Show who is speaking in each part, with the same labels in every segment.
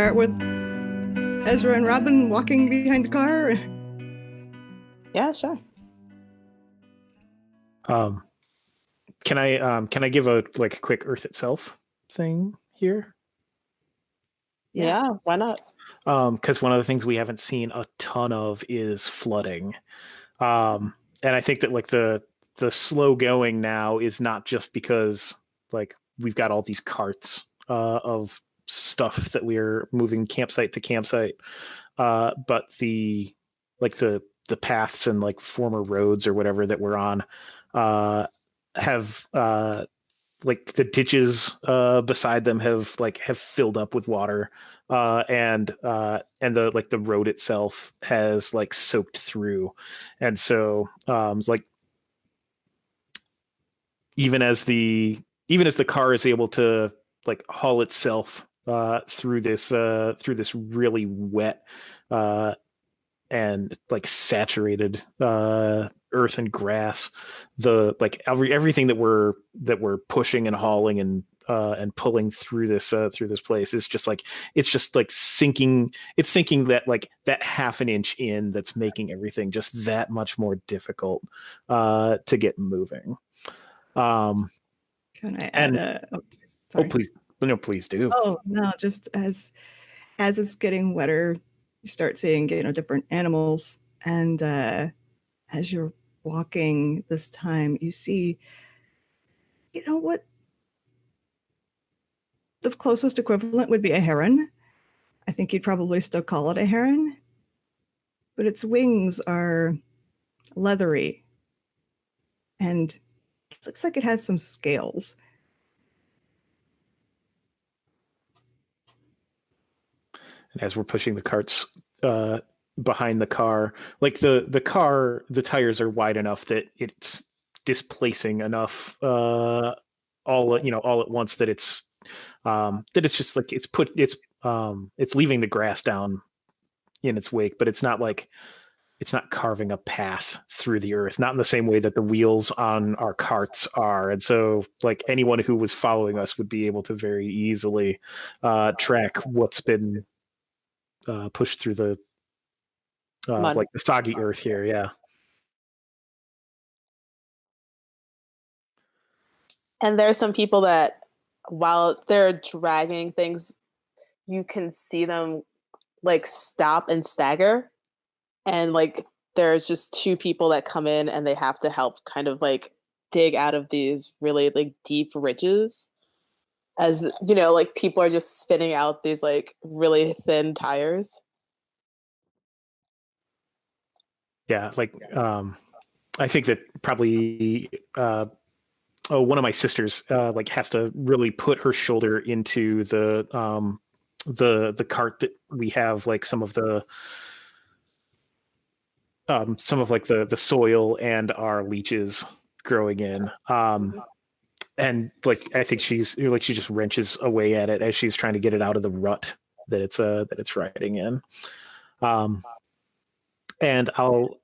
Speaker 1: start with Ezra and Robyn walking behind the car?
Speaker 2: Yeah, sure.
Speaker 3: Can I give a quick Earth itself thing here?
Speaker 2: Yeah, why not?
Speaker 3: Because one of the things we haven't seen a ton of is flooding. And I think that the slow going now is not just because we've got all these carts of stuff that we're moving campsite to campsite, but the paths and former roads or whatever that we're on have the ditches beside them have filled up with water, and the road itself has soaked through, and so it's even as the car is able to haul itself through this really wet and saturated earth and grass, everything that we're pushing and hauling and pulling through this place is just sinking. It's sinking that half an inch in, that's making everything just that much more difficult to get moving.
Speaker 1: Can I add
Speaker 3: please, no, please do.
Speaker 1: Oh no, just as it's getting wetter, you start seeing different animals, and as you're walking this time, you see what the closest equivalent would be a heron. I think you'd probably still call it a heron, but its wings are leathery and looks like it has some scales.
Speaker 3: And as we're pushing the carts behind the car, the tires are wide enough that it's displacing enough all at once that it's just it's leaving the grass down in its wake, but it's not carving a path through the earth, not in the same way that the wheels on our carts are. And so anyone who was following us would be able to very easily track what's been pushed through the the soggy earth here. Yeah.
Speaker 2: And there's some people that while they're dragging things, you can see them stop and stagger, and there's just two people that come in and they have to help kind of dig out of these really deep ridges, as people are just spinning out these really thin tires.
Speaker 3: Yeah, I think that probably one of my sisters has to really put her shoulder into the cart that we have some of the soil and our leeches growing in, and I think she just wrenches away at it as she's trying to get it out of the rut that it's riding in. And I'll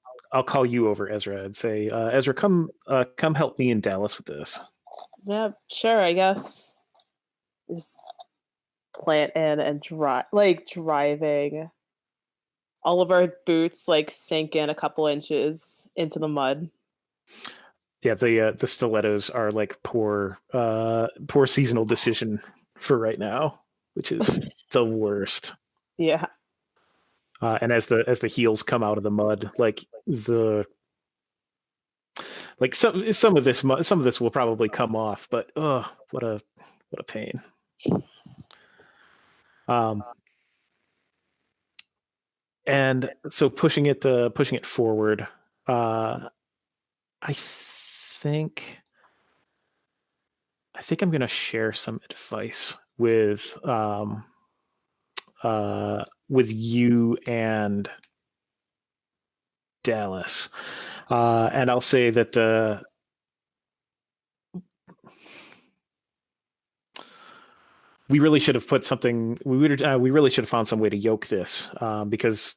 Speaker 3: call you over, Ezra, and say, Ezra, come help me in Dallas with this.
Speaker 2: Yeah, sure, I guess. Just plant in and driving. All of our boots sink in a couple inches into the mud.
Speaker 3: Yeah, the stilettos are poor seasonal decision for right now, which is the worst.
Speaker 2: Yeah.
Speaker 3: And as the heels come out of the mud, some of this will probably come off, but what a pain. And so pushing it forward, I think I'm going to share some advice with you and Dallas, and I'll say that we really should have put something. We really should have found some way to yoke this, because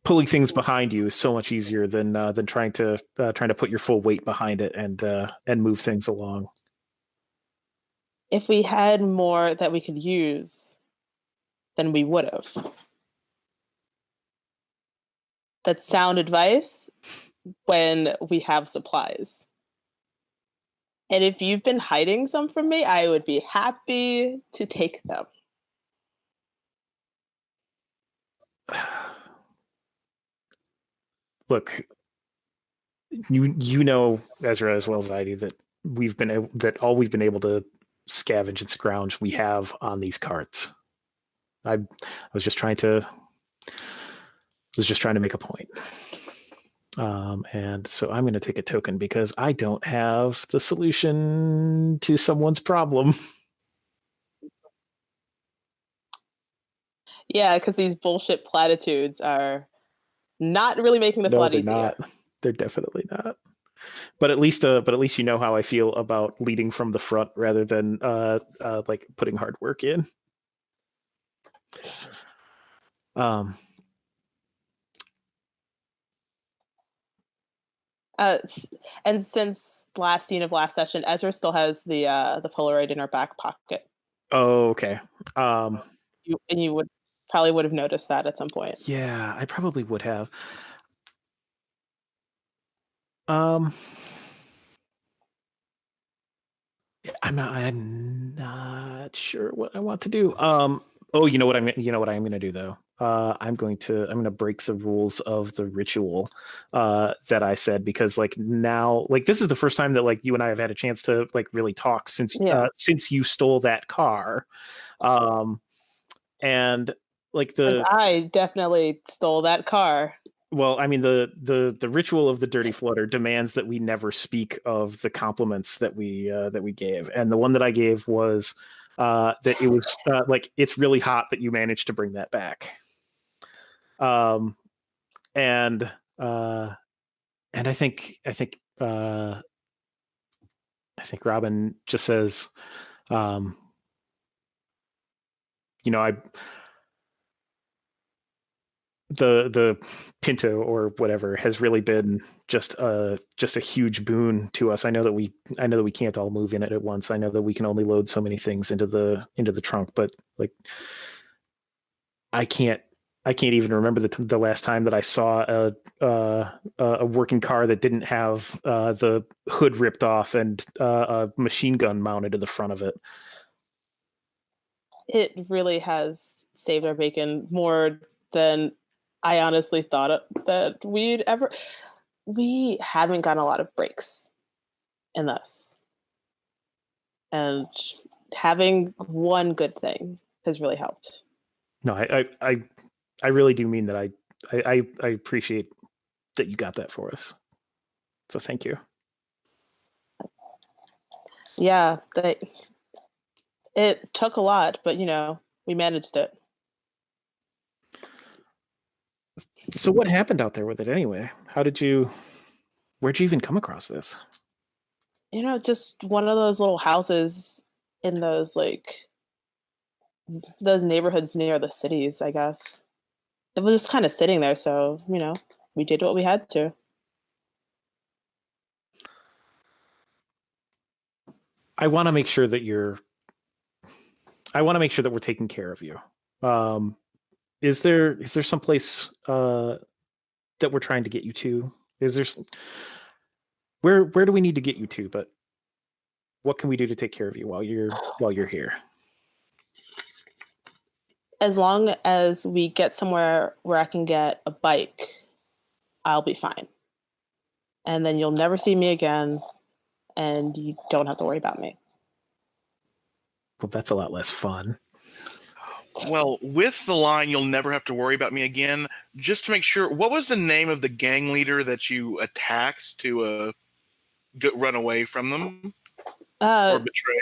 Speaker 3: pulling things behind you is so much easier than trying to put your full weight behind it and move things along.
Speaker 2: If we had more that we could use, then we would have. That's sound advice when we have supplies. And if you've been hiding some from me, I would be happy to take them.
Speaker 3: Look, you know Ezra as well as I do that that all we've been able to scavenge and scrounge we have on these carts. I was just trying to make a point. And so I'm going to take a token because I don't have the solution to someone's problem.
Speaker 2: Yeah, because these bullshit platitudes are not really making this a lot
Speaker 3: they're
Speaker 2: easier.
Speaker 3: not. They're definitely not. But at least you know how I feel about leading from the front rather than like putting hard work in.
Speaker 2: And since last scene of last session, Ezra still has the Polaroid in her back pocket.
Speaker 3: Oh, okay.
Speaker 2: You would probably have noticed that at some point.
Speaker 3: Yeah, I probably would have. I'm not sure what I want to do. Oh, you know what I'm going to do though. I'm going to break the rules of the ritual that I said, because like now, like this is the first time that like you and I have had a chance to like really talk since you stole that car. And like
Speaker 2: I definitely stole that car.
Speaker 3: Well, I mean, the ritual of the dirty flutter demands that we never speak of the compliments that we gave, and the one that I gave was that it was like it's really hot that you managed to bring that back. And I think Robyn just says, you know, the Pinto or whatever has really been just a huge boon to us. I know that we can't all move in it at once. I know that we can only load so many things into the trunk, but like I can't even remember the last time that I saw a working car that didn't have the hood ripped off and a machine gun mounted to the front of it.
Speaker 2: It really has saved our bacon more than I honestly thought that we'd ever. We haven't gotten a lot of breaks in this, and having one good thing has really helped.
Speaker 3: No, I really do mean that. I appreciate that you got that for us. So thank you.
Speaker 2: Yeah, it took a lot, but we managed it.
Speaker 3: So what happened out there with it anyway? Where'd you even come across this?
Speaker 2: Just one of those little houses in those neighborhoods near the cities, I guess. It was just kind of sitting there, so, we did what we had to.
Speaker 3: I want to make sure that we're taking care of you. Is there some place that we're trying to get you to? Is there where do we need to get you to? But what can we do to take care of you while you're here?
Speaker 2: As long as we get somewhere where I can get a bike, I'll be fine. And then you'll never see me again, and you don't have to worry about me.
Speaker 3: Well, that's a lot less fun.
Speaker 4: Well, with the line, you'll never have to worry about me again, just to make sure, what was the name of the gang leader that you attacked to run away from them? Or betrayed?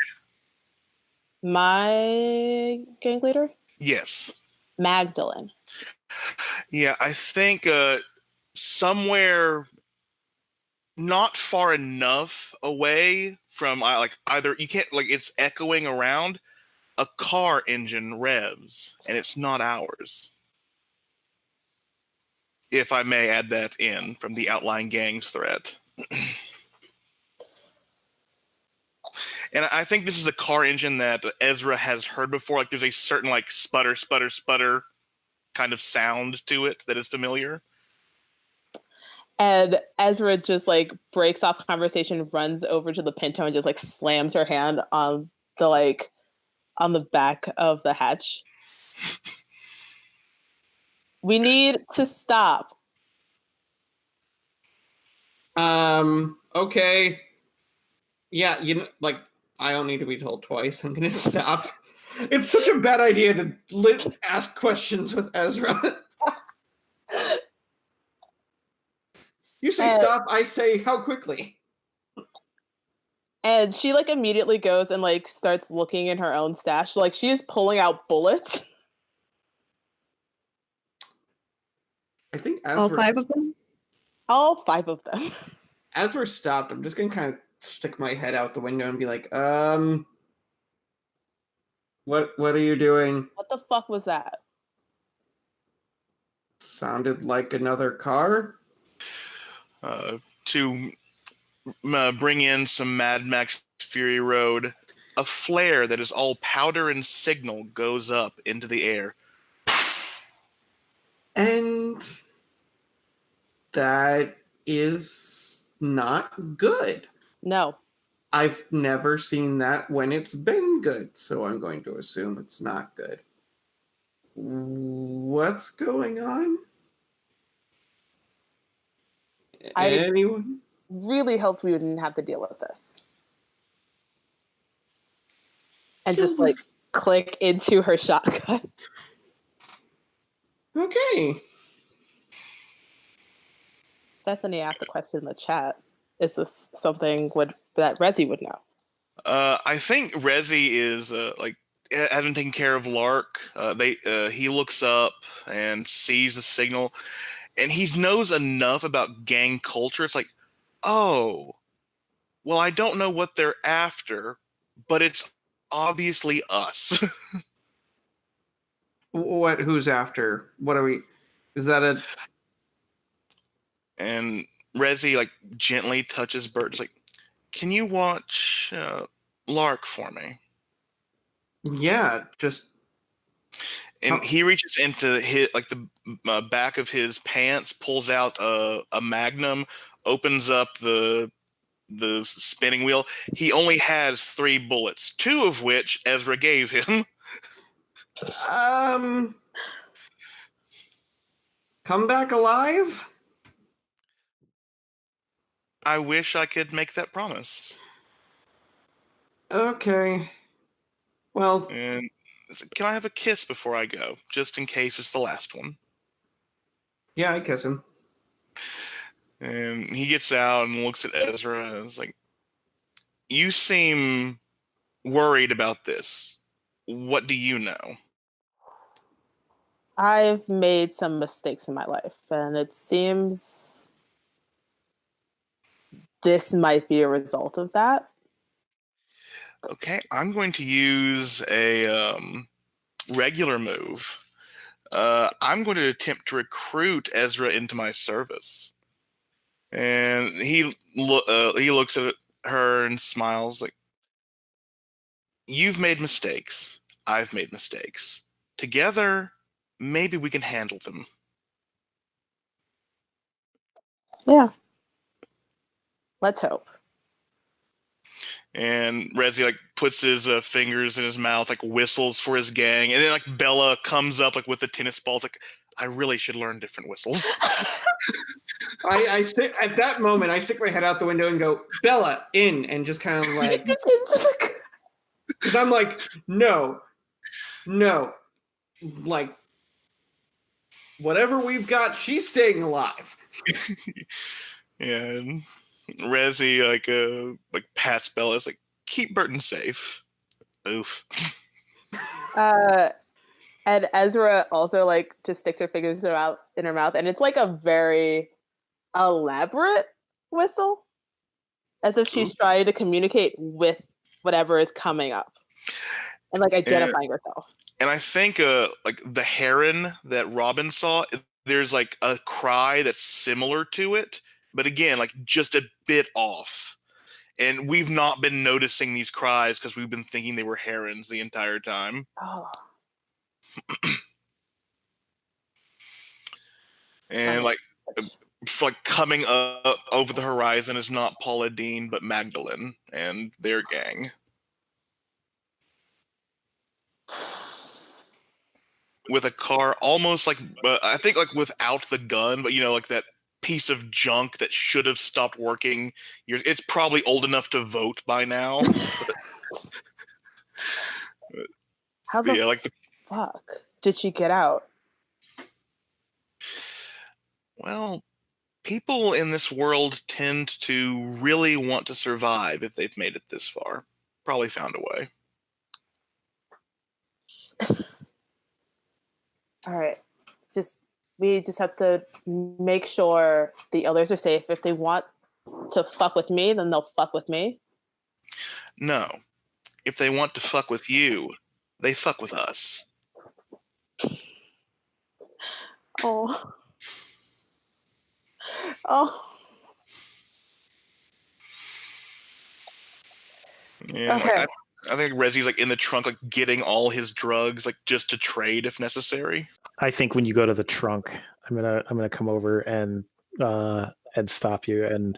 Speaker 2: My gang leader?
Speaker 4: Yes.
Speaker 2: Magdalene.
Speaker 4: Yeah, I think somewhere not far enough away from either you can't it's echoing around, a car engine revs, and it's not ours. If I may add that in from the outlying gangs threat. And I think this is a car engine that Ezra has heard before. Like there's a certain like sputter, sputter, sputter kind of sound to it that is familiar.
Speaker 2: And Ezra just like breaks off conversation, runs over to the Pinto, and just like slams her hand on the back of the hatch. We need to stop.
Speaker 5: Okay. Yeah, like, I don't need to be told twice. I'm gonna stop. It's such a bad idea to ask questions with Ezra. You say stop, I say how quickly.
Speaker 2: And she like immediately goes and like starts looking in her own stash. Like she is pulling out bullets.
Speaker 5: I think Ezra,
Speaker 1: All 5 of them?
Speaker 2: All 5 of them.
Speaker 5: Ezra stopped. I'm just gonna kind of stick my head out the window and be like, what are you doing?
Speaker 2: What the fuck was that?
Speaker 5: Sounded like another car.
Speaker 4: To bring in some Mad Max Fury Road, a flare that is all powder and signal goes up into the air.
Speaker 5: And that is not good.
Speaker 2: No.
Speaker 5: I've never seen that when it's been good, so I'm going to assume it's not good. What's going on? Anyone?
Speaker 2: Really hoped we wouldn't have to deal with this. And just like click into her shotgun.
Speaker 5: Okay.
Speaker 2: Bethany asked a question in the chat. Is this something that Rezzi would know?
Speaker 4: I think Rezzi is like having taken care of Lark. He looks up and sees the signal, and he knows enough about gang culture. It's like, oh, well, I don't know what they're after, but it's obviously us.
Speaker 5: What? Who's after? What are we? Is that a?
Speaker 4: And Rezzi like gently touches Burton. It's like, can you watch Lark for me?
Speaker 5: Yeah, just.
Speaker 4: And he reaches into the back of his pants, pulls out a magnum, opens up the spinning wheel. He only has 3 bullets, 2 of which Ezra gave him.
Speaker 5: Come back alive?
Speaker 4: I wish I could make that promise.
Speaker 5: Okay. Well.
Speaker 4: And can I have a kiss before I go, just in case it's the last one?
Speaker 5: Yeah, I kiss him.
Speaker 4: And he gets out and looks at Ezra and is like, you seem worried about this. What do you know?
Speaker 2: I've made some mistakes in my life, and it seems this might be a result of that.
Speaker 4: Okay, I'm going to use a regular move. I'm going to attempt to recruit Ezra into my service. And he looks at her and smiles like, you've made mistakes. I've made mistakes. Together, maybe we can handle them.
Speaker 2: Yeah. Let's hope.
Speaker 4: And Rezzi like puts his fingers in his mouth, like whistles for his gang, and then like Bella comes up like with the tennis balls. Like, I really should learn different whistles.
Speaker 5: I stick at that moment. I stick my head out the window and go, Bella, in, and just kind of like, because I'm like, no, like, whatever we've got, she's staying alive.
Speaker 4: Yeah, and Rezzi like pats Bella. It's like, keep Burton safe. Oof.
Speaker 2: And Ezra also like just sticks her fingers in her mouth, and it's like a very elaborate whistle, as if she's trying to communicate with whatever is coming up and like identifying herself.
Speaker 4: And I think like the heron that Robyn saw, there's like a cry that's similar to it, but again, like just a bit off. And we've not been noticing these cries because we've been thinking they were herons the entire time.
Speaker 2: Oh.
Speaker 4: And like coming up over the horizon is not Paula Deen, but Magdalene and their gang. With a car almost like, I think like without the gun, but like that piece of junk that should have stopped working. It's probably old enough to vote by now.
Speaker 2: How the fuck did she get out?
Speaker 4: Well, people in this world tend to really want to survive if they've made it this far. Probably found a way.
Speaker 2: All right. We just have to make sure the others are safe. If they want to fuck with me, then they'll fuck with me.
Speaker 4: No. If they want to fuck with you, they fuck with us.
Speaker 2: Oh. Oh.
Speaker 4: Yeah,
Speaker 2: okay.
Speaker 4: like I think Rezzi's like in the trunk, like getting all his drugs, like just to trade if necessary.
Speaker 3: I think when you go to the trunk, I'm gonna come over and stop you, and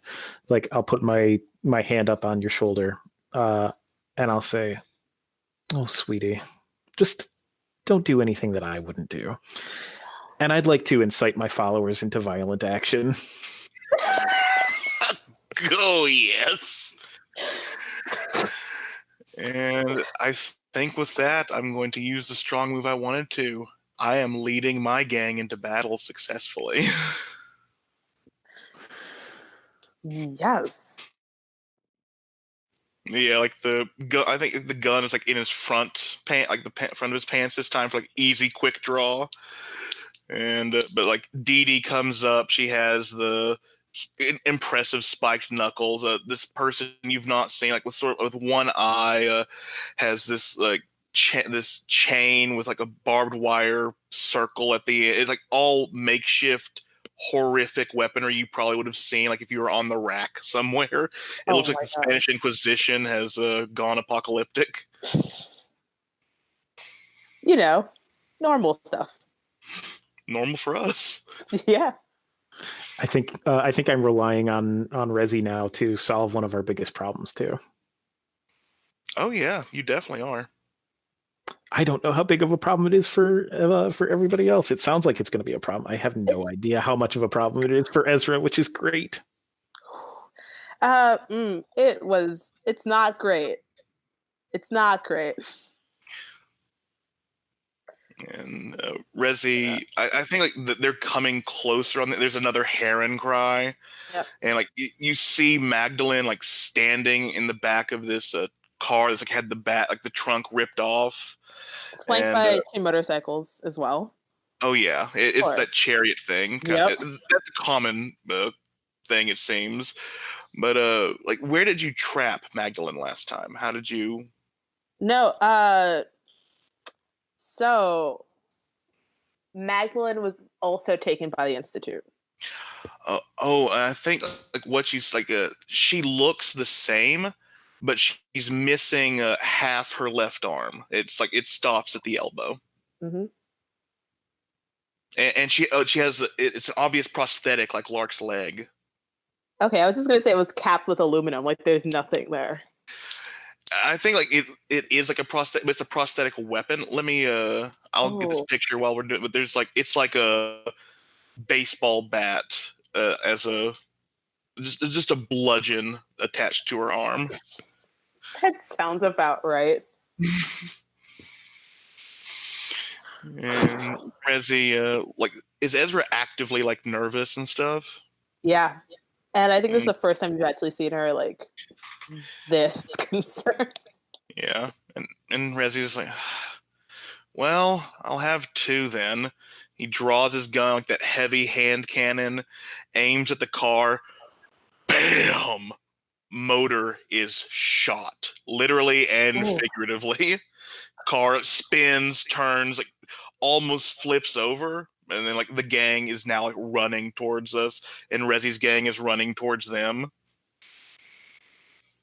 Speaker 3: like I'll put my hand up on your shoulder, and I'll say, "Oh, sweetie, just don't do anything that I wouldn't do." And I'd like to incite my followers into violent action.
Speaker 4: Oh, yes. And I think with that, I'm going to use the strong move I wanted to. I am leading my gang into battle successfully.
Speaker 2: Yes.
Speaker 4: Yeah, like the gun. I think the gun is like in his front pant, like the front of his pants this time for like easy, quick draw. And but like Dee Dee comes up, she has the impressive spiked knuckles. This person you've not seen, like with one eye, has this like this chain with like a barbed wire circle at the end. It's like all makeshift horrific weaponry you probably would have seen like if you were on the rack somewhere. It looks like the Spanish Inquisition has gone apocalyptic.
Speaker 2: Normal stuff.
Speaker 4: Normal for us.
Speaker 2: Yeah.
Speaker 3: I think I'm relying on Rezzi now to solve one of our biggest problems too.
Speaker 4: Oh yeah, you definitely are.
Speaker 3: I don't know how big of a problem it is for everybody else. It sounds like it's going to be a problem. I have no idea how much of a problem it is for Ezra, which is great.
Speaker 2: It's not great. It's not great.
Speaker 4: And Rezzi, I think like they're coming closer on there's another heron cry.
Speaker 2: Yep.
Speaker 4: And like you see Magdalene like standing in the back of this car that's like had the trunk ripped off.
Speaker 2: It's flanked by 2 motorcycles as well.
Speaker 4: Oh yeah, it's that chariot thing.
Speaker 2: Yep.
Speaker 4: That's a common thing, it seems. But like, where did you trap Magdalene last time? How did you?
Speaker 2: No, so Magdalene was also taken by the Institute.
Speaker 4: I think like what she's like. She looks the same, but she's missing half her left arm. It's like it stops at the elbow.
Speaker 2: Mm-hmm.
Speaker 4: And she has it's an obvious prosthetic like Lark's leg.
Speaker 2: Okay, I was just gonna say it was capped with aluminum. Like there's nothing there.
Speaker 4: I think like it is like a prosthetic, but it's a prosthetic weapon. Let me I'll get this picture while we're doing. But there's like it's like a baseball bat as a just a bludgeon attached to her arm.
Speaker 2: That sounds about right.
Speaker 4: And Rezzi, like, is Ezra actively like nervous and stuff?
Speaker 2: Yeah, and I think this is the first time you've actually seen her like this concerned.
Speaker 4: Yeah, and Rezzi's like, well, I'll have 2 then. He draws his gun like that heavy hand cannon, aims at the car. Bam! Motor is shot, literally and figuratively. Car spins, turns, like almost flips over, and then like the gang is now like running towards us, and Rezzi's gang is running towards them.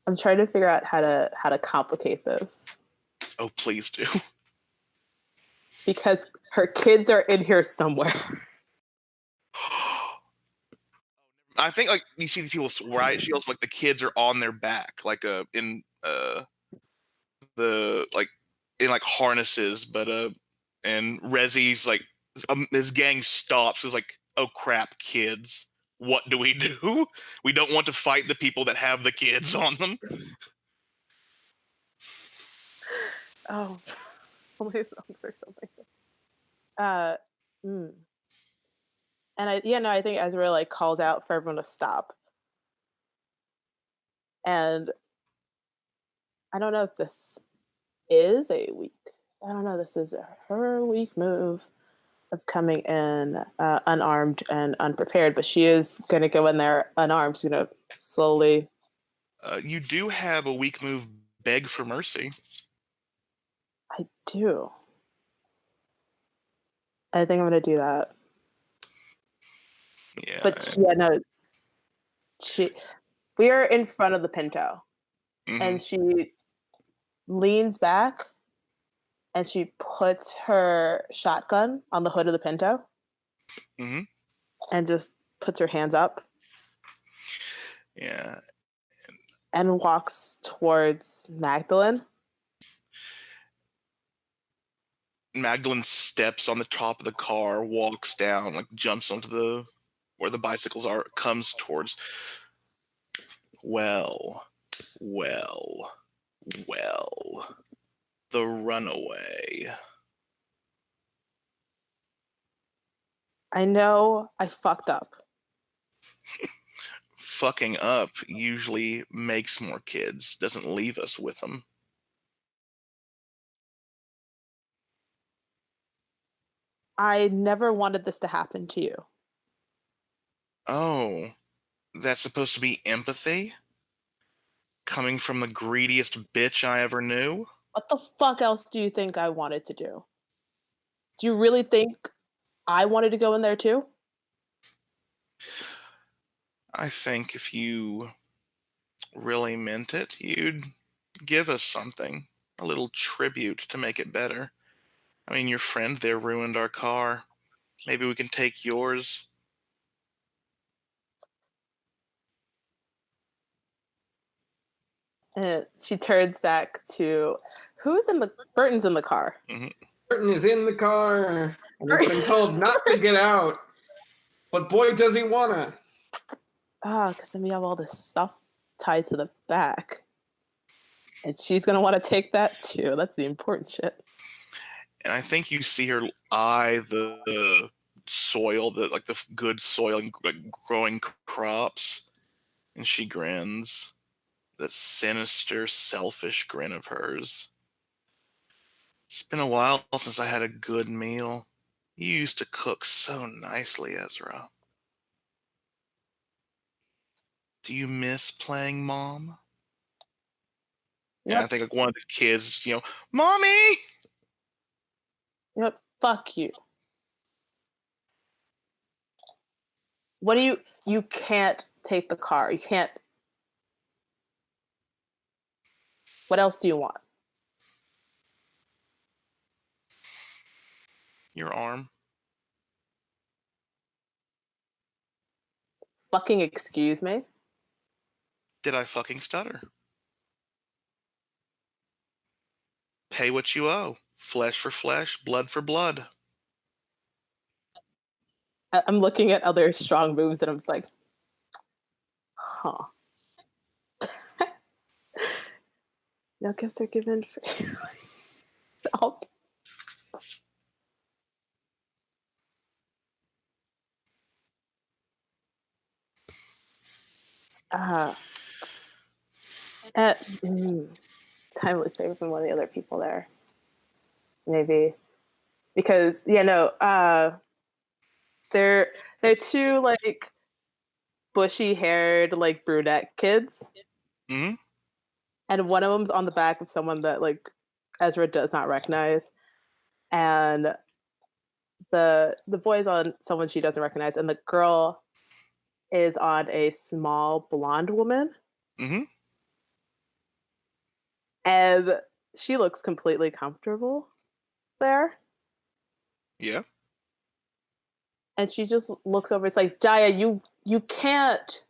Speaker 2: I'm trying to figure out how to complicate this.
Speaker 4: Oh, please do.
Speaker 2: Because her kids are in here somewhere.
Speaker 4: I think like you see these people riot shields, like the kids are on their back, like in the like in like harnesses, but and Rezzi's like his gang stops. It's like, oh crap, kids. What do? We don't want to fight the people that have the kids on them.
Speaker 2: Oh, please songs or something. And I think Ezra like calls out for everyone to stop. And I don't know if this is a weak. I don't know. This is her weak move of coming in unarmed and unprepared, but she is going to go in there unarmed. She's going to slowly.
Speaker 4: You do have a weak move, beg for mercy.
Speaker 2: I do. I think I'm going to do that.
Speaker 4: Yeah.
Speaker 2: But yeah, no. We are in front of the Pinto, and she leans back, and she puts her shotgun on the hood of the Pinto, and just puts her hands up.
Speaker 4: Yeah.
Speaker 2: And walks towards Magdalene.
Speaker 4: Magdalene steps on the top of the car, walks down, like jumps onto where the bicycles are, comes towards. Well, the runaway.
Speaker 2: I know I fucked up.
Speaker 4: Fucking up usually makes more kids, doesn't leave us with them.
Speaker 2: I never wanted this to happen to you.
Speaker 4: Oh, that's supposed to be empathy? Coming from the greediest bitch I ever knew?
Speaker 2: What the fuck else do you think I wanted to do? Do you really think I wanted to go in there too?
Speaker 4: I think if you really meant it, you'd give us something. A little tribute to make it better. I mean, your friend there ruined our car. Maybe we can take yours.
Speaker 2: And she turns back to Burton's in the car.
Speaker 5: Burton is in the car and has been told not to get out. But boy, does he wanna.
Speaker 2: Because then we have all this stuff tied to the back. And she's going to want to take that too. That's the important shit.
Speaker 4: And I think you see her eye the soil, the good soil and growing crops, and she grins. That sinister, selfish grin of hers. It's been a while since I had a good meal. You used to cook so nicely, Ezra. Do you miss playing mom?
Speaker 2: Yep.
Speaker 4: And I think one of the kids just, Mommy!
Speaker 2: Yep. Fuck you. What do you can't take the car. You can't. What else do you want?
Speaker 4: Your arm.
Speaker 2: Fucking excuse me?
Speaker 4: Did I fucking stutter? Pay what you owe. Flesh for flesh, blood for blood.
Speaker 2: I'm looking at other strong moves and I'm just like, huh. No gifts are given for timely favor from one of the other people there. Maybe. Because, they're two, like, bushy-haired, like, brunette kids.
Speaker 4: Mm-hmm.
Speaker 2: And one of them's on the back of someone that, like, Ezra does not recognize. And the boy's on someone she doesn't recognize. And the girl is on a small blonde woman.
Speaker 4: Mm-hmm.
Speaker 2: And she looks completely comfortable there.
Speaker 4: Yeah.
Speaker 2: And she just looks over. It's like, Daya, you can't.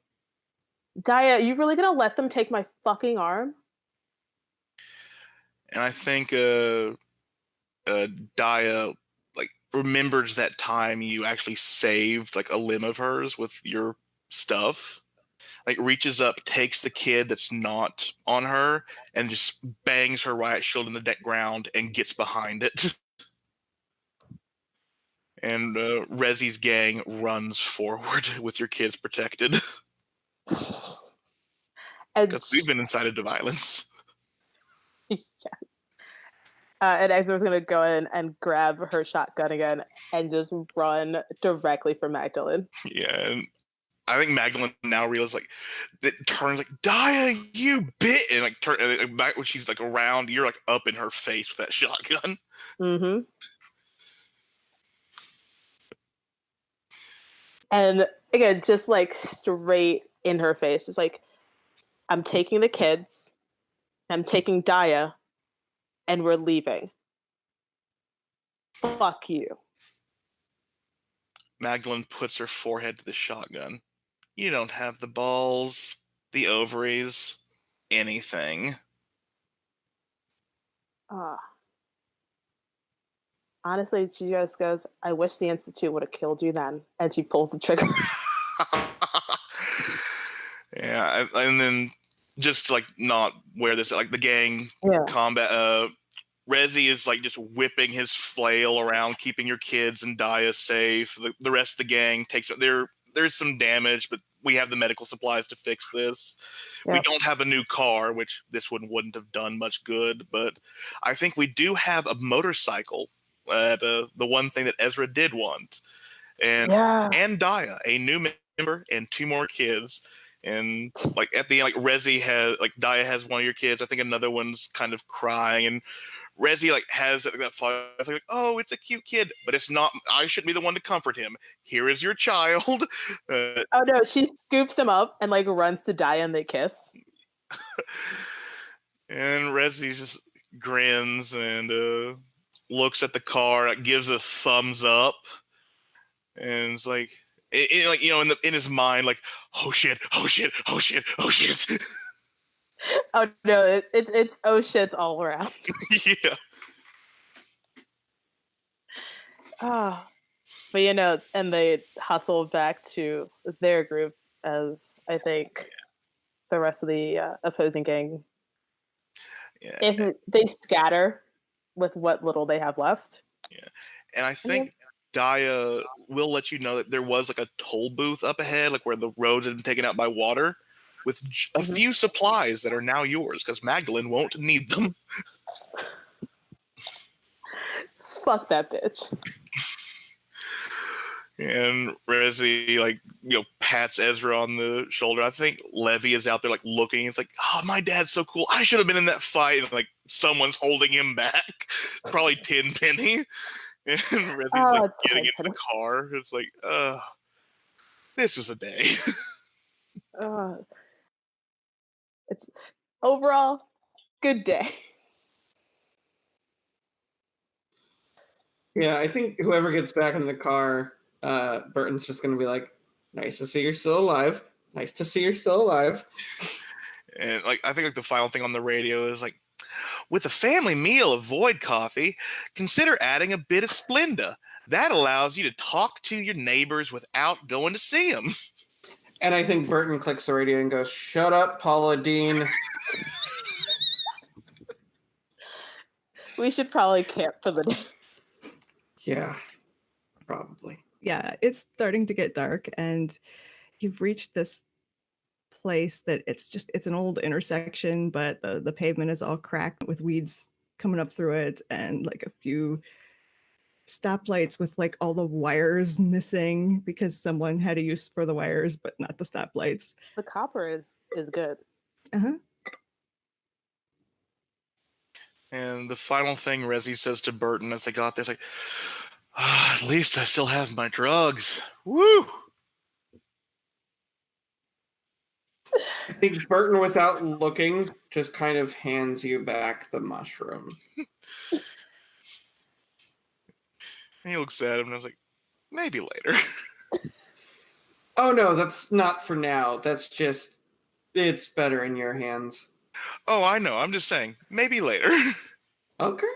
Speaker 2: Daya, you really gonna let them take my fucking arm?
Speaker 4: And I think Daya like remembers that time you actually saved like a limb of hers with your stuff. Like reaches up, takes the kid that's not on her, and just bangs her riot shield in the deck ground and gets behind it. And Rezzi's gang runs forward with your kids protected.
Speaker 2: And
Speaker 4: Because we've been incited to violence.
Speaker 2: yes. And Ezra's gonna go in and grab her shotgun again and just run directly for Magdalene.
Speaker 4: Yeah, and I think Magdalene now realizes like it turns like Daya, you bit, and like turn and, like, back when she's like around, you're like up in her face with that shotgun.
Speaker 2: Mm-hmm. And again, just like straight in her face. It's like, I'm taking the kids, I'm taking Daya, and we're leaving. Fuck you.
Speaker 4: Magdalene puts her forehead to the shotgun. You don't have the balls, the ovaries, anything.
Speaker 2: Honestly, she just goes, I wish the Institute would have killed you then. And she pulls the trigger.
Speaker 4: Yeah, and then just like not wear this like the gang
Speaker 2: Yeah.
Speaker 4: combat. Rezzi is like just whipping his flail around, keeping your kids and Daya safe. The rest of the gang takes there's some damage, but we have the medical supplies to fix this.
Speaker 2: Yep.
Speaker 4: We don't have a new car, which this one wouldn't have done much good, but I think we do have a motorcycle. The one thing that Ezra did want, and Daya, a new member, and 2 more kids. And like at the end, like Rezzi has like Daya has one of your kids. I think another one's kind of crying, and Rezzi like has that fly, like, oh, it's a cute kid, but it's not. I shouldn't be the one to comfort him. Here is your child.
Speaker 2: Oh no, she scoops him up and like runs to Daya and they kiss.
Speaker 4: And Rezzi just grins and looks at the car, gives a thumbs up, and it's like, like you know, in his mind, like, oh shit, oh shit, oh shit, oh shit.
Speaker 2: Oh no, it's oh shits all around.
Speaker 4: Yeah.
Speaker 2: But you know, and they hustle back to their group as I think the rest of the opposing gang.
Speaker 4: Yeah.
Speaker 2: If they scatter with what little they have left.
Speaker 4: Yeah. And I think Daya will let you know that there was like a toll booth up ahead, like where the roads had been taken out by water, with a few supplies that are now yours because Magdalene won't need them.
Speaker 2: Fuck that bitch.
Speaker 4: And Rezzi, like, you know, pats Ezra on the shoulder. I think Levy is out there, like, looking. It's like, oh, my dad's so cool. I should have been in that fight. And, like, someone's holding him back. Probably Tenpenny. And Rezzi's, like, getting into the car. It's like, this was a day.
Speaker 2: It's overall, good day.
Speaker 5: Yeah, I think whoever gets back in the car, Burton's just going to be like, nice to see you're still alive. Nice to see you're still alive.
Speaker 4: And like I think like the final thing on the radio is like, with a family meal of void coffee, consider adding a bit of Splenda. That allows you to talk to your neighbors without going to see them.
Speaker 5: And I think Burton clicks the radio and goes, shut up, Paula Deen.
Speaker 2: We should probably camp for the day.
Speaker 5: Yeah, probably.
Speaker 1: Yeah, it's starting to get dark, and you've reached this place that it's an old intersection, but the pavement is all cracked with weeds coming up through it, and like a few stoplights with like all the wires missing because someone had a use for the wires, but not the stoplights.
Speaker 2: The copper is good.
Speaker 1: Uh-huh.
Speaker 4: And the final thing Rezzi says to Burton as they got there is like, at least I still have my drugs. Woo!
Speaker 5: think Burton, without looking, just kind of hands you back the mushroom.
Speaker 4: And he looks at him and I was like, maybe later.
Speaker 5: Oh no, that's not for now. That's just, it's better in your hands.
Speaker 4: Oh, I know. I'm just saying, maybe later.
Speaker 5: Okay.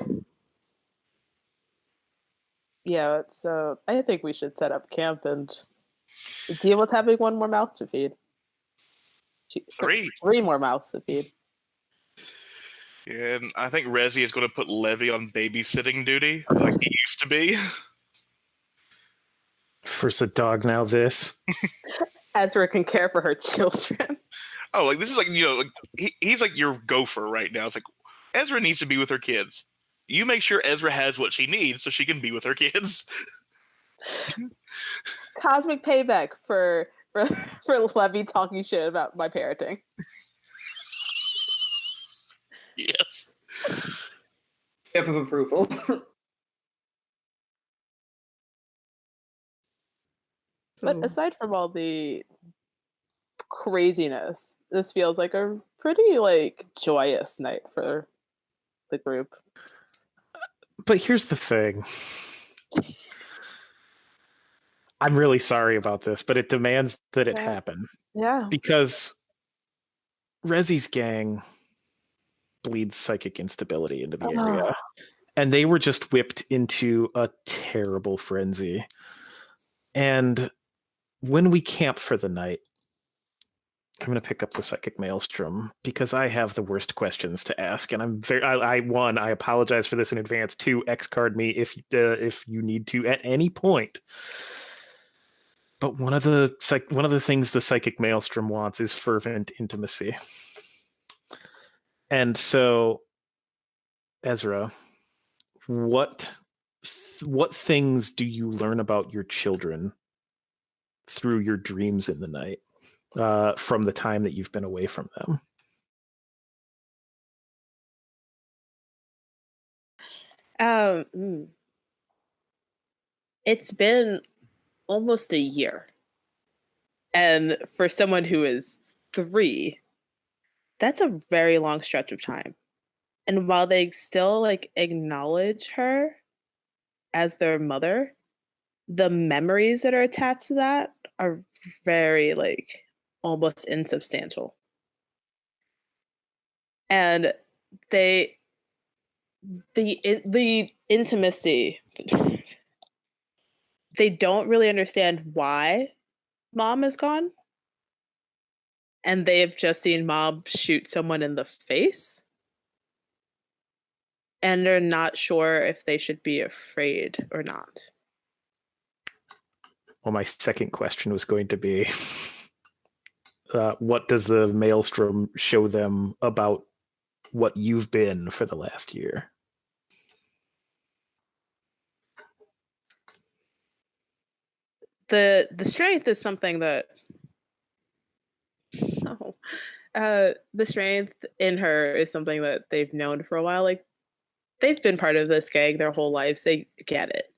Speaker 2: Yeah, so I think we should set up camp and deal with having one more mouth to feed.
Speaker 4: Three
Speaker 2: more mouths to feed.
Speaker 4: Yeah, and I think Rezzi is going to put Levy on babysitting duty, like he used to be.
Speaker 3: First a dog, now this.
Speaker 2: Ezra can care for her children.
Speaker 4: Oh, like this is like, like he's like your gopher right now. It's like Ezra needs to be with her kids. You make sure Ezra has what she needs so she can be with her kids.
Speaker 2: Cosmic payback for Levy talking shit about my parenting.
Speaker 4: Yes.
Speaker 5: Stamp of approval.
Speaker 2: But aside from all the craziness, this feels like a pretty joyous night for the group.
Speaker 3: But here's the thing. I'm really sorry about this, but it demands that it happen.
Speaker 2: Yeah.
Speaker 3: Because Rezzi's gang bleeds psychic instability into the area. And they were just whipped into a terrible frenzy. And when we camp for the night, I'm going to pick up the psychic maelstrom because I have the worst questions to ask, and I'm very. I apologize for this in advance. 2, X-card me if you need to at any point. But one of the things the psychic maelstrom wants is fervent intimacy, and so Ezra, what things do you learn about your children through your dreams in the night? From the time that you've been away from
Speaker 2: them? It's been almost a year. And for someone who is 3, that's a very long stretch of time. And while they still acknowledge her as their mother, the memories that are attached to that are very almost insubstantial. And the intimacy, they don't really understand why mom is gone. And they've just seen mom shoot someone in the face. And they're not sure if they should be afraid or not.
Speaker 3: Well, my second question was going to be, what does the maelstrom show them about what you've been for the last year?
Speaker 2: The strength is something that the strength in her is something that they've known for a while. They've been part of this gang their whole lives. They get it.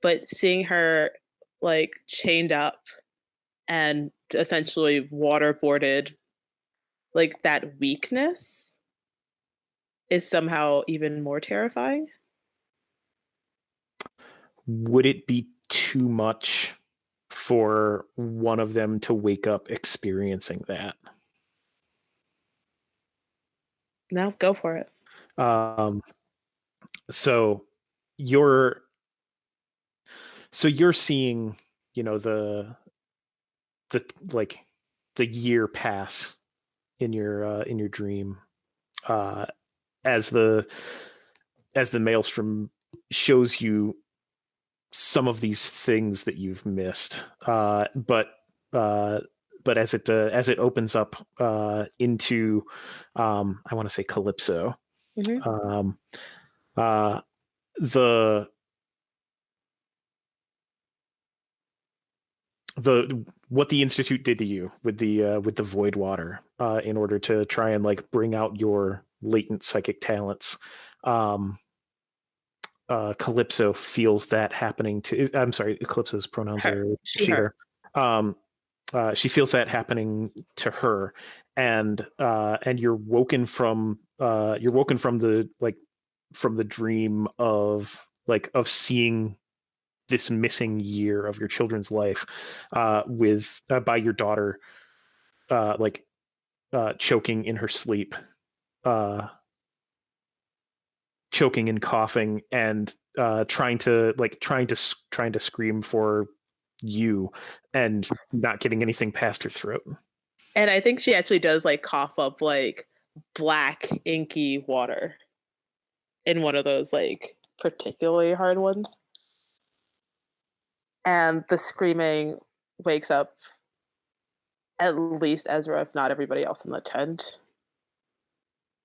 Speaker 2: But seeing her chained up and essentially waterboarded, that weakness is somehow even more terrifying.
Speaker 3: Would it be too much for one of them to wake up experiencing that?
Speaker 2: No, go for it.
Speaker 3: So you're seeing, the year pass in your dream, as the maelstrom shows you some of these things that you've missed, but as it opens up into, I want to say Calypso,
Speaker 2: Mm-hmm.
Speaker 3: What the Institute did to you with the void water, in order to try and bring out your latent psychic talents. Calypso feels that happening to. I'm sorry, Calypso's pronouns are she, her. that happening to her, and you're woken from the dream of seeing this missing year of your children's life with by your daughter choking in her sleep, choking and coughing, and trying to scream for you, and not getting anything past her throat.
Speaker 2: And I think she actually does like cough up like black inky water in one of those like particularly hard ones. And the screaming wakes up at least Ezra, if not everybody else in the tent.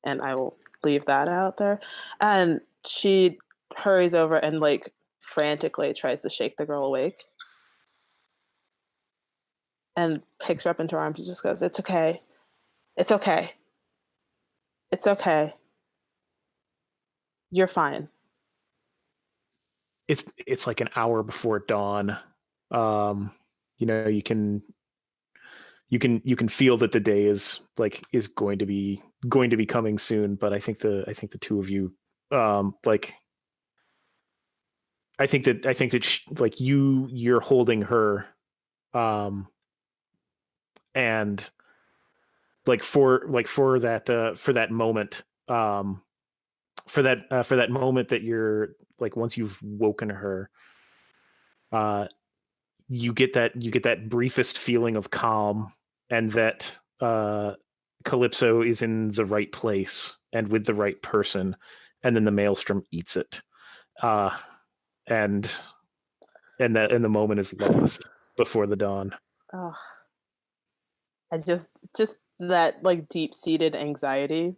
Speaker 2: And I will leave that out there. And she hurries over and like frantically tries to shake the girl awake. And picks her up into her arms and just goes, "It's okay. It's okay. It's okay. You're fine."
Speaker 3: It's like an hour before dawn. You know, you can feel that the day is going to be coming soon. But I think the two of you, I think that you're holding her, and for that moment, for that moment that you're once you've woken her, you get that briefest feeling of calm, and that Calypso is in the right place and with the right person, and then the maelstrom eats it, and the moment is lost before the dawn.
Speaker 2: Oh, I just that like deep-seated anxiety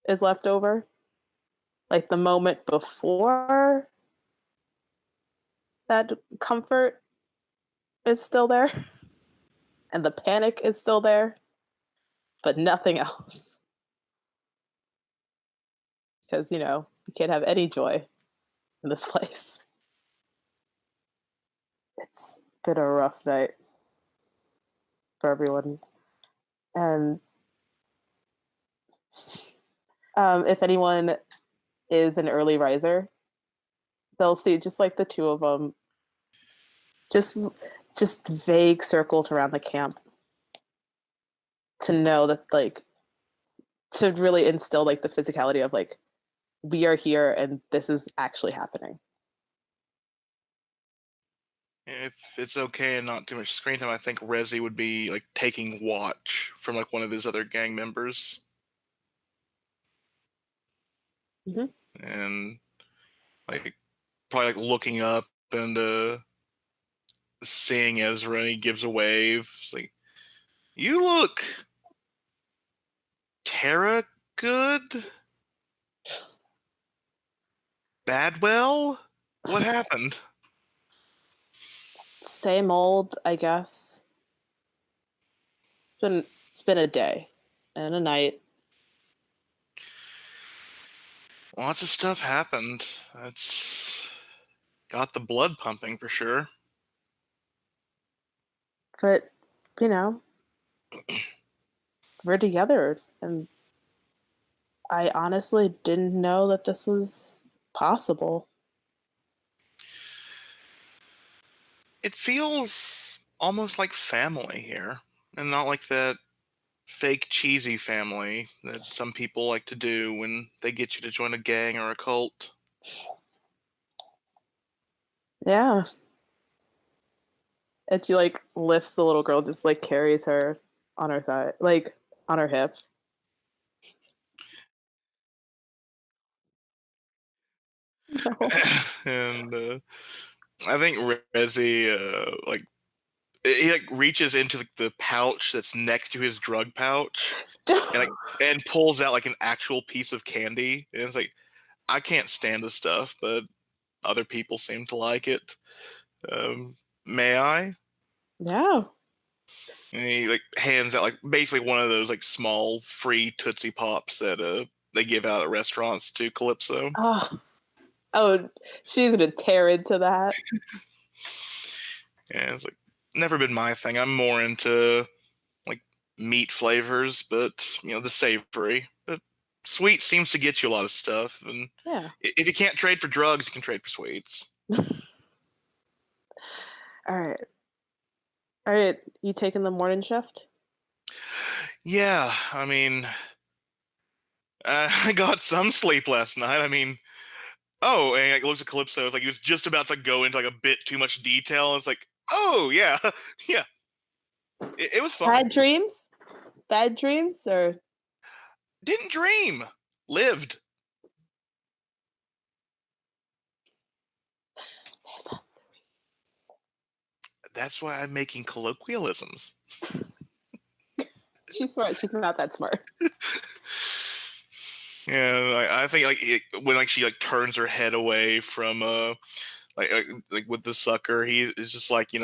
Speaker 2: is left over. Like the moment before, that comfort is still there, and the panic is still there, but nothing else. Because, you know, you can't have any joy in this place. It's been a rough night for everyone. And if anyone is an early riser, they'll see just like the two of them, just vague circles around the camp to know that, like, to really instill like the physicality of like, we are here and this is actually happening.
Speaker 4: If it's okay and not too much screen time, I think Rezzi would be like taking watch from like one of his other gang members.
Speaker 2: Mm-hmm.
Speaker 4: And like probably like looking up and seeing Ezra, and he gives a wave. It's like, "You look Tara good? Badwell? What happened?"
Speaker 2: Same old, I guess. It's been a day and a night.
Speaker 4: Lots of stuff happened. That's got the blood pumping for sure.
Speaker 2: But, you know, we're together, and I honestly didn't know that this was possible.
Speaker 4: It feels almost like family here, and not like that fake cheesy family that some people like to do when they get you to join a gang or a cult.
Speaker 2: Yeah. And she like lifts the little girl, just like carries her on her side, like on her hip. No.
Speaker 4: And I think Rezzi like he like reaches into the pouch that's next to his drug pouch and pulls out like an actual piece of candy, and it's like, I can't stand this stuff, but other people seem to like it. May I?
Speaker 2: Yeah.
Speaker 4: And he like hands out like basically one of those like small free Tootsie Pops that they give out at restaurants to Calypso.
Speaker 2: Oh, she's gonna tear into that.
Speaker 4: And it's like, never been my thing. I'm more into like meat flavors, but the savory. But sweet seems to get you a lot of stuff. And
Speaker 2: Yeah.
Speaker 4: if you can't trade for drugs, you can trade for sweets.
Speaker 2: All right. You taking the morning shift?
Speaker 4: Yeah, I mean, I got some sleep last night. I mean, oh, and it looks at Calypso. It's like he was just about to go into like a bit too much detail. It's like, oh yeah, yeah. It was fun.
Speaker 2: Bad dreams? Bad dreams or
Speaker 4: Didn't dream. Lived. That's why I'm making colloquialisms.
Speaker 2: She's smart. She's not that smart.
Speaker 4: Yeah, I think when she turns her head away from like with the sucker, he is just like but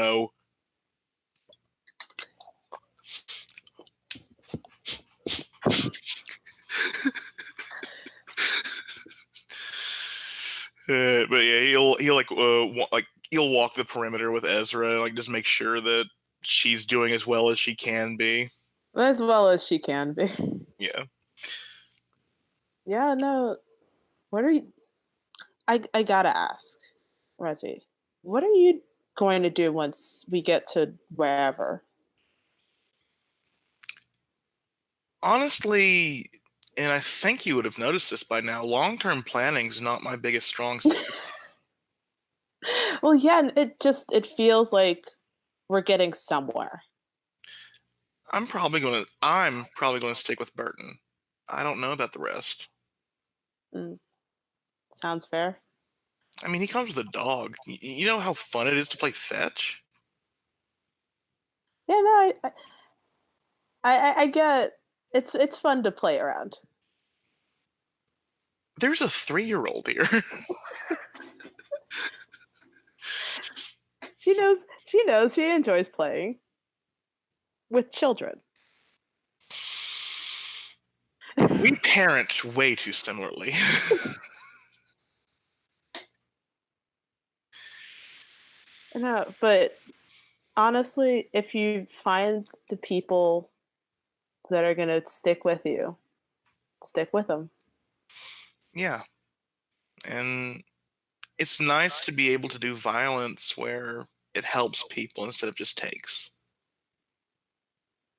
Speaker 4: yeah, he'll walk the perimeter with Ezra, and just make sure that she's doing as well as she can be.
Speaker 2: As well as she can be.
Speaker 4: Yeah.
Speaker 2: Yeah, no. What are you I gotta ask, Rezzi, what are you going to do once we get to wherever?
Speaker 4: Honestly, and I think you would have noticed this by now, long-term planning's not my biggest strong suit.
Speaker 2: Well, yeah, and it feels like we're getting somewhere.
Speaker 4: I'm probably gonna stick with Burton. I don't know about the rest.
Speaker 2: Sounds fair.
Speaker 4: I mean, he comes with a dog. You know how fun it is to play fetch?
Speaker 2: Yeah, no, I get it's fun to play around.
Speaker 4: There's a 3-year-old here.
Speaker 2: She knows she enjoys playing with children.
Speaker 4: We parent way too similarly.
Speaker 2: No, but honestly, if you find the people that are going to stick with you, stick with them.
Speaker 4: Yeah. And it's nice to be able to do violence where it helps people instead of just takes.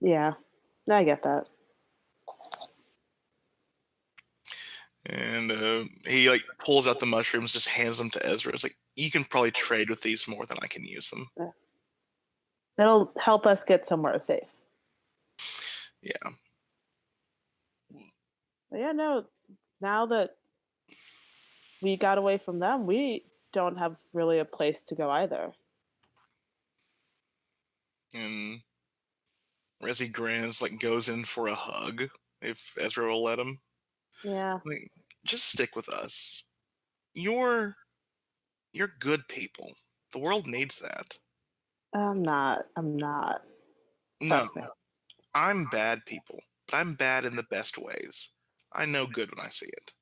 Speaker 2: Yeah, I get that.
Speaker 4: And he pulls out the mushrooms, just hands them to Ezra. It's like, you can probably trade with these more than I can use them.
Speaker 2: Yeah. That'll help us get somewhere safe.
Speaker 4: Yeah.
Speaker 2: But yeah, no, now that we got away from them, we don't have really a place to go either.
Speaker 4: And Rezzi grins, goes in for a hug if Ezra will let him.
Speaker 2: Yeah.
Speaker 4: Just stick with us. You're good people. The world needs that.
Speaker 2: I'm not.
Speaker 4: No,
Speaker 2: Trust me.
Speaker 4: I'm bad people, but I'm bad in the best ways. I know good when I see it.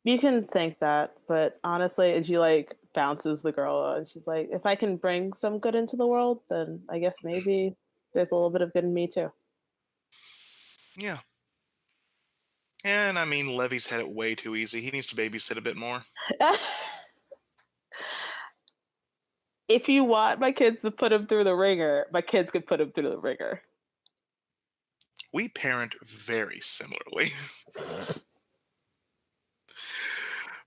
Speaker 2: You can think that, but honestly, as you bounces the girl, and she's like, if I can bring some good into the world, then I guess maybe there's a little bit of good in me too.
Speaker 4: Yeah. And I mean, Levy's had it way too easy. He needs to babysit a bit more.
Speaker 2: If you want my kids to put him through the ringer, my kids can put him through the ringer.
Speaker 4: We parent very similarly.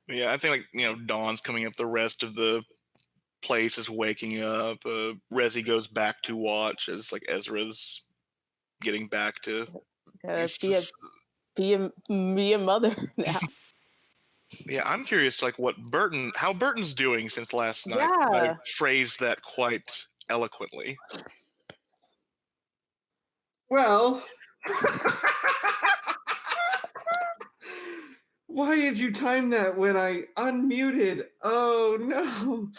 Speaker 4: Yeah, I think Dawn's coming up. The rest of the place is waking up. Rezzi goes back to watch as Ezra's getting back to
Speaker 2: be a mother now.
Speaker 4: Yeah, I'm curious to how Burton's doing since last night.
Speaker 2: Yeah.
Speaker 4: I phrased that quite eloquently.
Speaker 5: Well, why did you time that when I unmuted? Oh no.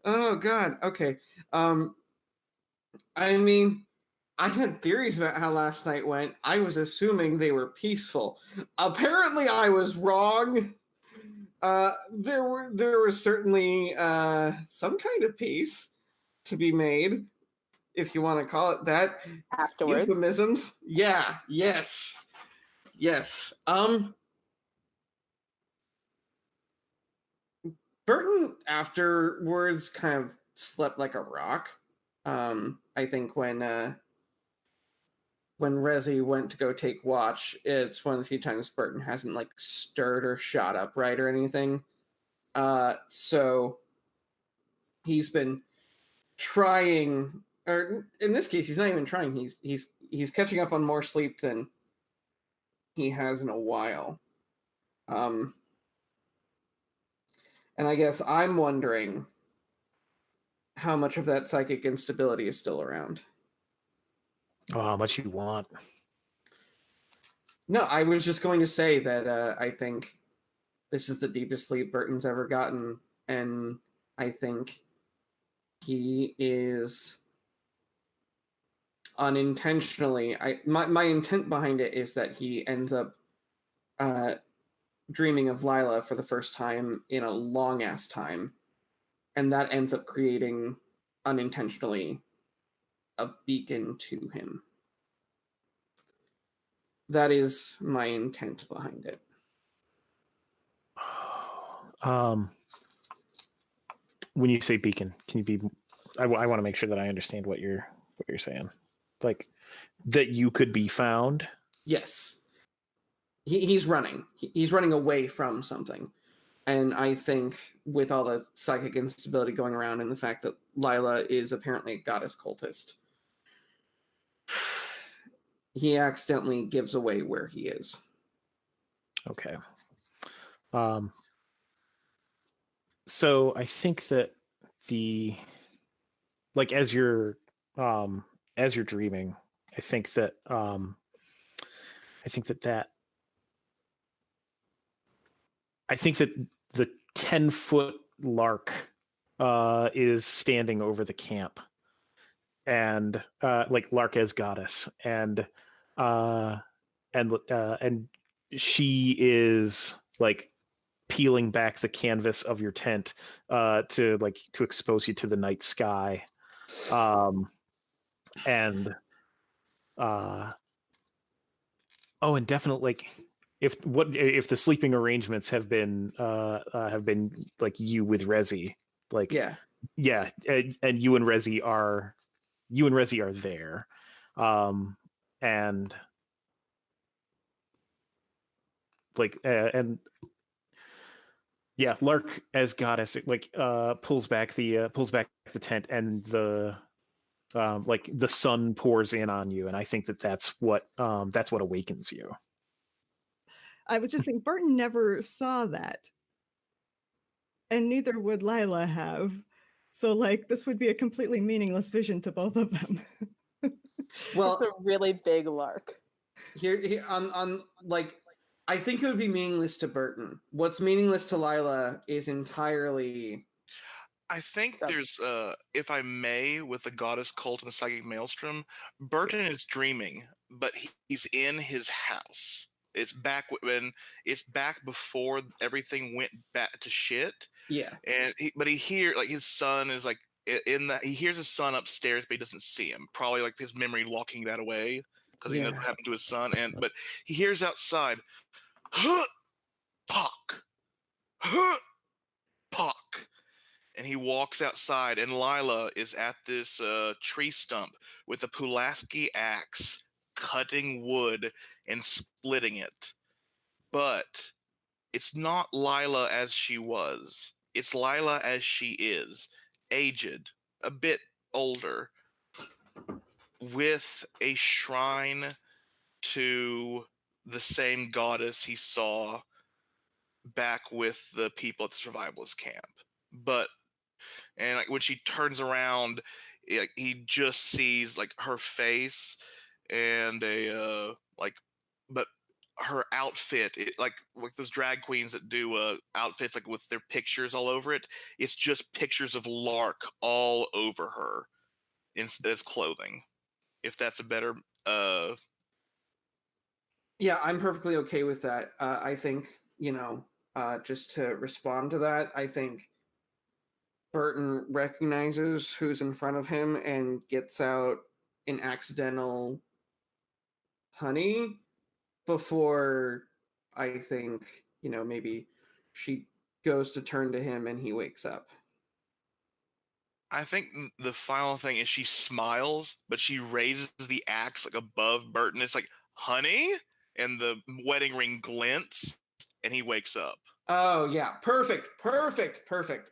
Speaker 5: Oh god. Okay. I mean, I had theories about how last night went. I was assuming they were peaceful. Apparently I was wrong. There was certainly some kind of peace. to be made, if you want to call it that.
Speaker 2: Afterwards.
Speaker 5: Euphemisms. Yeah. Yes. Yes. Burton afterwards kind of slept like a rock. I think when Rezzi went to go take watch, it's one of the few times Burton hasn't like stirred or shot upright or anything. So he's been trying, or in this case, he's not even trying. He's catching up on more sleep than he has in a while. And I guess I'm wondering how much of that psychic instability is still around.
Speaker 3: Oh, how much you want?
Speaker 5: No, I was just going to say that I think this is the deepest sleep Burton's ever gotten, and I think he is unintentionally. My intent behind it is that he ends up dreaming of Lila for the first time in a long ass time, and that ends up creating unintentionally a beacon to him. That is my intent behind it.
Speaker 3: When you say beacon, can you be? I want to make sure that I understand what you're saying. Like that you could be found.
Speaker 5: Yes, he's running. He's running away from something, and I think with all the psychic instability going around and the fact that Lila is apparently a goddess cultist, he accidentally gives away where he is.
Speaker 3: Okay. So I think that as you're dreaming, I think that the 10-foot Lark is standing over the camp, and like Lark as goddess, and she is like peeling back the canvas of your tent to expose you to the night sky, and definitely like if the sleeping arrangements have been like you with Rezzi, like and you and Rezzi are there, and like and yeah, Lark as goddess pulls back the tent, and the the sun pours in on you, and I think that's what awakens you.
Speaker 1: I was just saying, Burton never saw that, and neither would Lila have. So, like, this would be a completely meaningless vision to both of them.
Speaker 5: Well,
Speaker 2: it's a really big Lark.
Speaker 5: Here on like, I think it would be meaningless to Burton. What's meaningless to Lila is entirely.
Speaker 4: I think there's, if I may, with the goddess cult and the psychic maelstrom, Burton is dreaming, but he's in his house. It's back before everything went back to shit.
Speaker 5: Yeah.
Speaker 4: And he hears like his son is like he hears his son upstairs, but he doesn't see him. Probably like his memory locking that away because he knows what happened to his son. But he hears outside, huh, pock, huh, pock. And he walks outside, and Lila is at this tree stump with a Pulaski axe, cutting wood and splitting it. But it's not Lila as she was. It's Lila as she is, aged, a bit older, with a shrine to the same goddess he saw back with the people at the survivalist camp. And like when she turns around, he just sees like her face and but her outfit, like those drag queens that do outfits like with their pictures all over it. It's just pictures of Lark all over her as clothing. If that's a better.
Speaker 5: Yeah, I'm perfectly okay with that. I think just to respond to that, I think Burton recognizes who's in front of him and gets out an accidental honey before I think, maybe she goes to turn to him and he wakes up.
Speaker 4: I think the final thing is she smiles, but she raises the axe like above Burton. It's like, honey? And the wedding ring glints, and he wakes up.
Speaker 5: Oh, yeah. Perfect.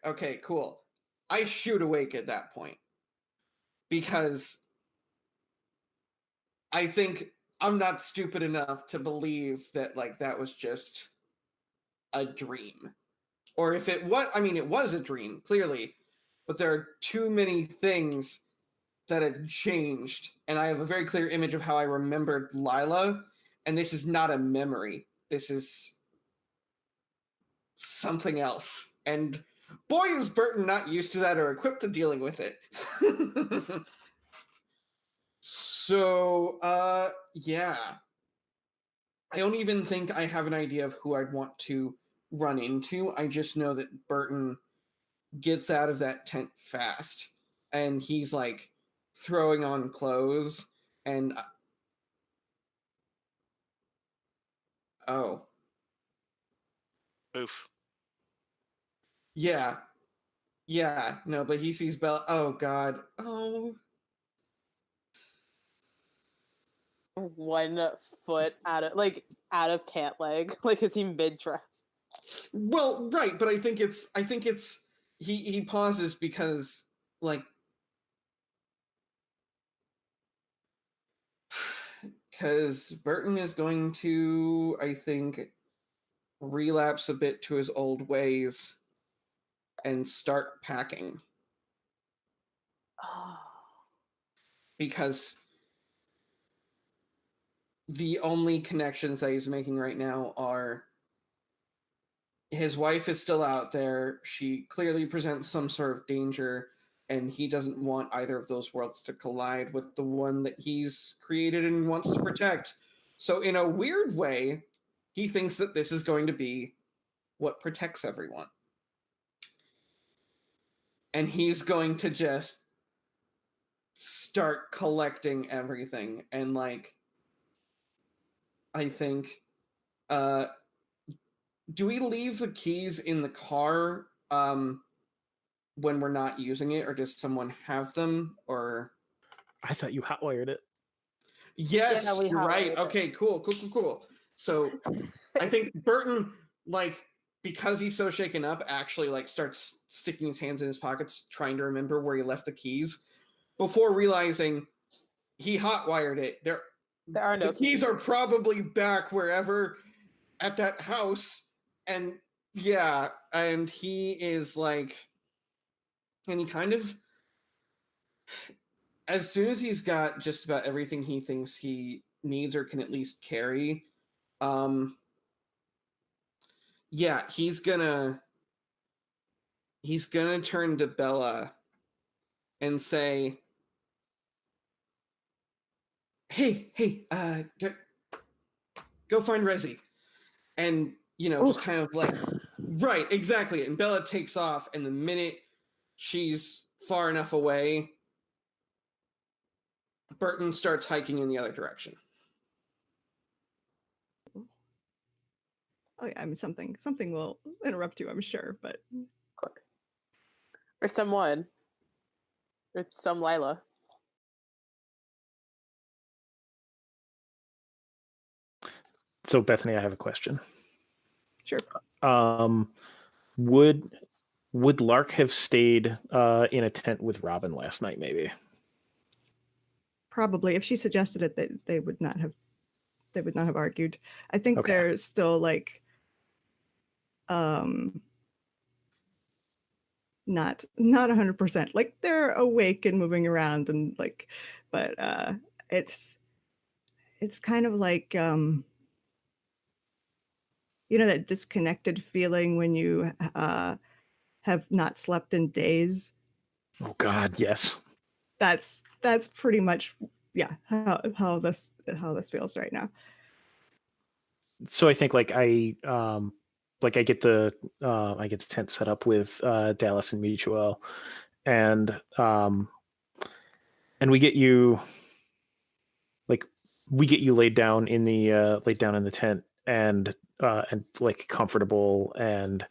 Speaker 5: Okay, cool. I shoot awake at that point. Because I think I'm not stupid enough to believe that, that was just a dream. Or if it was, it was a dream, clearly. But there are too many things that had changed. And I have a very clear image of how I remembered Lila. And this is not a memory. This is something else. And boy, is Burton not used to that or equipped to dealing with it. So, yeah. I don't even think I have an idea of who I'd want to run into. I just know that Burton gets out of that tent fast. And he's, throwing on clothes. And... oh.
Speaker 4: Oof.
Speaker 5: Yeah. Yeah, no, but he sees Bella. Oh, God. Oh.
Speaker 2: 1 foot out of pant leg. Is he mid-dress?
Speaker 5: Well, right, but I think it's he pauses because because Burton is going to, I think, relapse a bit to his old ways and start packing.
Speaker 2: Oh.
Speaker 5: Because the only connections that he's making right now are his wife is still out there. She clearly presents some sort of danger, and he doesn't want either of those worlds to collide with the one that he's created and wants to protect. So in a weird way, he thinks that this is going to be what protects everyone. And he's going to just start collecting everything. And I think, do we leave the keys in the car when we're not using it, or does someone have them? Or
Speaker 3: I thought you hotwired it.
Speaker 5: yes,
Speaker 2: Yeah,
Speaker 5: you're right.
Speaker 2: it.
Speaker 5: Okay, cool. So I think Burton, because he's so shaken up, actually starts sticking his hands in his pockets, trying to remember where he left the keys, before realizing he hotwired it. There
Speaker 2: are no
Speaker 5: the keys are probably back wherever at that house, and yeah, and he is and he kind of, as soon as he's got just about everything he thinks he needs or can at least carry, yeah, he's gonna turn to Bella and say, hey, go find Rezzi. And, just kind of right, exactly. And Bella takes off, and the minute she's far enough away, Burton starts hiking in the other direction.
Speaker 1: Oh yeah, something will interrupt you, I'm sure, but
Speaker 2: of course. Or someone. Or some Lila.
Speaker 3: So Bethany, I have a question.
Speaker 1: sure.
Speaker 3: Would Lark have stayed in a tent with Robyn last night? Maybe.
Speaker 1: Probably, if she suggested it, they would not have argued. I think
Speaker 3: Okay.
Speaker 1: they're still not 100%. They're awake and moving around and but it's kind of that disconnected feeling when you have not slept in days.
Speaker 3: Oh God, yes.
Speaker 1: That's pretty much how this feels right now.
Speaker 3: So I think like I get the tent set up with Dallas and Mutual, and we get you laid down in the tent and like comfortable, and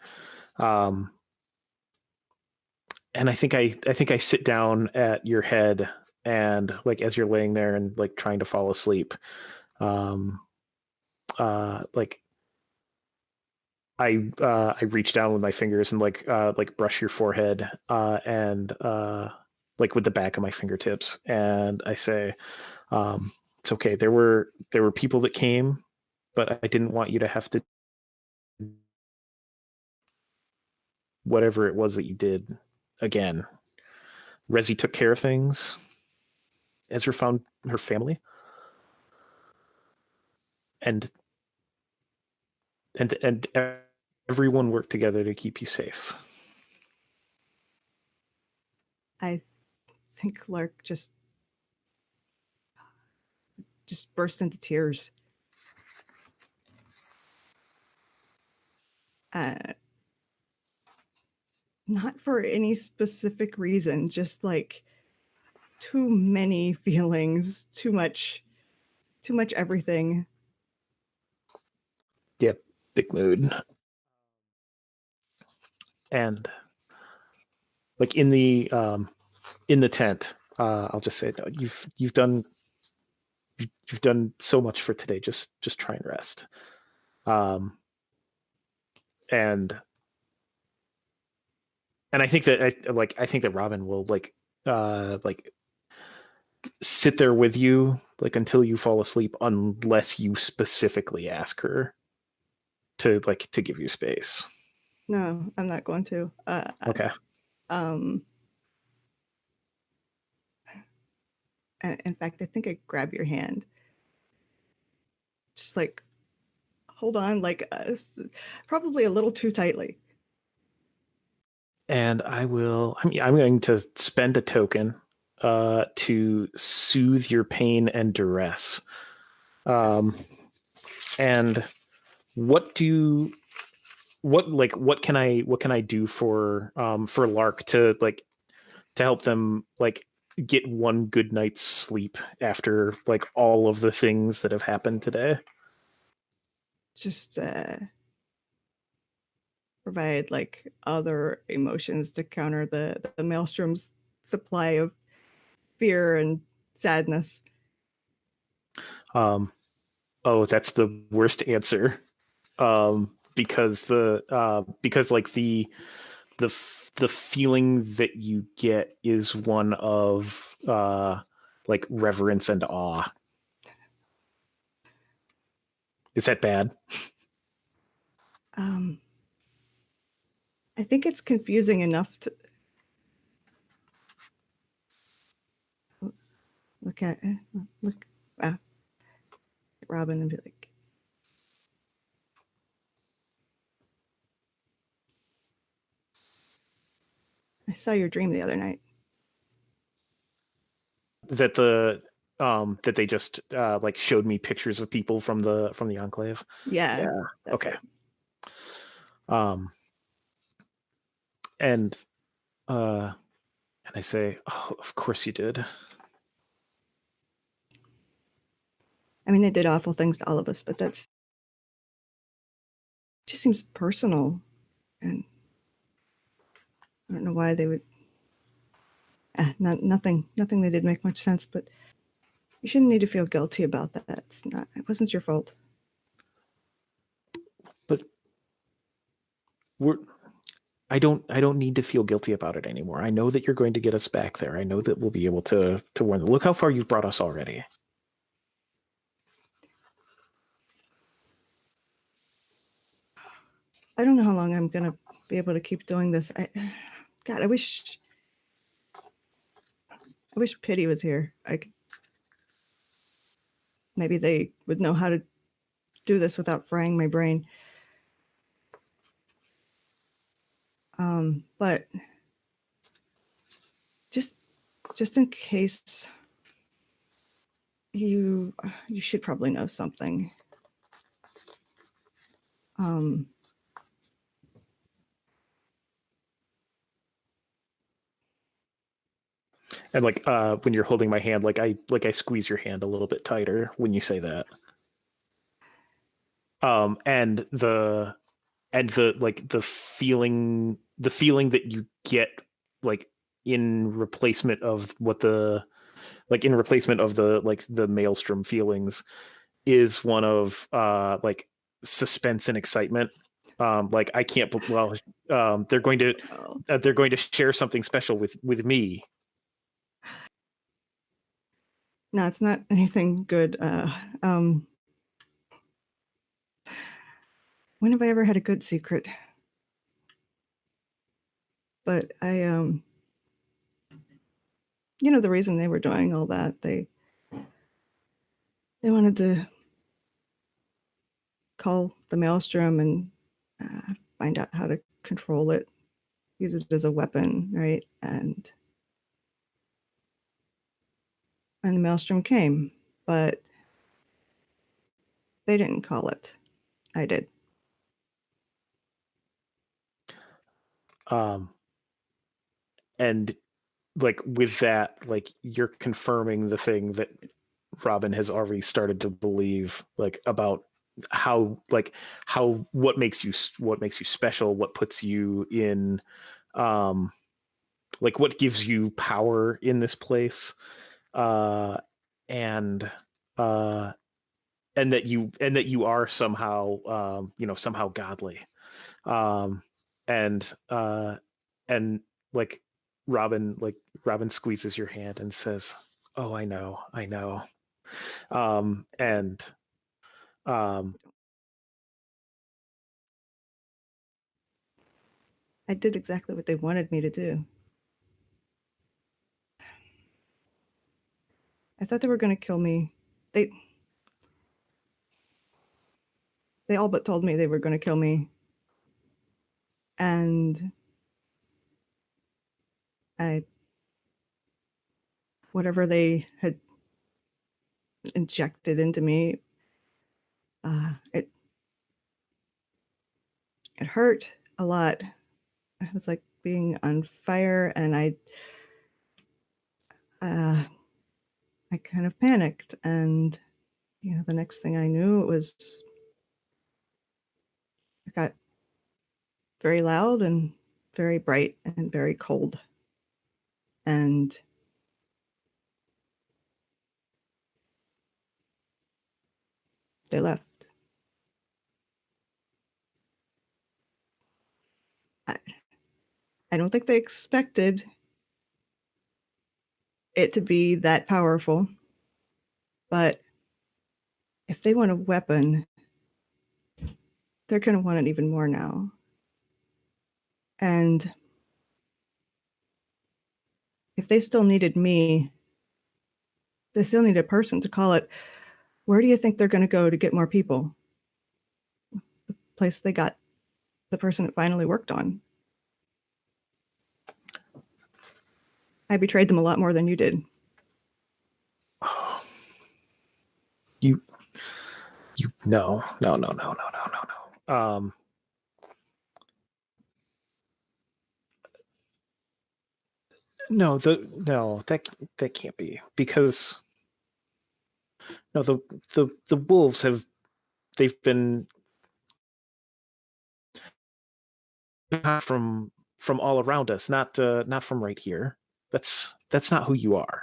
Speaker 3: I think I sit down at your head, and like as you're laying there and like trying to fall asleep, like I reach down with my fingers and like brush your forehead, and like with the back of my fingertips, and I say, it's okay. There were people that came, but I didn't want you to have to whatever it was that you did again. Rezzi took care of things. Ezra found her family, and everyone worked together to keep you safe.
Speaker 1: I think Lark just burst into tears. Not for any specific reason, just like too many feelings, too much everything.
Speaker 3: Yep, big mood. And like in the tent, I'll just say, no, you've done so much for today. Just try and rest. And I think that I think that Robyn will like sit there with you like until you fall asleep, unless you specifically ask her to give you space.
Speaker 1: No, I'm not going to.
Speaker 3: Okay.
Speaker 1: In fact, I think I grab your hand. Just like, hold on, like probably a little too tightly.
Speaker 3: And I'm going to spend a token to soothe your pain and duress. And what can I do for Lark to help them like get one good night's sleep after like all of the things that have happened today?
Speaker 1: Just provide like other emotions to counter the maelstrom's supply of fear and sadness.
Speaker 3: Oh, that's the worst answer. Because like the feeling that you get is one of like reverence and awe. Is that bad?
Speaker 1: I think it's confusing enough to look at Robyn and be like, I saw your dream the other night.
Speaker 3: That that they just like showed me pictures of people from the enclave.
Speaker 1: Yeah.
Speaker 3: Okay. It. And I say, oh, of course you did.
Speaker 1: I mean, they did awful things to all of us, but that's just seems personal, and I don't know why they would. Nothing they did make much sense, but you shouldn't need to feel guilty about that. It wasn't your fault.
Speaker 3: But I don't need to feel guilty about it anymore. I know that you're going to get us back there. I know that we'll be able to warn them. Look how far you've brought us already.
Speaker 1: I don't know how long I'm gonna be able to keep doing this. God, I wish Pity was here. Maybe they would know how to do this without frying my brain. But just in case, you should probably know something.
Speaker 3: And like when you're holding my hand, like I squeeze your hand a little bit tighter when you say that. And the like the feeling that you get like in replacement of the like the maelstrom feelings is one of like suspense and excitement. Like I can't they're going to share something special with me.
Speaker 1: No, it's not anything good. When have I ever had a good secret? But I you know, the reason they were doing all that, they wanted to call the maelstrom and find out how to control it, use it as a weapon, right? And the maelstrom came, but they didn't call it. I did.
Speaker 3: And like with that, like you're confirming the thing that Robyn has already started to believe, like about how what makes you special, what puts you in like what gives you power in this place, and that you are somehow somehow godly, and like Robyn squeezes your hand and says, "Oh, I know." And
Speaker 1: I did exactly what they wanted me to do. I thought they were going to kill me. They all but told me they were going to kill me. And whatever they had injected into me, it hurt a lot. It was like being on fire, and I kind of panicked, and the next thing I knew, it got very loud and very bright and very cold, and they left. I don't think they expected it to be that powerful, but if they want a weapon, they're going to want it even more now. And if they still needed me, they still need a person to call it. Where do you think they're going to go to get more people? The place they got the person it finally worked on. I betrayed them a lot more than you did.
Speaker 3: You no. No, that can't be, because no, the wolves they've been from all around us, not from right here. That's not who you are.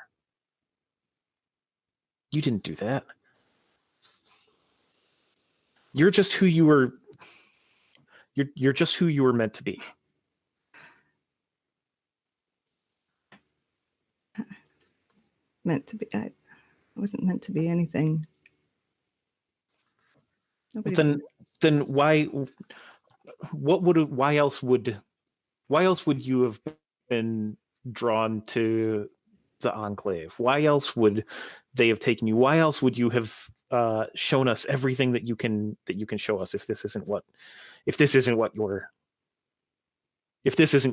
Speaker 3: You didn't do that. You're just who you were. You're just who you were meant to be.
Speaker 1: Meant to be. I wasn't meant to be anything.
Speaker 3: Then why else would you have been drawn to the Enclave? Why else would they have taken you? Why else would you have shown us everything that you can show us if this isn't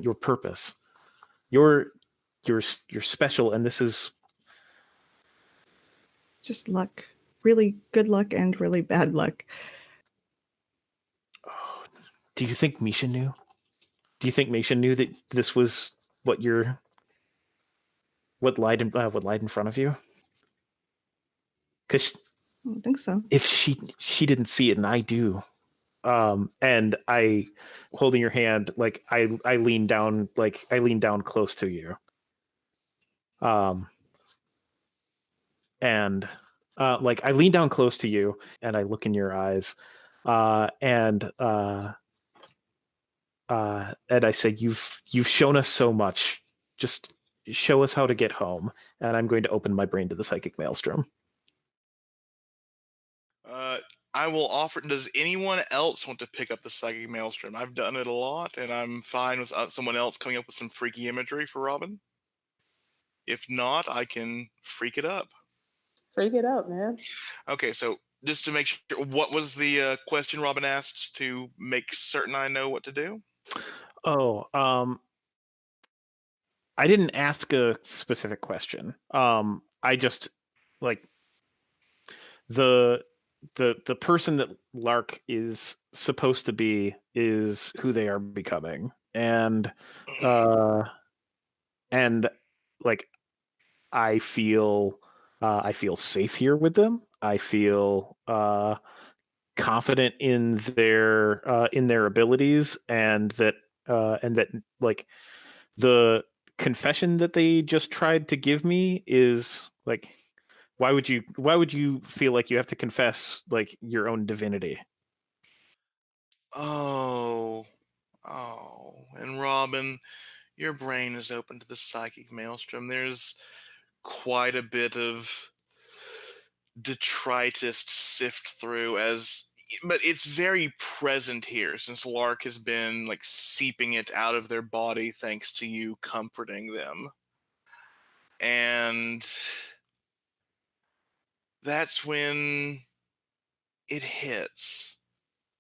Speaker 3: your purpose? You're special, and this is
Speaker 1: just luck. Really good luck and really bad luck.
Speaker 3: Do you think Misha knew? Do you think Misha knew that this was what what lied in front of you? Because
Speaker 1: I don't think so.
Speaker 3: if she didn't see it and I do, and I, holding your hand, like I lean down, close to you, and like I lean down close to you and I look in your eyes, and I say, you've shown us so much. Just show us how to get home, and I'm going to open my brain to the psychic maelstrom.
Speaker 4: I will offer. Does anyone else want to pick up the psychic maelstrom? I've done it a lot, and I'm fine with someone else coming up with some freaky imagery for Robyn. If not, I can freak it up.
Speaker 2: Freak it out, man.
Speaker 4: Okay, so just to make sure, what was the question Robyn asked to make certain I know what to do?
Speaker 3: Oh, I didn't ask a specific question. I just like the person that Lark is supposed to be is who they are becoming, and like I feel safe here with them. I feel confident in their abilities, and that like the confession that they just tried to give me is like, why would you feel like you have to confess like your own divinity?
Speaker 4: Oh, and Robyn, your brain is open to the psychic maelstrom. There's quite a bit of detritus to sift through, but it's very present here since Lark has been like seeping it out of their body thanks to you comforting them. And that's when it hits.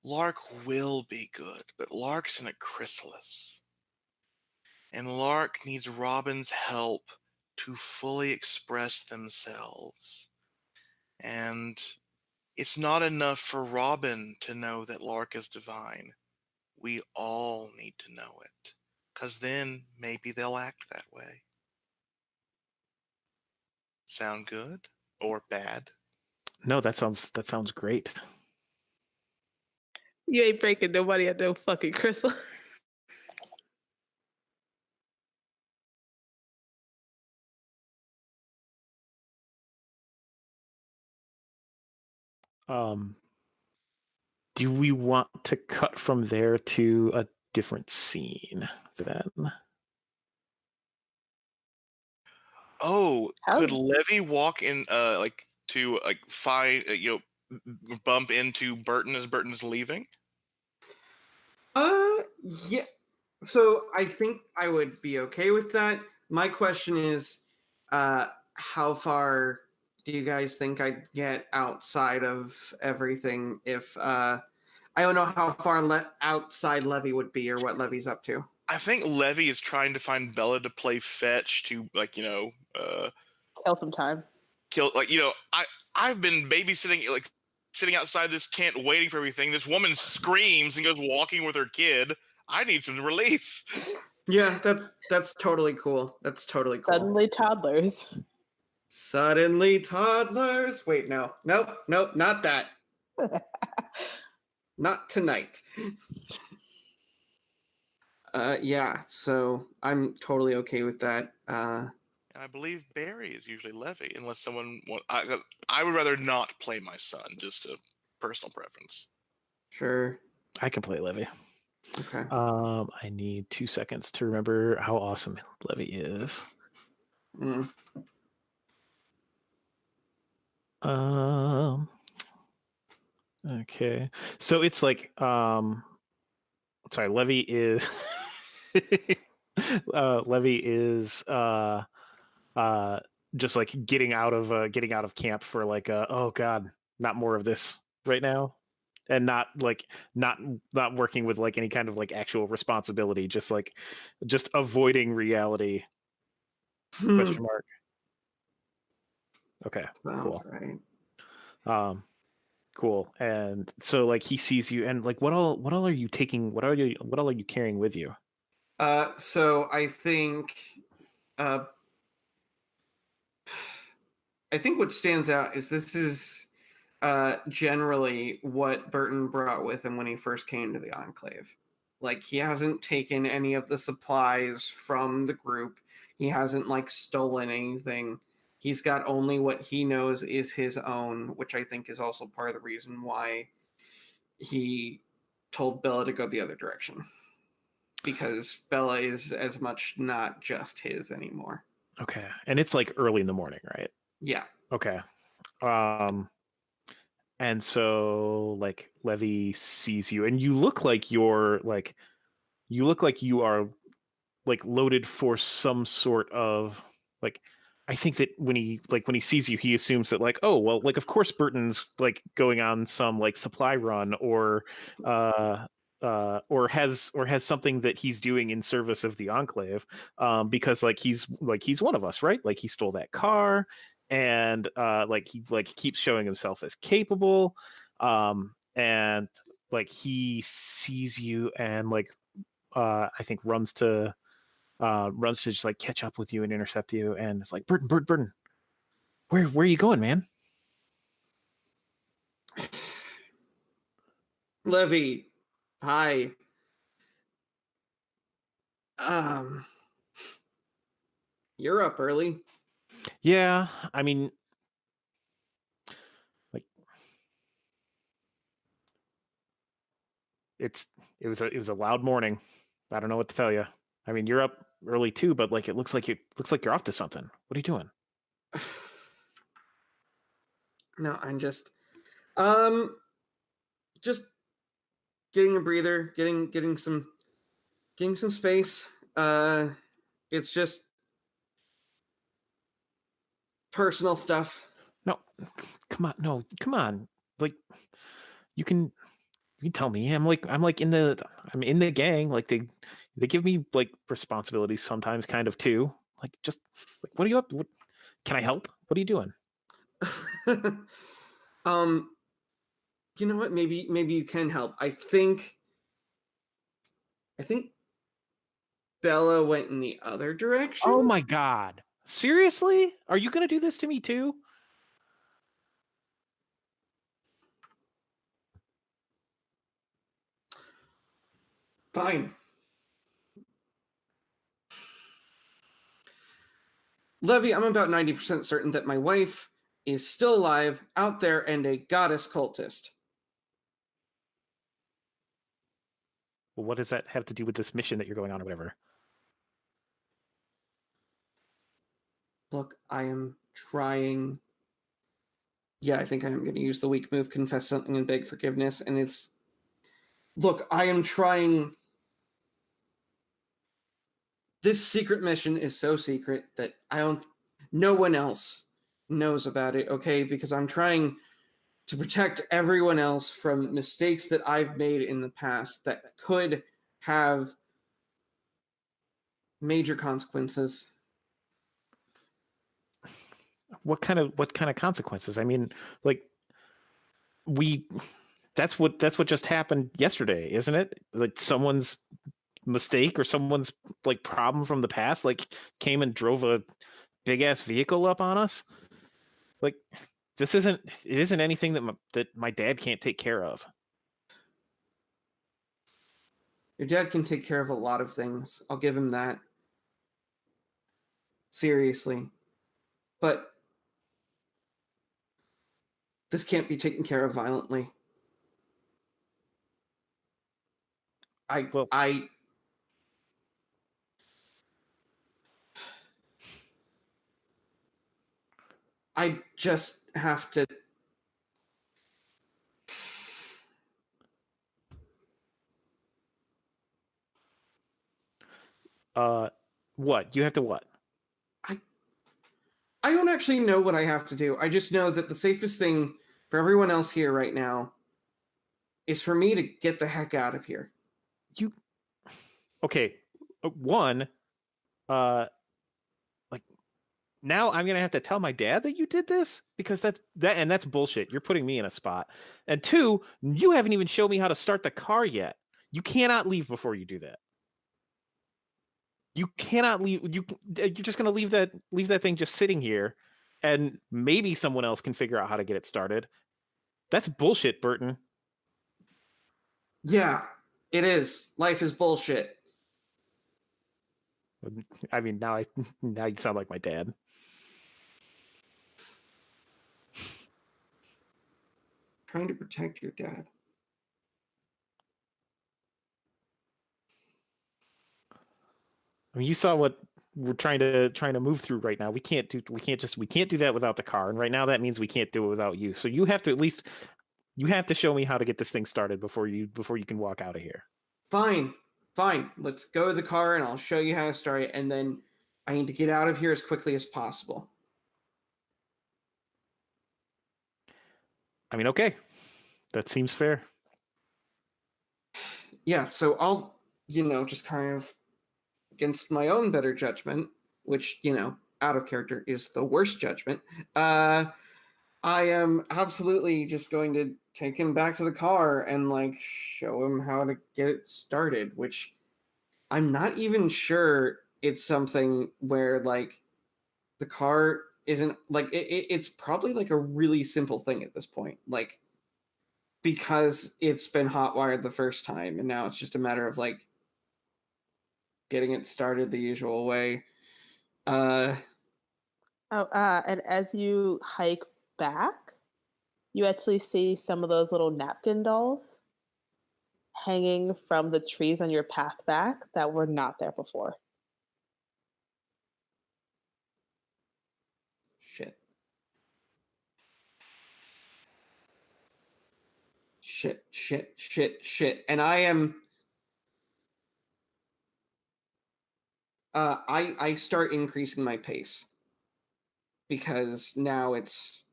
Speaker 4: Lark will be good, but Lark's in a chrysalis. And Lark needs Robyn's help to fully express themselves. And it's not enough for Robyn to know that Lark is divine. We all need to know it, because then maybe they'll act that way. Sound good or bad?
Speaker 3: No, that sounds great.
Speaker 2: You ain't breaking nobody at no fucking crystal.
Speaker 3: Do we want to cut from there to a different scene then?
Speaker 4: Oh,
Speaker 2: How-
Speaker 4: could Levy walk in, like to like find, bump into Burton as Burton's leaving?
Speaker 5: Yeah. So I think I would be okay with that. My question is, how far do you guys think I'd get outside of everything if I don't know how far outside Levy would be or what Levy's up to.
Speaker 4: I think Levy is trying to find Bella to play fetch to, like,
Speaker 2: Kill some time.
Speaker 4: kill, like, I've been babysitting, like, sitting outside this tent waiting for everything. This woman screams and goes walking with her kid. I need some relief.
Speaker 5: Yeah, that's totally cool. That's totally cool.
Speaker 2: Suddenly toddlers.
Speaker 5: Suddenly toddlers. Wait, no. Nope, not that. Not tonight. Yeah, so I'm totally okay with that.
Speaker 4: I believe Barry is usually Levy, unless someone I would rather not play my son, just a personal preference.
Speaker 5: Sure.
Speaker 3: I can play Levy.
Speaker 5: Okay.
Speaker 3: I need 2 seconds to remember how awesome Levy is. Okay. So it's like sorry, Levy is Levy is just like getting out of camp for like oh god, not more of this right now. And not working with like any kind of like actual responsibility, just avoiding reality. Question mark. Okay, cool.
Speaker 5: Right.
Speaker 3: Cool. And so like he sees you, and like what all are you taking? What all are you carrying with you?
Speaker 5: So I think I think what stands out is this is generally what Burton brought with him when he first came to the Enclave. Like, he hasn't taken any of the supplies from the group. He hasn't, like, stolen anything. He's got only what he knows is his own, which I think is also part of the reason why he told Bella to go the other direction. Because Bella is as much not just his anymore.
Speaker 3: Okay. And it's like early in the morning, right?
Speaker 5: Yeah.
Speaker 3: Okay. And so like Levy sees you and you look like you are like loaded for some sort of like I think that when he sees you, he assumes that like, oh well, like of course Burton's like going on some like supply run or has something that he's doing in service of the Enclave, because like he's one of us, right? Like he stole that car, and like he like keeps showing himself as capable, and like he sees you and like I think runs to just like catch up with you and intercept you, and it's like Burton, where are you going, man?
Speaker 5: Levy, hi. You're up early.
Speaker 3: Yeah, I mean, like, it was a loud morning. I don't know what to tell you. I mean, you're up early too, but like it looks like you're off to something. What are you doing?
Speaker 5: No, I'm just getting a breather, getting some space. It's just personal stuff.
Speaker 3: No, come on. Like, you can tell me. I'm in the gang. Like they give me like responsibilities sometimes, kind of too. Like, just like, what are you up? Can I help? What are you doing?
Speaker 5: You know what? Maybe you can help. I think Bella went in the other direction.
Speaker 3: Oh my God. Seriously? Are you going to do this to me too?
Speaker 5: Fine. Levy, I'm about 90% certain that my wife is still alive out there and a goddess cultist.
Speaker 3: Well, what does that have to do with this mission that you're going on or whatever?
Speaker 5: Look, I am trying. Yeah, I think I am going to use the weak move, confess something and beg forgiveness. And it's... Look, I am trying... This secret mission is so secret that no one else knows about it, okay? Because I'm trying to protect everyone else from mistakes that I've made in the past that could have major consequences.
Speaker 3: What kind of consequences? I mean, like that's what just happened yesterday, isn't it? Like someone's mistake or someone's like problem from the past like came and drove a big ass vehicle up on us. Like it isn't anything that my dad can't take care of.
Speaker 5: Your dad can take care of a lot of things. I'll give him that. Seriously. But this can't be taken care of violently. I just have to...
Speaker 3: What? You have to what?
Speaker 5: I don't actually know what I have to do. I just know that the safest thing for everyone else here right now is for me to get the heck out of here.
Speaker 3: Okay. One, like now I'm gonna have to tell my dad that you did this because that's bullshit. You're putting me in a spot. And two, you haven't even shown me how to start the car yet. You cannot leave before you do that. You cannot leave. You're just gonna leave that thing just sitting here, and maybe someone else can figure out how to get it started. That's bullshit, Burton.
Speaker 5: Yeah, it is. Life is bullshit.
Speaker 3: I mean, now you sound like my dad.
Speaker 5: Trying to protect your dad.
Speaker 3: I mean, you saw what we're trying to move through right now. We can't do that without the car, and right now that means we can't do it without you. So you have to show me how to get this thing started before you can walk out of here.
Speaker 5: Fine. Let's go to the car and I'll show you how to start it, and then I need to get out of here as quickly as possible.
Speaker 3: I mean, okay. That seems fair.
Speaker 5: Yeah, so I'll, just kind of against my own better judgment, which, out of character is the worst judgment, I am absolutely just going to take him back to the car and, like, show him how to get it started, which I'm not even sure it's something where, like, the car isn't, like, it's probably, like, a really simple thing at this point. Like, because it's been hot-wired the first time, and now it's just a matter of, like, getting it started the usual way.
Speaker 2: And as you hike back, you actually see some of those little napkin dolls hanging from the trees on your path back that were not there before.
Speaker 5: Shit. And I am... I start increasing my pace. Because now it's...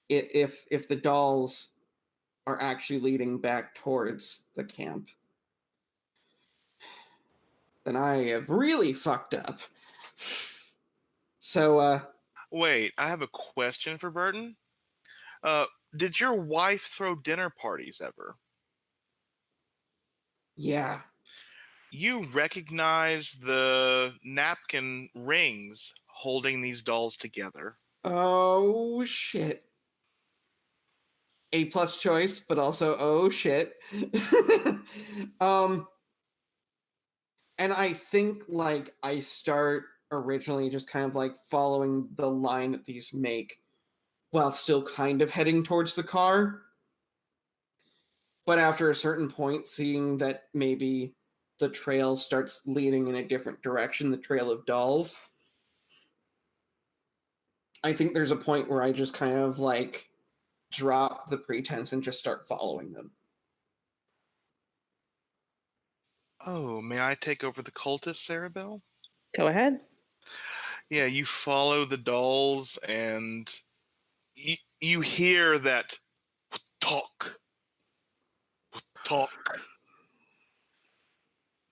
Speaker 5: If the dolls are actually leading back towards the camp, then I have really fucked up. So,
Speaker 4: Wait, I have a question for Burton. Did your wife throw dinner parties ever?
Speaker 5: yeah.
Speaker 4: You recognize the napkin rings holding these dolls together.
Speaker 5: Oh, shit. A+ choice, but also, oh, shit. And I think, like, I start originally just kind of, like, following the line that these make while still kind of heading towards the car. But after a certain point, seeing that maybe the trail starts leading in a different direction, the trail of dolls, I think there's a point where I just kind of, like, drop the pretense and just start following them.
Speaker 4: Oh, may I take over the cultist, Sarabelle?
Speaker 2: Go ahead.
Speaker 4: Yeah, you follow the dolls and you hear that talk.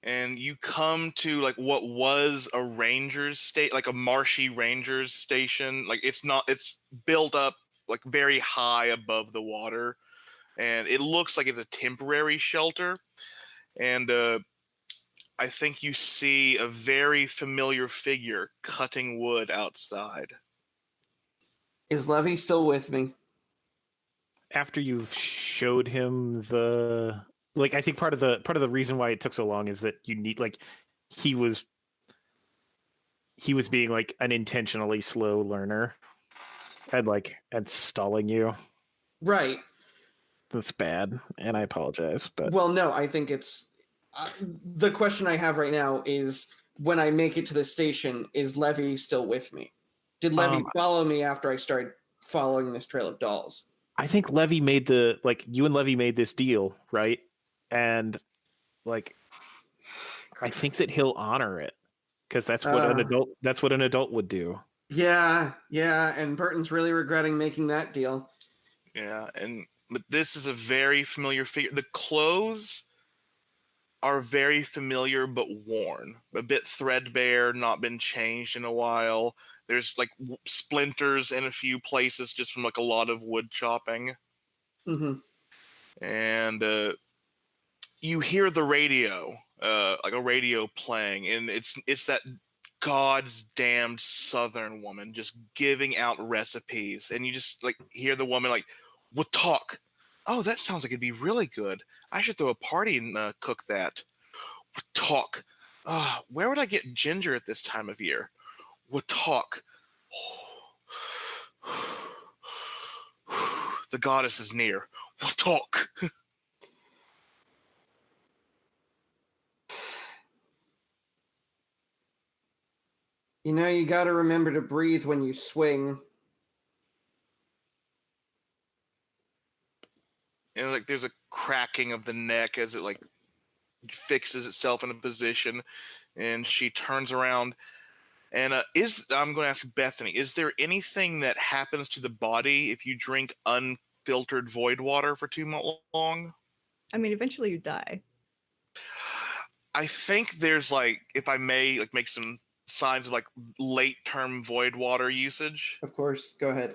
Speaker 4: And you come to, like, what was a ranger's state, like a marshy ranger's station. Like, it's built up, like, very high above the water, and it looks like it's a temporary shelter. And I think you see a very familiar figure cutting wood outside.
Speaker 5: Is Levy still with me?
Speaker 3: After you've showed him the, like, I think part of the reason why it took so long is that you need, like, he was being, like, an intentionally slow learner and stalling you.
Speaker 5: Right.
Speaker 3: That's bad, and I apologize, but
Speaker 5: Well, no, I think it's... the question I have right now is, when I make it to the station, is Levy still with me? Did Levy follow me after I started following this trail of dolls?
Speaker 3: I think Levy made you and Levy made this deal, right? And, like, I think that he'll honor it, because that's what an adult would do.
Speaker 5: Yeah, and Burton's really regretting making that deal.
Speaker 4: Yeah, but this is a very familiar figure. The clothes are very familiar but worn, a bit threadbare, not been changed in a while. There's, like, splinters in a few places just from, like, a lot of wood chopping.
Speaker 5: Mm-hmm.
Speaker 4: And you hear the radio, like a radio playing, and it's that God's damned Southern woman just giving out recipes, and you just like hear the woman like, "We'll talk." Oh, that sounds like it'd be really good. I should throw a party and cook that. We'll talk. Where would I get ginger at this time of year? We'll talk. The goddess is near. We'll talk.
Speaker 5: You know, you got to remember to breathe when you swing.
Speaker 4: And like there's a cracking of the neck as it like fixes itself in a position, and she turns around. And I'm going to ask Bethany, is there anything that happens to the body if you drink unfiltered void water for too long?
Speaker 1: I mean, eventually you die.
Speaker 4: I think there's like, if I may, like make some signs of like late term void water usage.
Speaker 5: Of course, go ahead.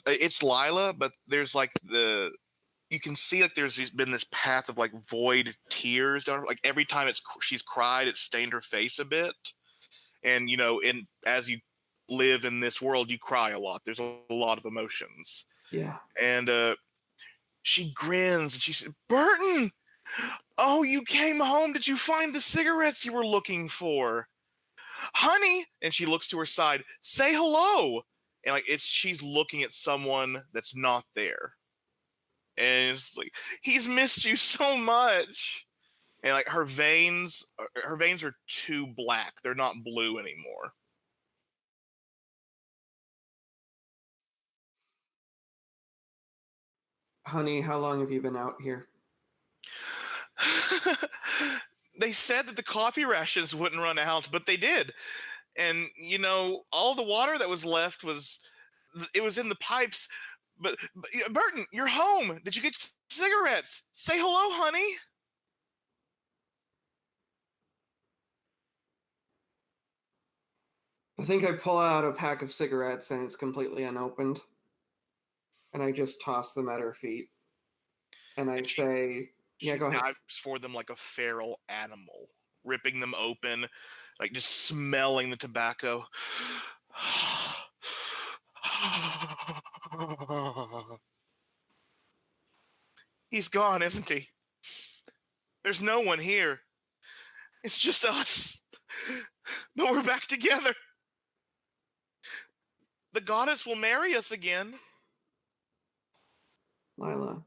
Speaker 4: It's Lila, but there's like you can see like there's been this path of like void tears down. Like every time she's cried, it's stained her face a bit. And you know, as you live in this world, you cry a lot. There's a lot of emotions.
Speaker 5: Yeah.
Speaker 4: And she grins and she said, "Burton, oh, you came home. Did you find the cigarettes you were looking for, honey?" And she looks to her side. "Say hello." And like she's looking at someone that's not there. And it's like, "He's missed you so much." And like her veins are too black. They're not blue anymore.
Speaker 5: Honey, how long have you been out here?
Speaker 4: They said that the coffee rations wouldn't run out, but they did. And you know, all the water that was left was in the pipes. But Burton, you're home. Did you get cigarettes? Say hello, honey.
Speaker 5: I think I pull out a pack of cigarettes and it's completely unopened. And I just toss them at her feet. And I say, yeah, go ahead.
Speaker 4: She dives for them like a feral animal, ripping them open, like just smelling the tobacco. He's gone, isn't he? There's no one here. It's just us. But we're back together. The goddess will marry us again.
Speaker 5: Lila.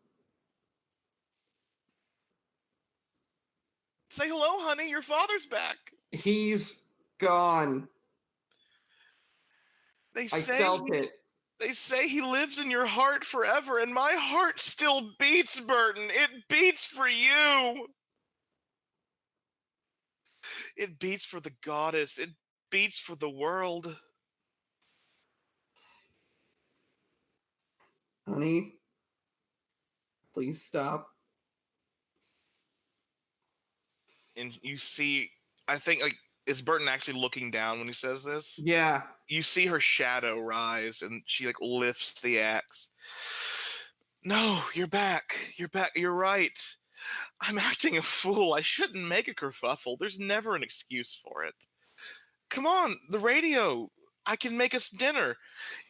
Speaker 4: Say hello, honey. Your father's back.
Speaker 5: He's gone. I felt it.
Speaker 4: They say he lives in your heart forever, and my heart still beats, Burton. It beats for you. It beats for the goddess. It beats for the world.
Speaker 5: Honey, please stop.
Speaker 4: And you see, I think, like, is Burton actually looking down when he says this?
Speaker 5: Yeah.
Speaker 4: You see her shadow rise, and she, like, lifts the axe. No, you're back. You're back. You're right. I'm acting a fool. I shouldn't make a kerfuffle. There's never an excuse for it. Come on, the radio. I can make us dinner.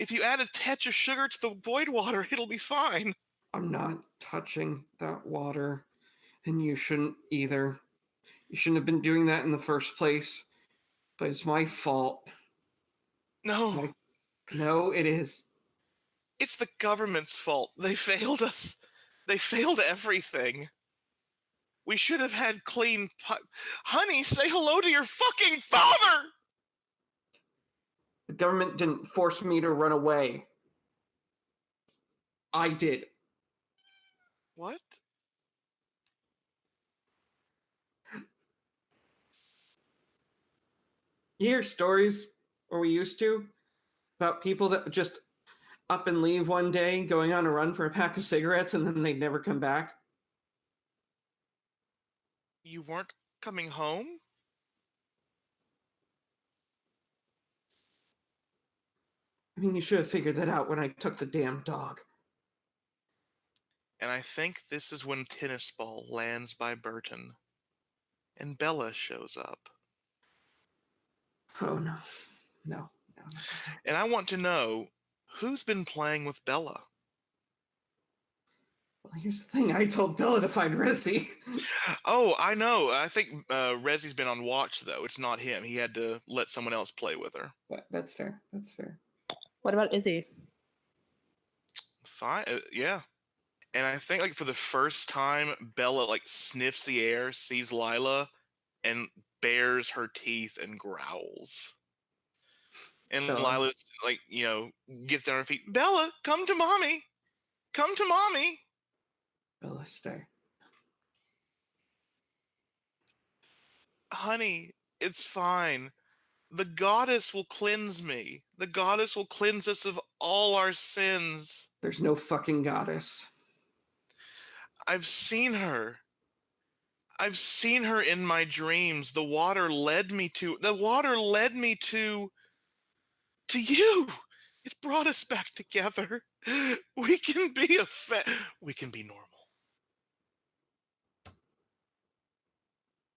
Speaker 4: If you add a touch of sugar to the void water, it'll be fine.
Speaker 5: I'm not touching that water, and you shouldn't either. You shouldn't have been doing that in the first place, but it's my fault.
Speaker 4: No.
Speaker 5: No, it is.
Speaker 4: It's the government's fault. They failed us. They failed everything. We should have had clean Honey, say hello to your fucking father!
Speaker 5: The government didn't force me to run away. I did.
Speaker 4: What?
Speaker 5: You hear stories, or we used to, about people that just up and leave one day, going on a run for a pack of cigarettes, and then they'd never come back?
Speaker 4: You weren't coming home?
Speaker 5: I mean, you should have figured that out when I took the damn dog.
Speaker 4: And I think this is when Tennis Ball lands by Burton. And Bella shows up.
Speaker 5: Oh no. No.
Speaker 4: And I want to know who's been playing with Bella.
Speaker 5: Well, here's the thing. I told Bella to find Rezzi.
Speaker 4: Oh, I know. I think Rezzi's been on watch, though. It's not him. He had to let someone else play with her.
Speaker 5: That's fair. That's fair.
Speaker 2: What about Izzy?
Speaker 4: Fine. Yeah. And I think, like, for the first time, Bella, like, sniffs the air, sees Lila, and bares her teeth and growls. And
Speaker 5: Bella.
Speaker 4: Lila's, like, gets down on her feet. Bella, come to mommy. Come to mommy.
Speaker 5: Bella, stay.
Speaker 4: Honey, it's fine. The goddess will cleanse me. The goddess will cleanse us of all our sins.
Speaker 5: There's no fucking goddess.
Speaker 4: I've seen her. I've seen her in my dreams. The water led me to you. It brought us back together. We can be we can be normal.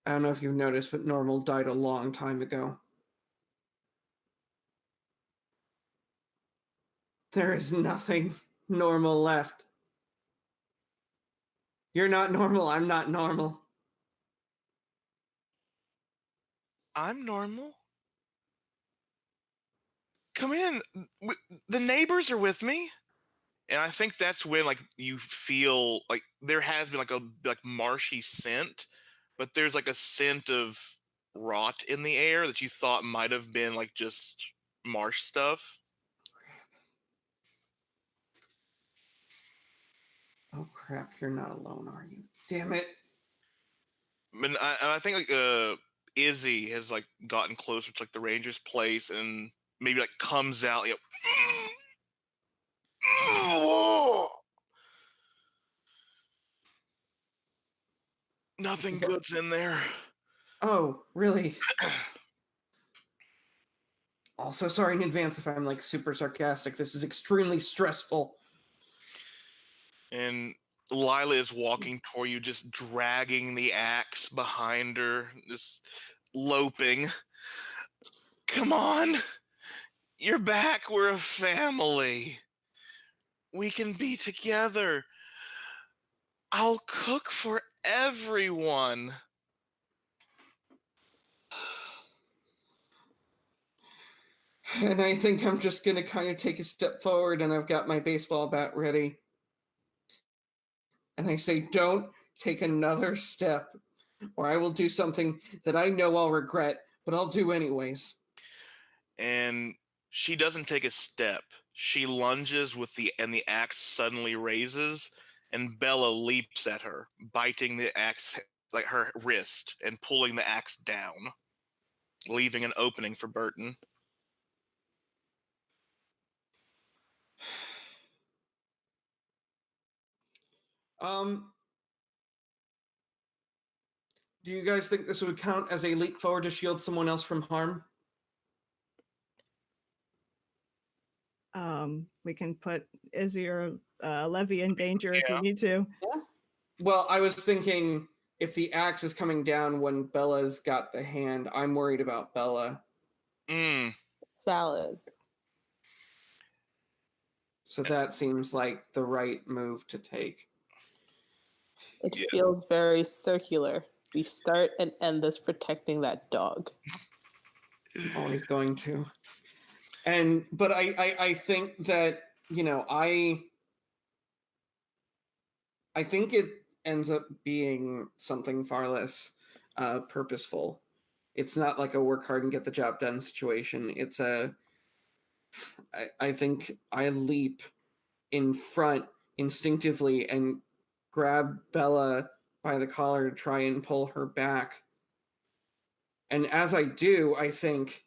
Speaker 5: I don't know if you've noticed, but Normal died a long time ago. There is nothing normal left. You're not normal. I'm not normal.
Speaker 4: I'm normal. Come in. The neighbors are with me. And I think that's when, like, you feel like there has been like a marshy scent, but there's like a scent of rot in the air that you thought might have been like just marsh stuff.
Speaker 5: Oh crap, you're not alone, are you? Damn it.
Speaker 4: And I think like Izzy has like gotten closer to like the ranger's place and maybe like comes out, nothing good's in there.
Speaker 5: Oh, really? Also, sorry in advance if I'm like super sarcastic. This is extremely stressful.
Speaker 4: And Lila is walking toward you, just dragging the axe behind her, just loping. Come on. You're back. We're a family. We can be together. I'll cook for everyone.
Speaker 5: And I think I'm just going to kind of take a step forward, and I've got my baseball bat ready. And I say, don't take another step, or I will do something that I know I'll regret, but I'll do anyways.
Speaker 4: And she doesn't take a step. She lunges and the axe suddenly raises, and Bella leaps at her, biting the axe, like her wrist, and pulling the axe down, leaving an opening for Burton.
Speaker 5: Do you guys think this would count as a leap forward to shield someone else from harm?
Speaker 1: We can put Izzy or Levy in danger if you need to.
Speaker 2: Yeah.
Speaker 5: Well, I was thinking if the axe is coming down when Bella's got the hand, I'm worried about Bella.
Speaker 2: Valid.
Speaker 5: So that seems like the right move to take.
Speaker 2: It feels very circular. We start and end this protecting that dog.
Speaker 5: I'm always going to. But I think that, I think it ends up being something far less purposeful. It's not like a work hard and get the job done situation. It's I think I leap in front instinctively and grab Bella by the collar to try and pull her back. And as I do, I think,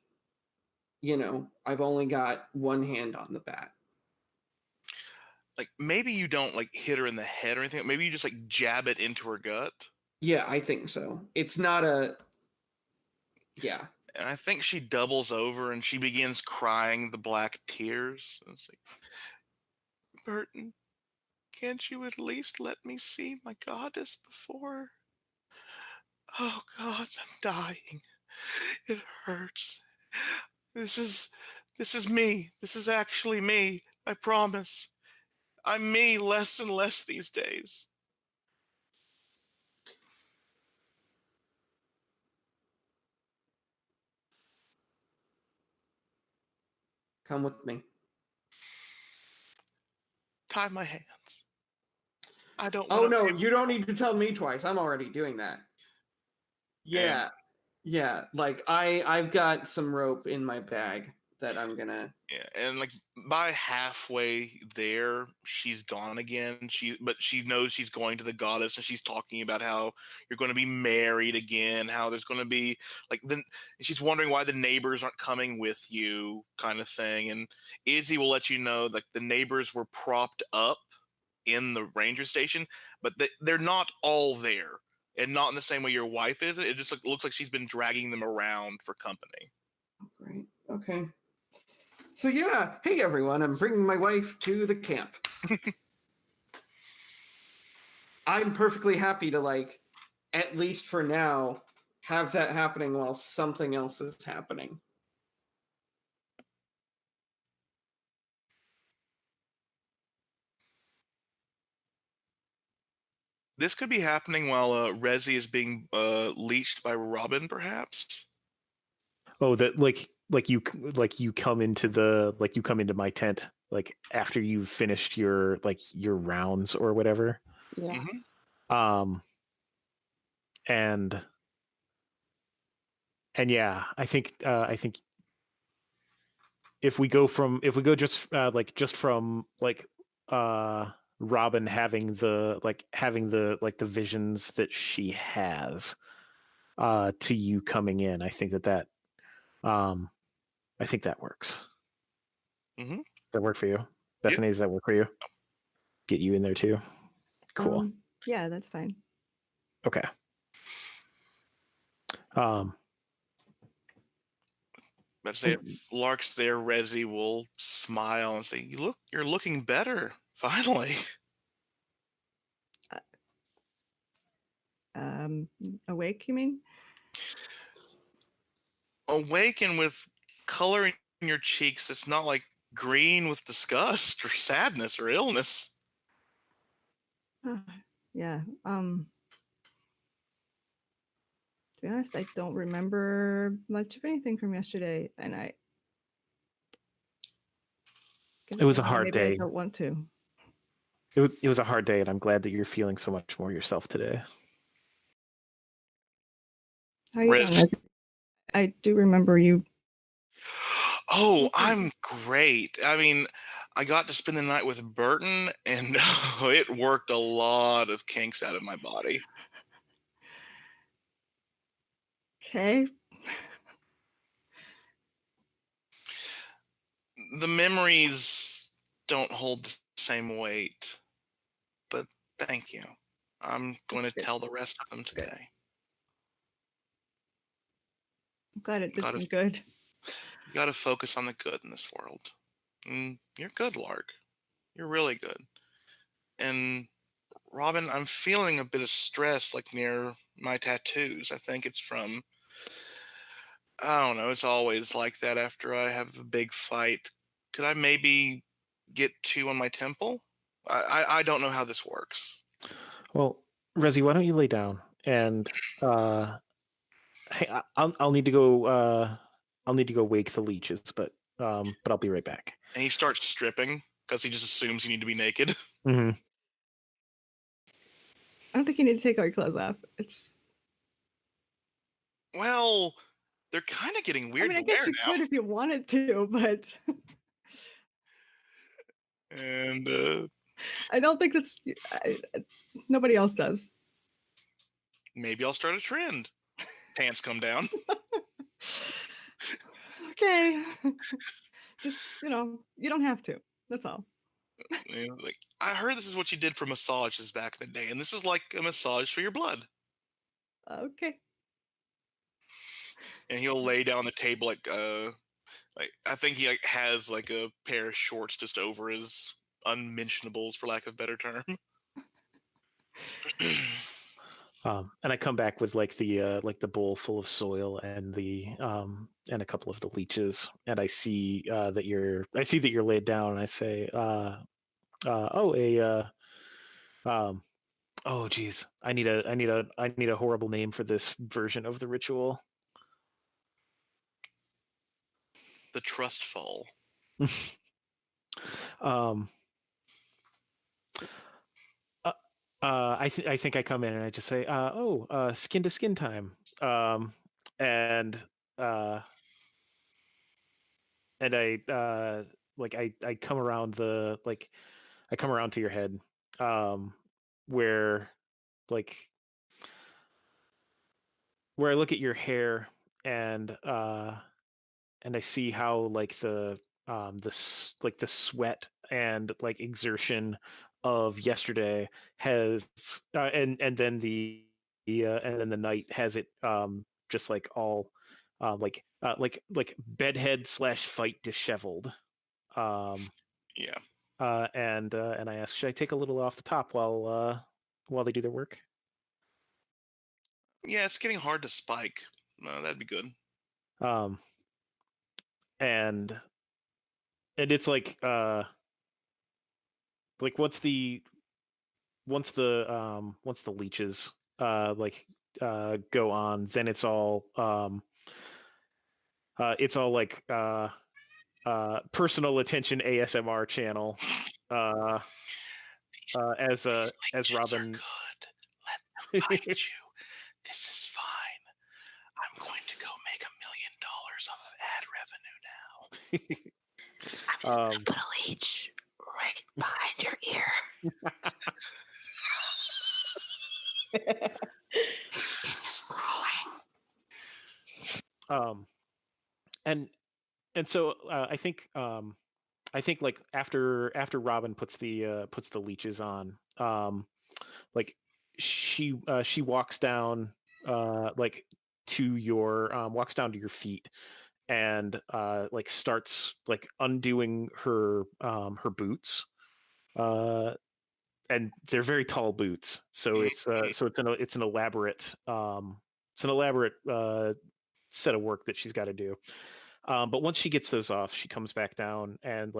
Speaker 5: I've only got one hand on the bat.
Speaker 4: Like, maybe you don't like hit her in the head or anything. Maybe you just like jab it into her gut.
Speaker 5: Yeah, I think so. It's not a... Yeah.
Speaker 4: And I think she doubles over and she begins crying the black tears. It's like, Burton, can't you at least let me see my goddess before? Oh God, I'm dying. It hurts. This is me. This is actually me. I promise. I'm me less and less these days.
Speaker 5: Come with me.
Speaker 4: Tie my hands. I don't
Speaker 5: Oh
Speaker 4: want
Speaker 5: no, you don't need to tell me twice. I'm already doing that. Yeah. Yeah, like I've got some rope in my bag that I'm gonna.
Speaker 4: Yeah, and like by halfway there, she's gone again. But she knows she's going to the goddess, and she's talking about how you're going to be married again. How there's going to be like then she's wondering why the neighbors aren't coming with you, kind of thing. And Izzy will let you know like the neighbors were propped up in the ranger station, but they're not all there, and not in the same way your wife is. It just looks like she's been dragging them around for company.
Speaker 5: Great. Okay. So yeah, hey everyone, I'm bringing my wife to the camp. I'm perfectly happy to like, at least for now, have that happening while something else is happening.
Speaker 4: This could be happening while Rezzi is being leached by Robyn, perhaps.
Speaker 3: Oh, that you come into my tent like after you've finished your rounds or whatever.
Speaker 2: Yeah.
Speaker 4: Mm-hmm.
Speaker 3: And yeah, I think if we go just from Robyn having the visions that she has to you coming in, I think that works.
Speaker 4: Mm-hmm.
Speaker 3: Does that work for you, Bethany? Does that work for you? Get you in there too. Cool.
Speaker 1: Yeah, that's fine.
Speaker 3: Okay.
Speaker 4: But say if Lark's there, Rezzi will smile and say, You're looking better, finally."
Speaker 1: Awake, you mean?
Speaker 4: Awake and with color in your cheeks that's not like green with disgust or sadness or illness.
Speaker 1: Yeah. To be honest, I don't remember much of anything from yesterday, and
Speaker 3: it was a hard day.
Speaker 1: I don't want to.
Speaker 3: It was a hard day, and I'm glad that you're feeling so much more yourself today.
Speaker 1: How are you doing? I do remember you.
Speaker 4: Oh, I'm great. I mean, I got to spend the night with Burton, and it worked a lot of kinks out of my body.
Speaker 1: Okay.
Speaker 4: The memories don't hold the same weight, but thank you. I'm going to tell the rest of them today.
Speaker 1: I'm glad it did some good.
Speaker 4: You got to focus on the good in this world. And you're good, Lark. You're really good. And Robyn, I'm feeling a bit of stress like near my tattoos. I think it's from, I don't know, it's always like that after I have a big fight. Could I maybe get 2 on my temple? I don't know how this works.
Speaker 3: Well, Rezzi, why don't you lay down and hey, I'll need to go. I'll need to go wake the leeches, but I'll be right back.
Speaker 4: And he starts stripping because he just assumes you need to be naked.
Speaker 3: Mm-hmm.
Speaker 1: I don't think you need to take all your clothes off.
Speaker 4: Well, they're kind of getting weird.
Speaker 1: I mean, I guess you could if you wanted to, but.
Speaker 4: And
Speaker 1: I don't think that's. Nobody else does.
Speaker 4: Maybe I'll start a trend. Pants come down.
Speaker 1: Okay. Just, you don't have to. That's all.
Speaker 4: Like, I heard this is what you did for massages back in the day, and this is like a massage for your blood.
Speaker 1: Okay.
Speaker 4: And he'll lay down the table like I think he has like a pair of shorts just over his unmentionables, for lack of a better term.
Speaker 3: And I come back with like the bowl full of soil and and a couple of the leeches, and I see that you're laid down, and I say, oh geez, I need a horrible name for this version of the ritual.
Speaker 4: The trust fall.
Speaker 3: I think I come in and I just say, skin to skin time. And I I come around I come around to your head, where like where I look at your hair, and I see how like the sweat and like exertion of yesterday has and then the night has it just like all like bedhead slash fight disheveled.
Speaker 4: Yeah.
Speaker 3: And I ask, should I take a little off the top while they do their work?
Speaker 4: Yeah, it's getting hard to spike. No, that'd be good.
Speaker 3: And it's like once the leeches go on, then it's all like personal attention ASMR channel. As Robyn.
Speaker 4: Good. Let them bite you. This is fine. I'm going to go make $1 million off of ad revenue now.
Speaker 2: I'm just gonna put a leech right behind your ear. His skin is growing.
Speaker 3: And so I think like after Robyn puts the leeches on, like she walks down walks down to your feet, and like starts like undoing her boots, and they're very tall boots, so it's an elaborate set of work that she's got to do. But once she gets those off, she comes back down and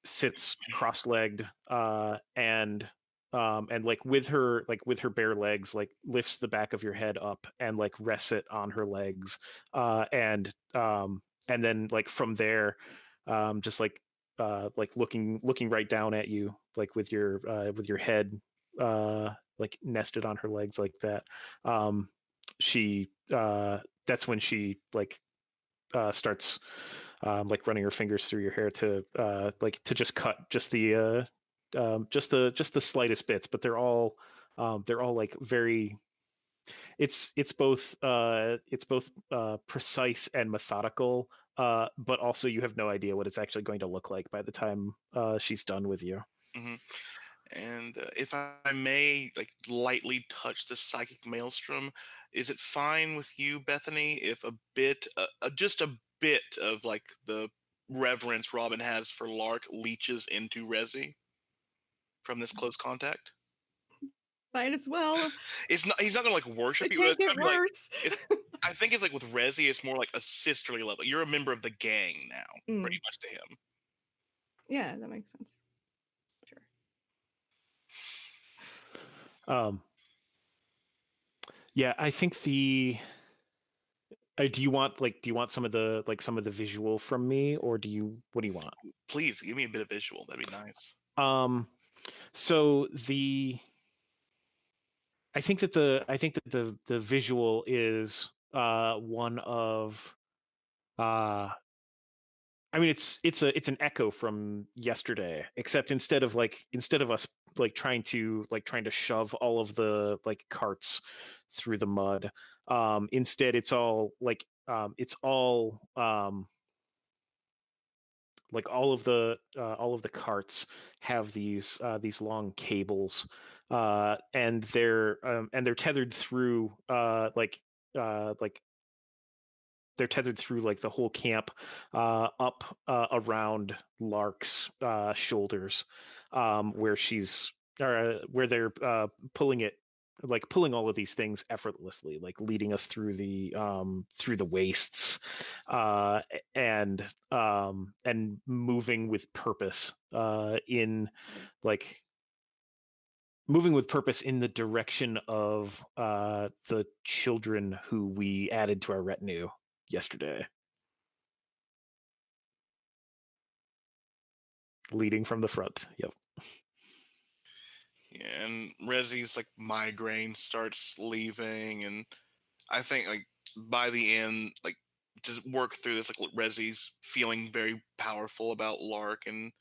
Speaker 3: sits cross-legged, and like with her bare legs, like lifts the back of your head up and like rests it on her legs, and then like from there, just like looking right down at you, like with your head like nested on her legs like that. She That's when she like starts like running her fingers through your hair to just cut just the slightest bits, but they're all like very. It's both precise and methodical, but also you have no idea what it's actually going to look like by the time she's done with you.
Speaker 4: Mm-hmm. And if I may, like, lightly touch the psychic maelstrom, is it fine with you, Bethany, if just a bit of like the reverence Robyn has for Lark leeches into Rezzi from this close contact?
Speaker 1: Might as well.
Speaker 4: He's not gonna like worship
Speaker 1: It
Speaker 4: you.
Speaker 1: can't
Speaker 4: It's
Speaker 1: get
Speaker 4: gonna be like,
Speaker 1: worse.
Speaker 4: I think it's like with Rezzi, it's more like a sisterly level. You're a member of the gang now, pretty much to him.
Speaker 1: Yeah, that makes sense. Sure.
Speaker 3: Yeah, I think do you want some of the visual from me, or what do you want?
Speaker 4: Please give me a bit of visual. That'd be nice.
Speaker 3: So I think that the visual is one of I mean, it's an echo from yesterday, except instead of us like trying to shove all of the like carts through the mud, instead it's all like like all of the carts have these long cables, and they're tethered through they're tethered through like the whole camp, up around Lark's shoulders, where they're pulling it like pulling all of these things effortlessly, like leading us through the wastes, and moving with purpose, moving with purpose in the direction of the children who we added to our retinue yesterday. Leading from the front. Yep.
Speaker 4: Yeah, and Rezzi's like migraine starts leaving, and I think like by the end, like to work through this, like Rezzi's feeling very powerful about Lark, and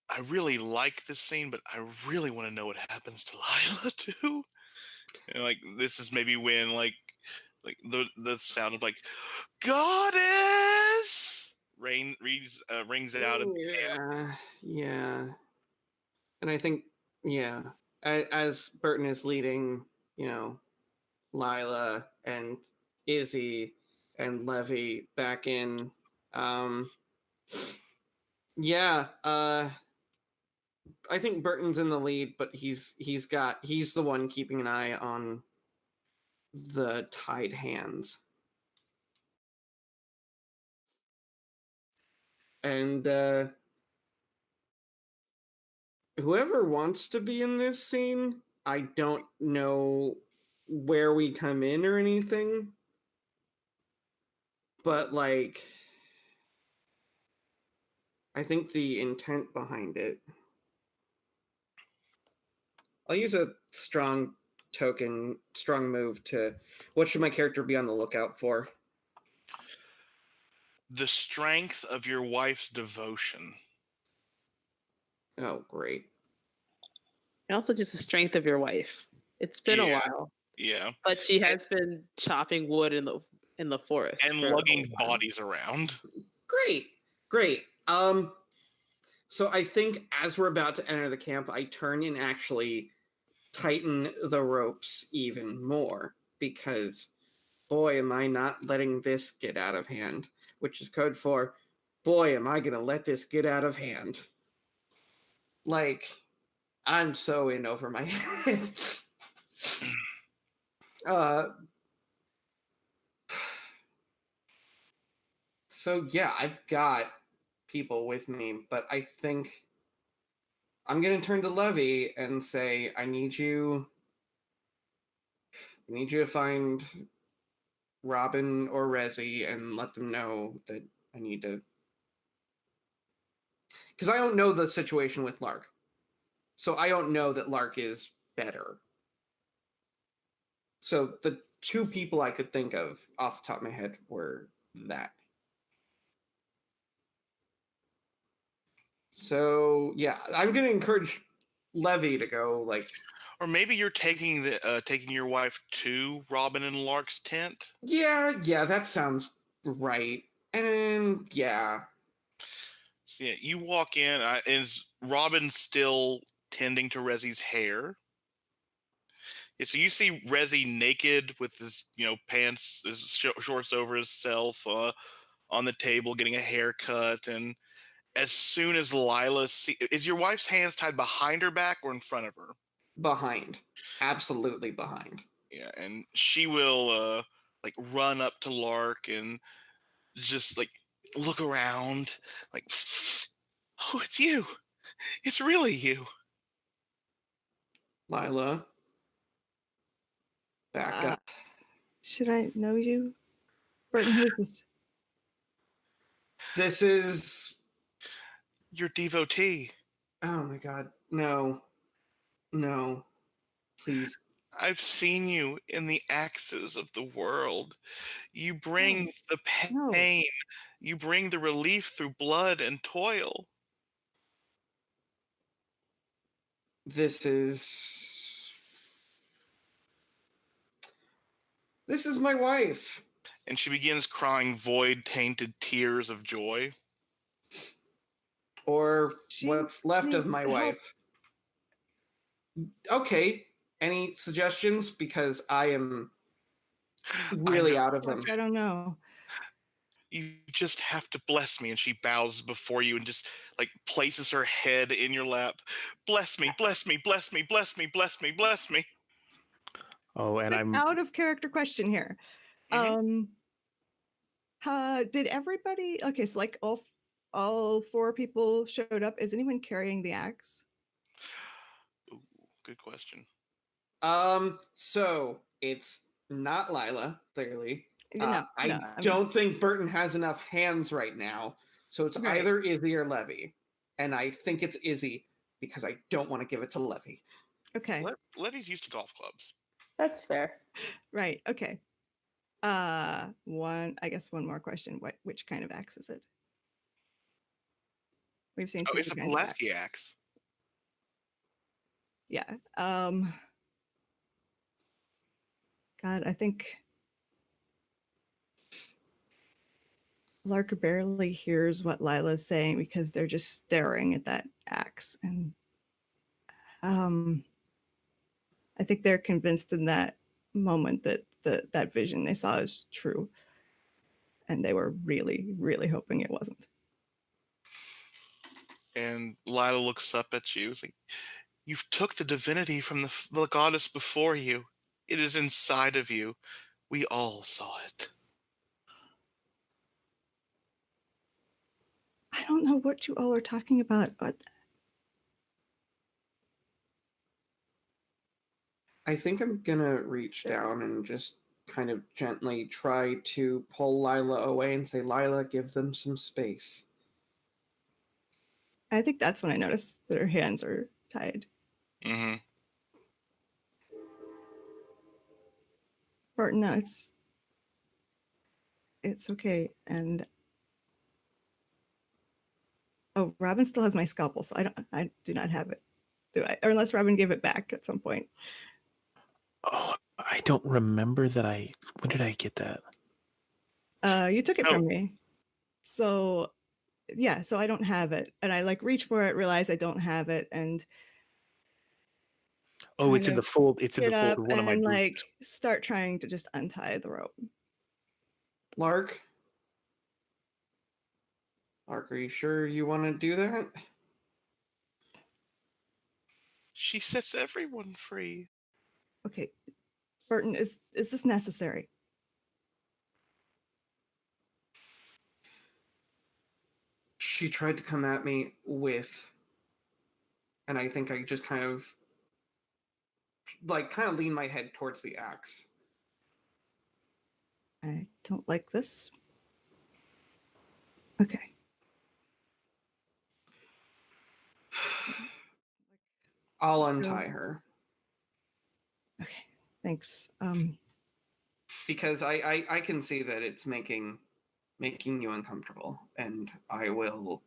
Speaker 4: I really like this scene, but I really want to know what happens to Lila too. And like this is maybe when like the sound of like goddess rings out in the camp.
Speaker 5: Yeah. And I think, yeah, as Burton is leading, Lila and Izzy and Levy back in, yeah, I think Burton's in the lead, but he's the one keeping an eye on the tied hands. And whoever wants to be in this scene, I don't know where we come in or anything, but like I think the intent behind it. I'll use a strong move to what should my character be on the lookout for?
Speaker 4: The strength of your wife's devotion.
Speaker 5: Oh, great.
Speaker 2: And also just the strength of your wife. It's been a while.
Speaker 4: Yeah.
Speaker 2: But she has been chopping wood in the forest.
Speaker 4: And lugging bodies around.
Speaker 5: Great. So I think as we're about to enter the camp, I turn and actually tighten the ropes even more, because boy, am I not letting this get out of hand, which is code for boy, am I going to let this get out of hand. Like, I'm so in over my head. So yeah, I've got people with me, but I think I'm going to turn to Levy and say, I need you to find Robyn or Rezzi and let them know that I need to, because I don't know the situation with Lark. So I don't know that Lark is better. So the two people I could think of off the top of my head were that. So yeah, I'm going to encourage Levy to go, like,
Speaker 4: or maybe you're taking your wife to Robyn and Lark's tent.
Speaker 5: Yeah, that sounds right. And yeah.
Speaker 4: So, yeah, you walk in. Is Robyn still tending to Rezzi's hair? Yeah, so you see Rezzi naked with his, pants, his shorts over himself, on the table, getting a haircut. And as soon as Lila is your wife's hands tied behind her back or in front of her?
Speaker 5: Behind. Absolutely behind.
Speaker 4: Yeah, and she will like run up to Lark and just like look around, like, oh, it's you. It's really you.
Speaker 5: Lila. Back up.
Speaker 1: Should I know you? Burton, who is this?
Speaker 5: This is...
Speaker 4: Your devotee.
Speaker 5: Oh my god. No. Please.
Speaker 4: I've seen you in the axes of the world. You bring the pain.
Speaker 1: No.
Speaker 4: You bring the relief through blood and toil.
Speaker 5: This is my wife.
Speaker 4: And she begins crying void-tainted tears of joy.
Speaker 5: Or what's left of my wife. Okay. Any suggestions? Because I am really out of them.
Speaker 1: I don't know.
Speaker 4: You just have to bless me. And she bows before you and just like places her head in your lap. Bless me, bless me, bless me, bless me, bless me, bless me.
Speaker 3: Oh, and I'm
Speaker 1: out of character question here.
Speaker 4: Mhm.
Speaker 1: Did everybody? Okay, so like all 4 people showed up. Is anyone carrying the axe?
Speaker 4: Ooh, good question.
Speaker 5: So it's not Lila, clearly.
Speaker 1: No,
Speaker 5: I don't think Burton has enough hands right now, so it's
Speaker 1: Right.
Speaker 5: either Izzy or Levy, and I think it's Izzy because I don't want to give it to Levy.
Speaker 1: Okay.
Speaker 4: Levy's used to golf clubs.
Speaker 2: That's fair.
Speaker 1: Right. Okay. One more question. Which kind of axe is it? We've seen
Speaker 4: Oh,
Speaker 1: 2
Speaker 4: it's a
Speaker 1: kinds of axe.
Speaker 4: Pulaski axe.
Speaker 1: Yeah. God, I think Lark barely hears what Lila's saying because they're just staring at that axe, and I think they're convinced in that moment that that vision they saw is true, and they were really, really hoping it wasn't.
Speaker 4: And Lila looks up at you. It's like, you've took the divinity from the goddess before you. It is inside of you. We all saw it.
Speaker 1: I don't know what you all are talking about, but
Speaker 5: I think I'm gonna reach down and just kind of gently try to pull Lila away and say, Lila, give them some space.
Speaker 1: I think that's when I noticed that her hands are tied.
Speaker 4: Mm-hmm.
Speaker 1: Burton, no, it's okay. And oh, Robyn still has my scalpel, so I do not have it. Do I? Or unless Robyn gave it back at some point.
Speaker 3: Oh, I don't remember that when did I get that?
Speaker 1: You took it
Speaker 4: Oh.
Speaker 1: from me. So yeah, so I don't have it. And I like reach for it, realize I don't have it, and
Speaker 3: Oh, it's in the fold. It's in the
Speaker 1: get
Speaker 3: fold
Speaker 1: up
Speaker 3: of one of my
Speaker 1: and
Speaker 3: boots.
Speaker 1: like start trying to just untie the rope.
Speaker 5: Lark, are you sure you want to do that?
Speaker 4: She sets everyone free.
Speaker 1: Okay, Burton, is this necessary?
Speaker 5: She tried to come at me with, and I think I just kind of lean my head towards the axe.
Speaker 1: I don't like this. Okay.
Speaker 5: I'll untie her.
Speaker 1: Okay, thanks.
Speaker 5: Because I can see that it's making you uncomfortable, and I will.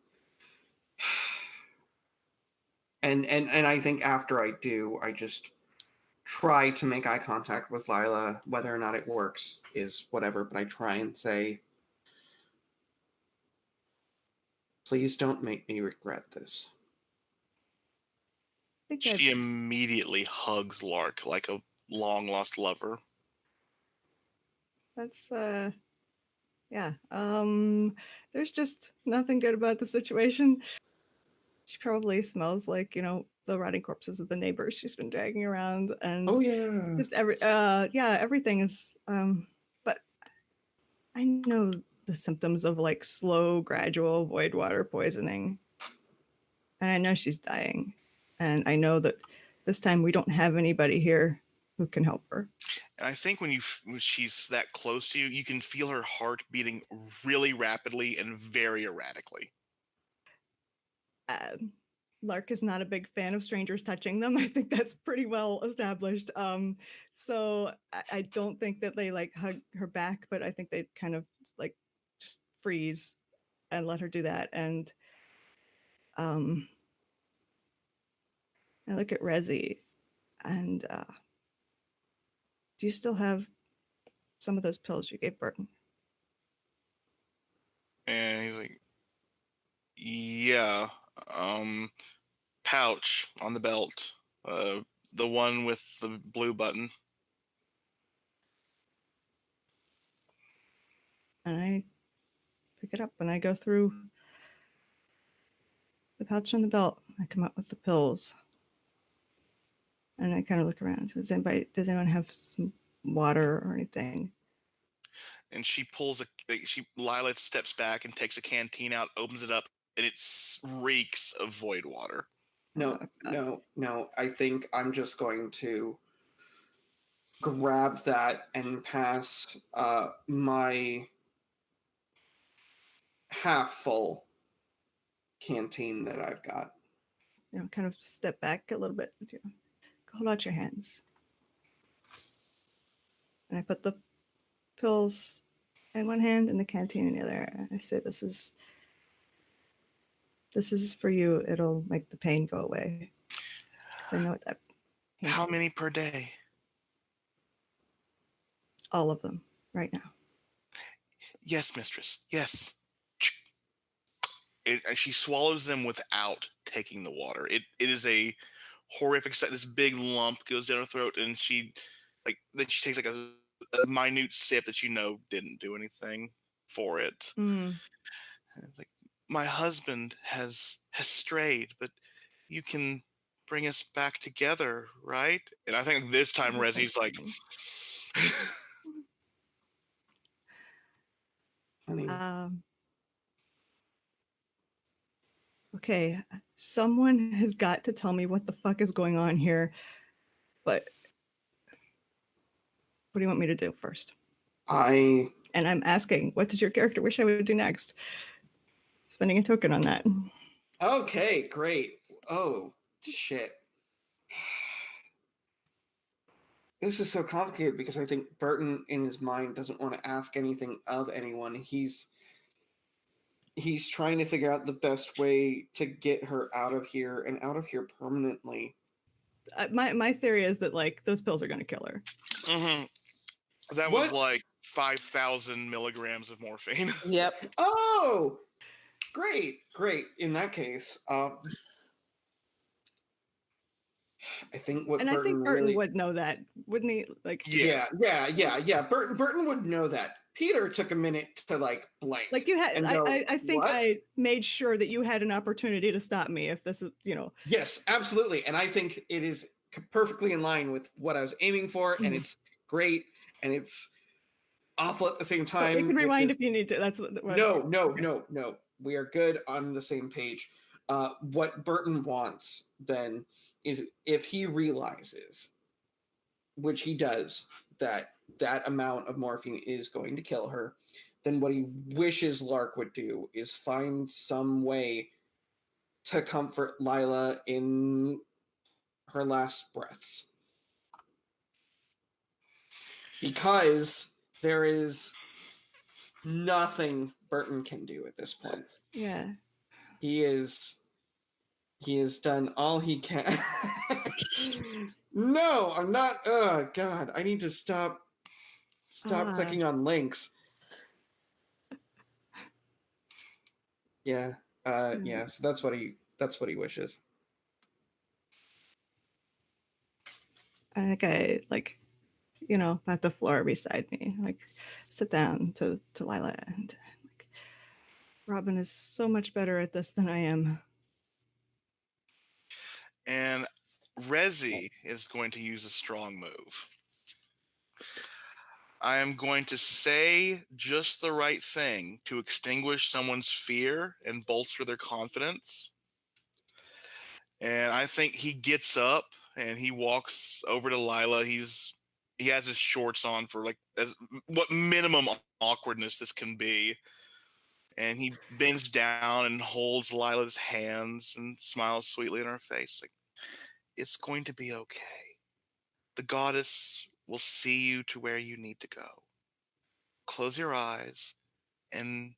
Speaker 5: And I think after I do, I just try to make eye contact with Lila. Whether or not it works is whatever, but I try and say, please don't make me regret this.
Speaker 1: I think
Speaker 4: She immediately hugs Lark like a long lost lover.
Speaker 1: that's yeah. There's just nothing good about the situation. She probably smells like, the rotting corpses of the neighbors she's been dragging around, and
Speaker 5: Oh yeah.
Speaker 1: just everything is but I know the symptoms of like slow, gradual void water poisoning. And I know she's dying. And I know that this time we don't have anybody here who can help her.
Speaker 4: And I think when she's that close to you, you can feel her heart beating really rapidly and very erratically.
Speaker 1: Lark is not a big fan of strangers touching them. I think that's pretty well established. So I don't think that they like hug her back, but I think they kind of like just freeze and let her do that. And I look at Rezzi, and do you still have some of those pills you gave Burton?
Speaker 4: And he's like, yeah, pouch on the belt, the one with the blue button.
Speaker 1: And I pick it up and I go through the pouch on the belt. I come out with the pills. And I kind of look around. Does anyone have some water or anything?
Speaker 4: And she pulls Lila steps back and takes a canteen out, opens it up, and it reeks of void water.
Speaker 5: No. I think I'm just going to grab that and pass my half full canteen that I've got.
Speaker 1: Kind of step back a little bit. Hold out your hands. And I put the pills in one hand and the canteen in the other. And I say, this is for you. It'll make the pain go away. Because I know what that pain
Speaker 4: How
Speaker 1: is.
Speaker 4: many per day?
Speaker 1: All of them, right now.
Speaker 4: Yes, mistress. Yes. And she swallows them without taking the water. It is a horrific sight. This big lump goes down her throat, and then she takes like a minute sip that didn't do anything for it. Like, my husband has strayed, but you can bring us back together, right? And I think this time Rezzi's like,
Speaker 5: Honey.
Speaker 1: Okay, someone has got to tell me what the fuck is going on here. But what do you want me to do first? And I'm asking, what does your character wish I would do next? Spending a token on that.
Speaker 5: Okay, great. Oh, shit. This is so complicated because I think Burton, in his mind, doesn't want to ask anything of anyone. He's trying to figure out the best way to get her out of here and out of here permanently.
Speaker 1: My theory is that those pills are going to kill her.
Speaker 4: Mm-hmm. That was like 5,000 milligrams of morphine.
Speaker 2: Yep.
Speaker 5: Oh, great. In that case, I think
Speaker 1: Burton really would know that, wouldn't he?
Speaker 4: Yes.
Speaker 5: Yeah. Burton would know that. Peter took a minute to blank.
Speaker 1: You had, I think what? I made sure that you had an opportunity to stop me if this is,
Speaker 5: Yes, absolutely, and I think it is perfectly in line with what I was aiming for, and it's great, and it's awful at the same time.
Speaker 1: You can rewind if you need to. That's what.
Speaker 5: No. We are good on the same page. What Burton wants then is if he realizes, which he does, that amount of morphine is going to kill her, then what he wishes Lark would do is find some way to comfort Lila in her last breaths. Because there is nothing Burton can do at this point.
Speaker 1: Yeah.
Speaker 5: He has done all he can. No, I'm not. Oh God, I need to stop clicking on links. Yeah. Yeah. So that's what he wishes.
Speaker 1: I think I at the floor beside me, sit down to Lila, and Robyn is so much better at this than I am.
Speaker 4: And Rezzi is going to use a strong move. I am going to say just the right thing to extinguish someone's fear and bolster their confidence. And I think he gets up and he walks over to Lila. He has his shorts on for what minimum awkwardness this can be. And he bends down and holds Lila's hands and smiles sweetly in her face. It's going to be okay. The goddess will see you to where you need to go. Close your eyes and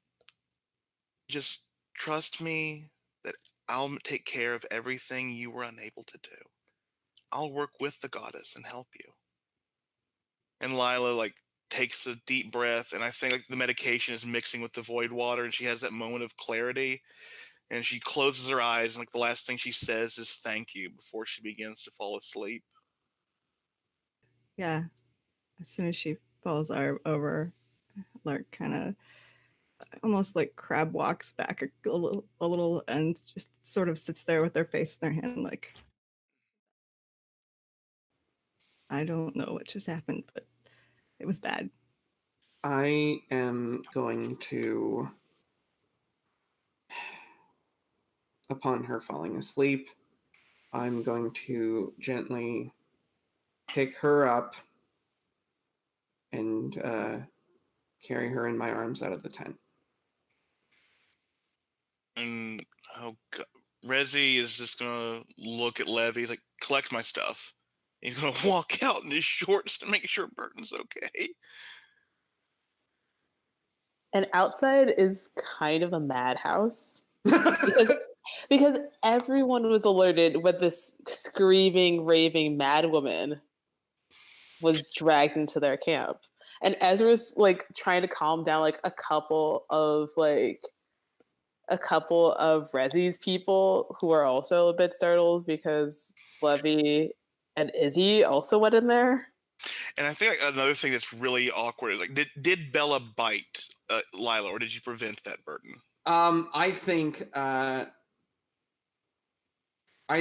Speaker 4: just trust me that I'll take care of everything you were unable to do. I'll work with the goddess and help you. And Lila takes a deep breath, and I think the medication is mixing with the void water, and she has that moment of clarity, and she closes her eyes, and the last thing she says is thank you before she begins to fall asleep.
Speaker 1: Yeah. As soon as she falls over, Lark kind of almost like crab walks back a little and just sort of sits there with their face in their hand like, I don't know what just happened, but it was bad.
Speaker 5: I am going to, upon her falling asleep, I'm going to gently pick her up and carry her in my arms out of the tent.
Speaker 4: And Rezzi is just gonna look at Levy, he's like, collect my stuff. He's gonna walk out in his shorts to make sure Burton's okay.
Speaker 2: And outside is kind of a madhouse because everyone was alerted when this screaming, raving mad woman was dragged into their camp. And Ezra's like trying to calm down like a couple of Rezzi's people who are also a bit startled because Levy and Izzy also went in there.
Speaker 4: And I think like, another thing that's really awkward is like, did Bella bite Lila, or did you prevent that, Burton?
Speaker 5: I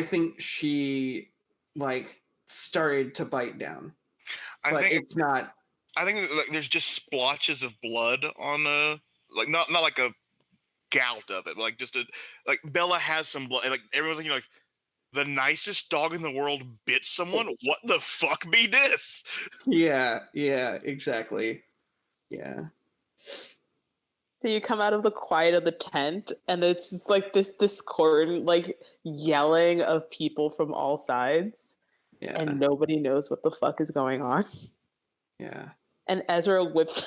Speaker 5: think she like started to bite down, but it's not.
Speaker 4: I think like, there's just splotches of blood on like not like a gout of it, but like just like Bella has some blood, and like everyone's like, like the nicest dog in the world bit someone. What the fuck be this?
Speaker 5: Yeah, exactly. Yeah.
Speaker 2: So you come out of the quiet of the tent, and it's just like this discordant, like yelling of people from all sides, and nobody knows what the fuck is going on.
Speaker 5: Yeah.
Speaker 2: And Ezra whips,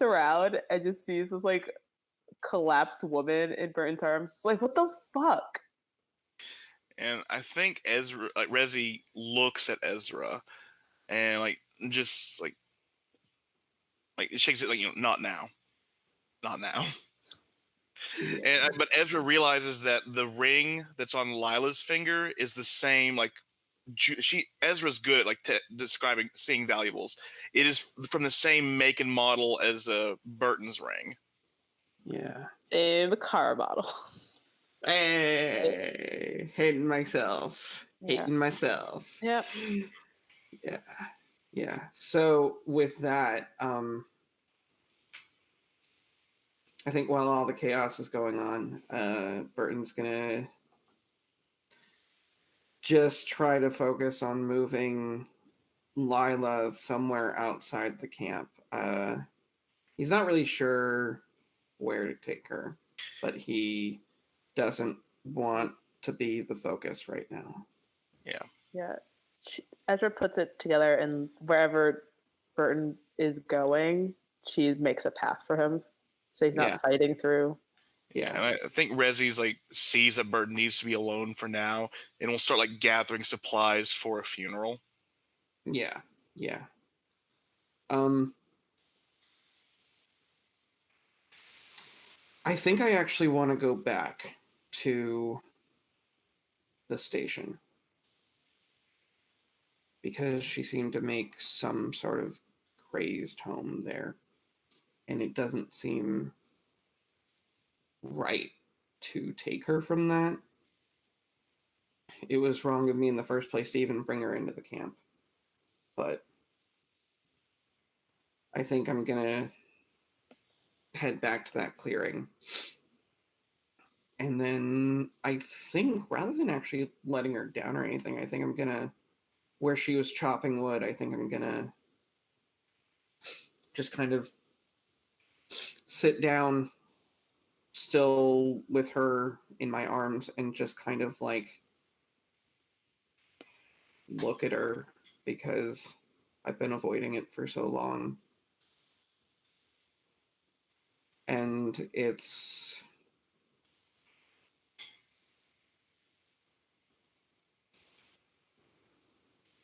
Speaker 2: around and just sees this like collapsed woman in Burton's arms. It's like, what the fuck?
Speaker 4: And I think Ezra, like Rezzi, looks at Ezra, and like just like it shakes it like, not now, not now. And but Ezra realizes that the ring that's on Lila's finger is the same. Like Ezra's good at like describing seeing valuables. It is from the same make and model as Burton's ring.
Speaker 5: Yeah.
Speaker 2: In the car model.
Speaker 5: Hey, hating myself. Hating myself.
Speaker 2: Yep.
Speaker 5: Yeah. So with that, I think while all the chaos is going on, Burton's gonna just try to focus on moving Lila somewhere outside the camp. He's not really sure where to take her, but he doesn't want to be the focus right now.
Speaker 2: Yeah. Ezra puts it together, and wherever Burton is going, she makes a path for him, so he's not fighting through.
Speaker 4: Yeah, and I think Rezzi's like sees that Burton needs to be alone for now, and will start like gathering supplies for a funeral.
Speaker 5: Yeah. I think I actually want to go back to the station because she seemed to make some sort of crazed home there, and it doesn't seem right to take her from that. It was wrong of me in the first place to even bring her into the camp, but I think I'm gonna head back to that clearing. And then I think rather than actually letting her down or anything, I think I'm gonna, where she was chopping wood, I think I'm gonna just kind of sit down still with her in my arms and just kind of like look at her because I've been avoiding it for so long. And it's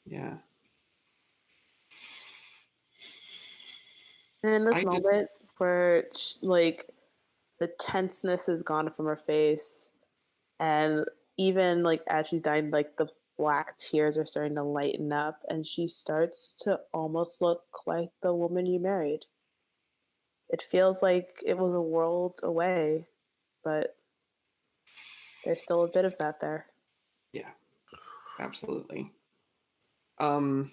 Speaker 5: yeah.
Speaker 2: And in this moment where like the tenseness is gone from her face, and even like as she's dying, like the black tears are starting to lighten up, and she starts to almost look like the woman you married. It feels like it was a world away, but there's still a bit of that there.
Speaker 5: Yeah, absolutely. And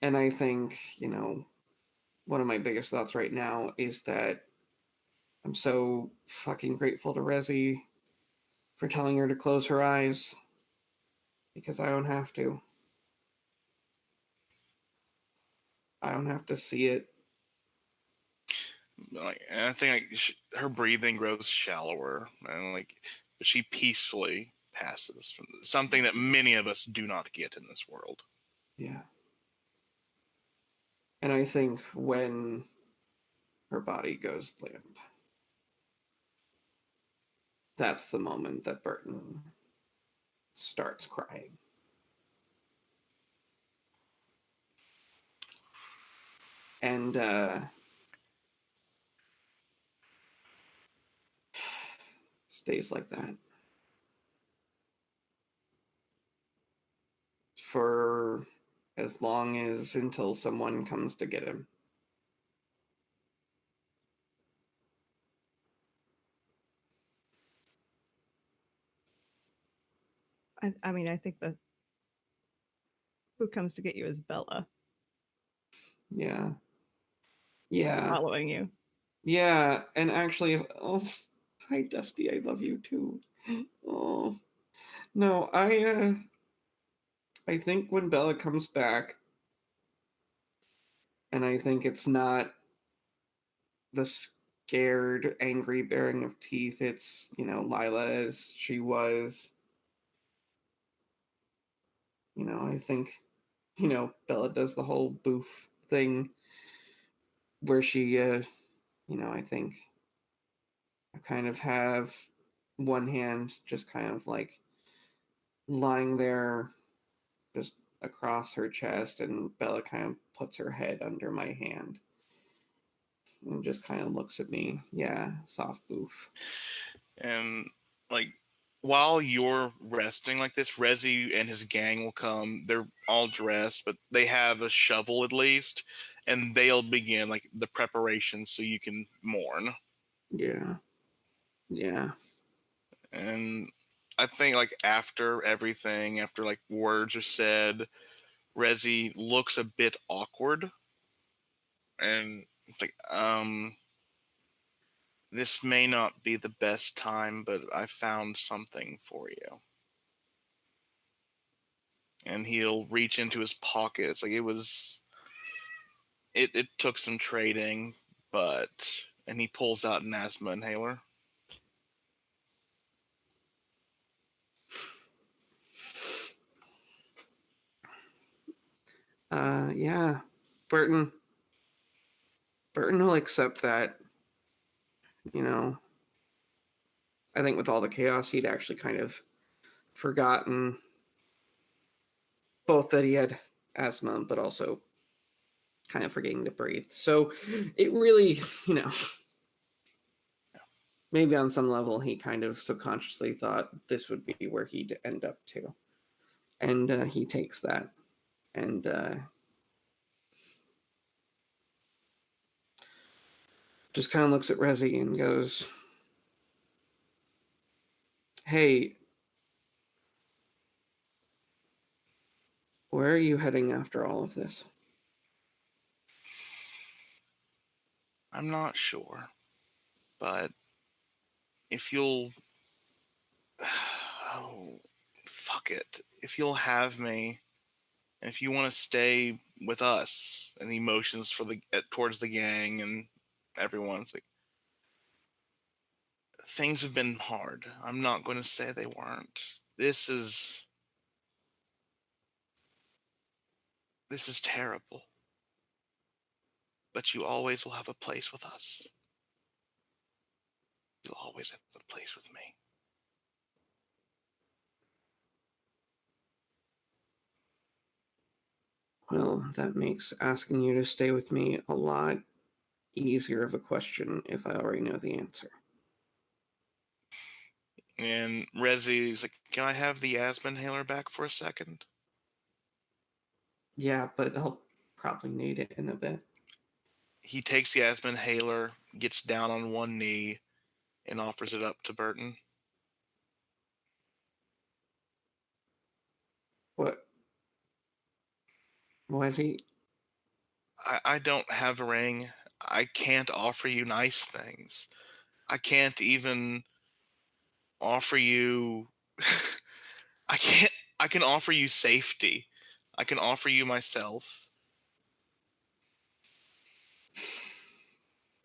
Speaker 5: I think, one of my biggest thoughts right now is that I'm so fucking grateful to Rezzi for telling her to close her eyes, because I don't have to. I don't have to see it.
Speaker 4: And I think her breathing grows shallower, and she peacefully passes from something that many of us do not get in this world.
Speaker 5: Yeah. And I think when her body goes limp, that's the moment that Burton starts crying. And stays like that for as long as until someone comes to get him.
Speaker 1: I mean, I think that who comes to get you is Bella.
Speaker 5: Yeah. Yeah.
Speaker 1: Following you.
Speaker 5: Yeah. And actually, oh, hi Dusty, I love you too. Oh. No, I think when Bella comes back, and I think it's not the scared, angry baring of teeth, it's, Lila as she was. I think, Bella does the whole boof thing where she, I think I kind of have one hand just kind of like lying there just across her chest, and Bella kind of puts her head under my hand and just kind of looks at me. Yeah, soft boof.
Speaker 4: And while you're resting like this, Rezzi and his gang will come. They're all dressed, but they have a shovel at least, and they'll begin the preparation so you can mourn.
Speaker 5: Yeah. Yeah.
Speaker 4: And I think after everything, after words are said, Rezzi looks a bit awkward, and it's this may not be the best time, but I found something for you. And he'll reach into his pockets. It took some trading, and he pulls out an asthma inhaler.
Speaker 5: Yeah. Burton will accept that. I think with all the chaos, he'd actually kind of forgotten both that he had asthma, but also kind of forgetting to breathe. So it really, maybe on some level, he kind of subconsciously thought this would be where he'd end up too. And he takes that and just kind of looks at Rezzi and goes, "Hey, where are you heading after all of this?"
Speaker 4: I'm not sure, but if you'll, oh, fuck it. If you'll have me, and if you want to stay with us, and the emotions towards the gang and everyone, it's things have been hard. I'm not going to say they weren't. This is terrible. But you always will have a place with us. You'll always have a place with me.
Speaker 5: Well, that makes asking you to stay with me a lot easier of a question if I already know the answer.
Speaker 4: And Rezzi's like, can I have the asthma inhaler back for a second?
Speaker 5: Yeah, but I'll probably need it in a bit.
Speaker 4: He takes the asthma inhaler, gets down on one knee, and offers it up to Burton.
Speaker 5: What? What he?
Speaker 4: I don't have a ring. I can't offer you nice things. I can't even offer you. I can't. I can offer you safety. I can offer you myself.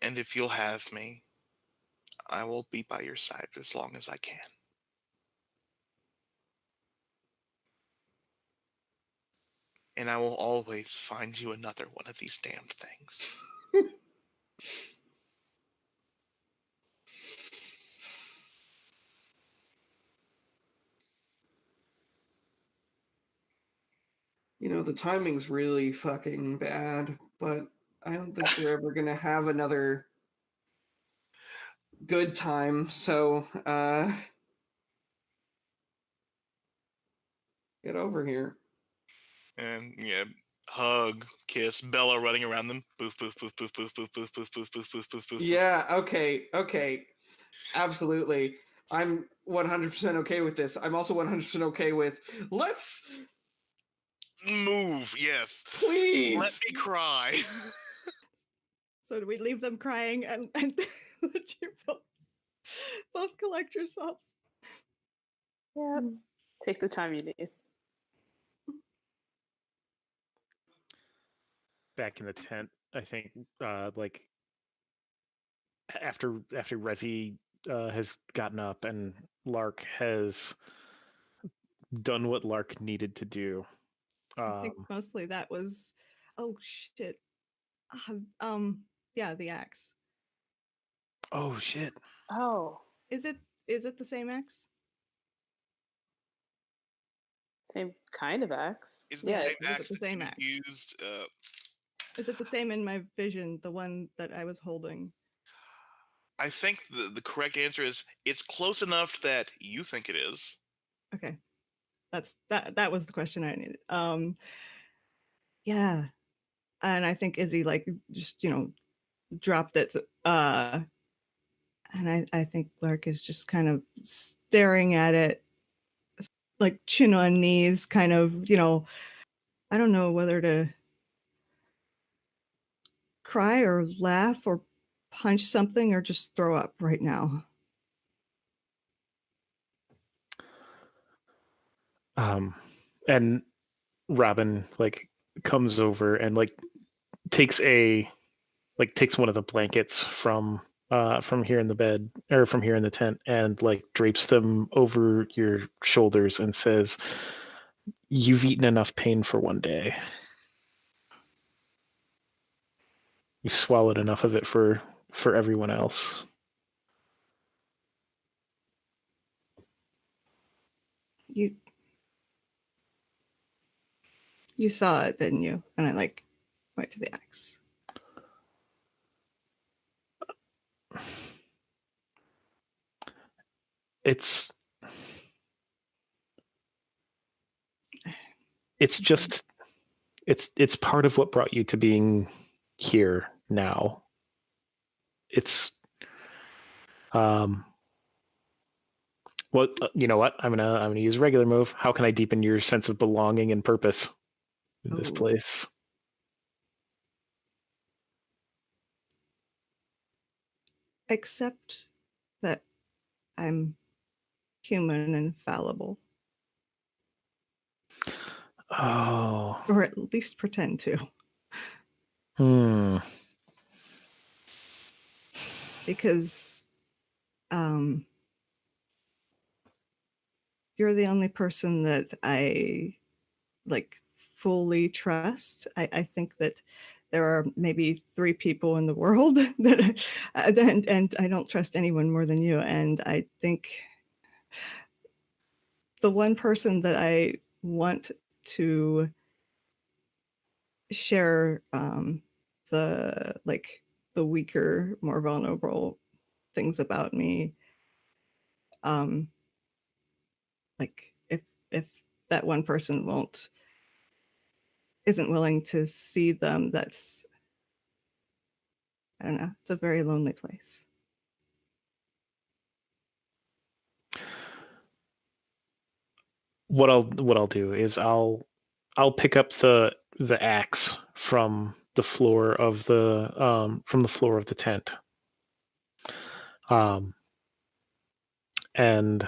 Speaker 4: And if you'll have me, I will be by your side as long as I can. And I will always find you another one of these damned things.
Speaker 5: You know, the timing's really fucking bad, but I don't think we're ever gonna have another good time, so get over here.
Speaker 4: And yeah, hug, kiss, Bella running around them. Boof, boof, boof, boof, boof, boof, boof, boof, boof, boof, boof, boof, boof.
Speaker 5: Yeah, okay. Absolutely. I'm 100% okay with this. I'm also 100% okay with let's
Speaker 4: Move, yes.
Speaker 5: please.
Speaker 4: Let me cry.
Speaker 1: So do we leave them crying and let you both collect yourselves?
Speaker 2: Yeah. Take the time you need.
Speaker 3: Back in the tent, I think, like after Rezzi has gotten up and Lark has done what Lark needed to do.
Speaker 1: I think mostly that was, oh shit. Yeah, the axe.
Speaker 3: Oh shit.
Speaker 2: Oh,
Speaker 1: Is it the same axe?
Speaker 2: same kind of axe.
Speaker 4: Is the
Speaker 2: Yeah.
Speaker 4: same
Speaker 1: Is it
Speaker 4: axe
Speaker 1: the
Speaker 4: that
Speaker 1: same
Speaker 4: you
Speaker 1: axe?
Speaker 4: used?
Speaker 1: Is it the same in my vision, the one that I was holding?
Speaker 4: I think the correct answer is it's close enough that you think it is.
Speaker 1: Okay. That was the question I needed. Yeah. And I think Izzy like just, dropped it. And I think Lark is just kind of staring at it, like chin on knees, kind of, I don't know whether to cry or laugh or punch something or just throw up right now.
Speaker 3: And Robyn like comes over and like takes one of the blankets from here in the bed or from here in the tent and like drapes them over your shoulders and says, "You've eaten enough pain for one day. You've swallowed enough of it for everyone else."
Speaker 1: You saw it, didn't you? And I like went to the axe.
Speaker 3: It's just it's part of what brought you to being here now. It's well, you know what? I'm gonna use a regular move. How can I deepen your sense of belonging and purpose in this place?
Speaker 1: Except that I'm human and fallible.
Speaker 3: Oh.
Speaker 1: Or at least pretend to. Because you're the only person that I like fully trust. I think that there are maybe 3 people in the world that and I don't trust anyone more than you. And I think the one person that I want to share the weaker, more vulnerable things about me, like if that one person isn't willing to see them, that's I don't know. It's a very lonely place.
Speaker 3: What I'll do is I'll pick up the axe from the floor of the tent. And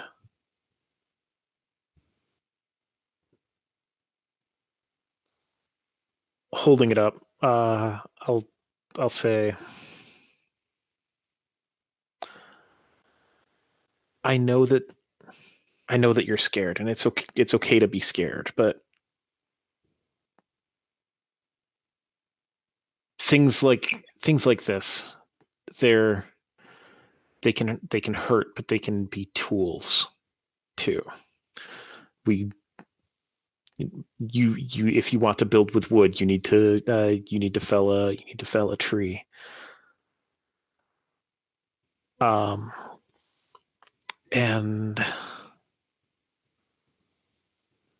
Speaker 3: holding it up, I'll say, I know that you're scared, and it's okay to be scared, but things like this, they can hurt, but they can be tools too. If you want to build with wood, you need to fell a tree. And